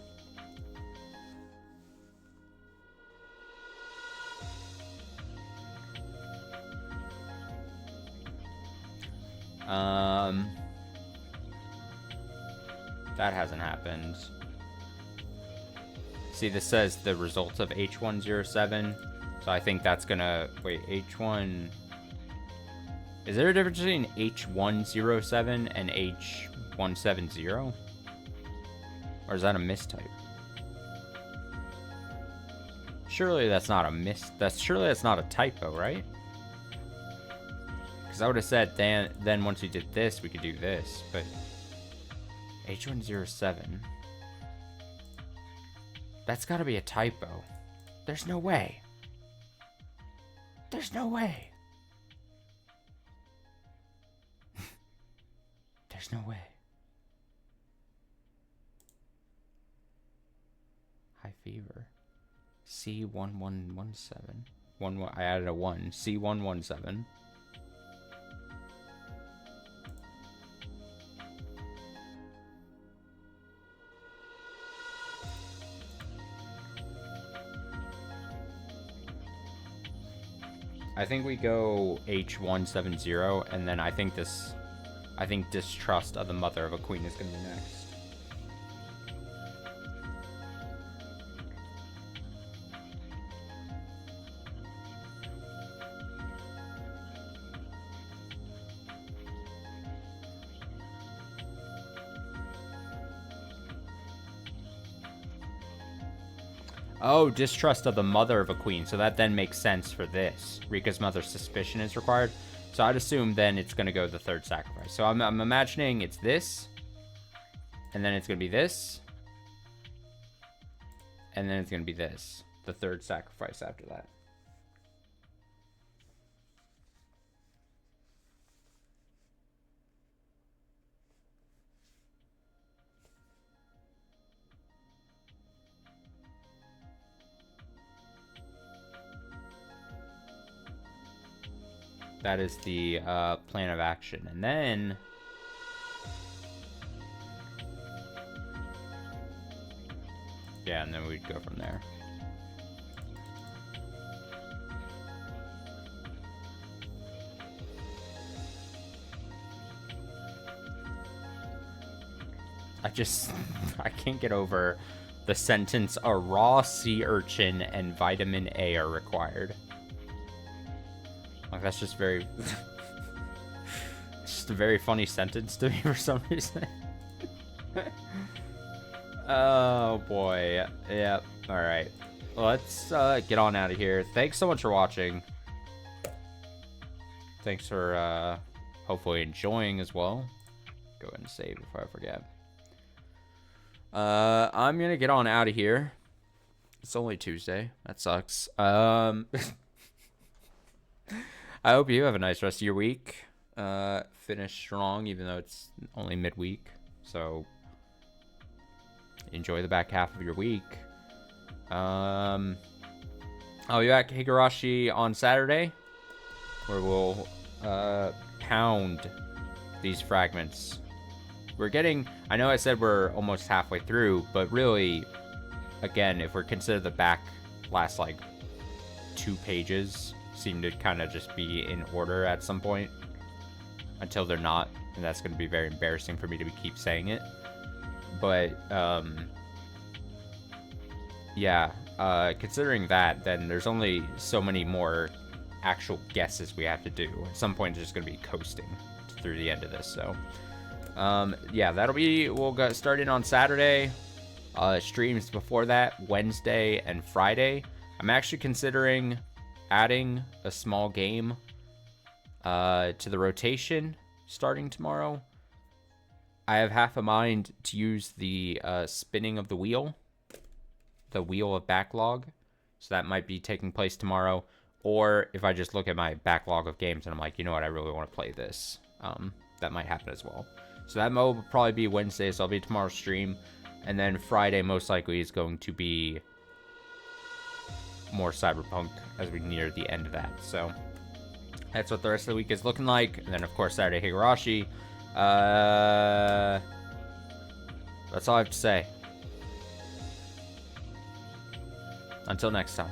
That hasn't happened. See, this says the results of H107. So I think that's gonna... Wait, H1... Is there a difference between H107 and H170? Or is that a mistype? Surely that's not a surely that's not a typo, right? Because I would have said then once we did this, we could do this, but H107. That's gotta be a typo. There's no way. There's no way. There's no way. High fever. C1117. I added a 1. C117. I think we go H170, and then I think distrust of the mother of a queen is going to be next. Oh, distrust of the mother of a queen. So that then makes sense for this. Rika's mother's suspicion is required. So I'd assume then it's going to go the third sacrifice. So I'm imagining it's this. And then it's going to be this. And then it's going to be this. The third sacrifice after that. That is the plan of action. And then... yeah, and then we'd go from there. I can't get over the sentence, a raw sea urchin and vitamin A are required. Like, that's just very... it's just a very funny sentence to me for some reason. Oh, boy. Yep. Alright. Let's get on out of here. Thanks so much for watching. Thanks for hopefully enjoying as well. Go ahead and save before I forget. I'm going to get on out of here. It's only Tuesday. That sucks. I hope you have a nice rest of your week. Finish strong, even though it's only midweek. So, enjoy the back half of your week. I'll be back at Higurashi on Saturday, where we'll pound these fragments. We're getting... I know I said we're almost halfway through, but really, again, if we're considered the back last, like, 2 pages... seem to kind of just be in order at some point until they're not, and that's going to be very embarrassing for me to keep saying it. But yeah, considering that, then there's only so many more actual guesses we have to do. At some point, it's just going to be coasting through the end of this. So yeah, we'll get started on Saturday. Streams before that, Wednesday and Friday. I'm actually considering adding a small game to the rotation starting tomorrow. I have half a mind to use the spinning of the wheel of backlog. So that might be taking place tomorrow. Or if I just look at my backlog of games and I'm like, you know what, I really want to play this. That might happen as well. So that will probably be Wednesday, so I'll be tomorrow's stream. And then Friday most likely is going to be more Cyberpunk as we near the end of that. So that's what the rest of the week is looking like. And then of course Saturday Higurashi. That's all I have to say. Until next time.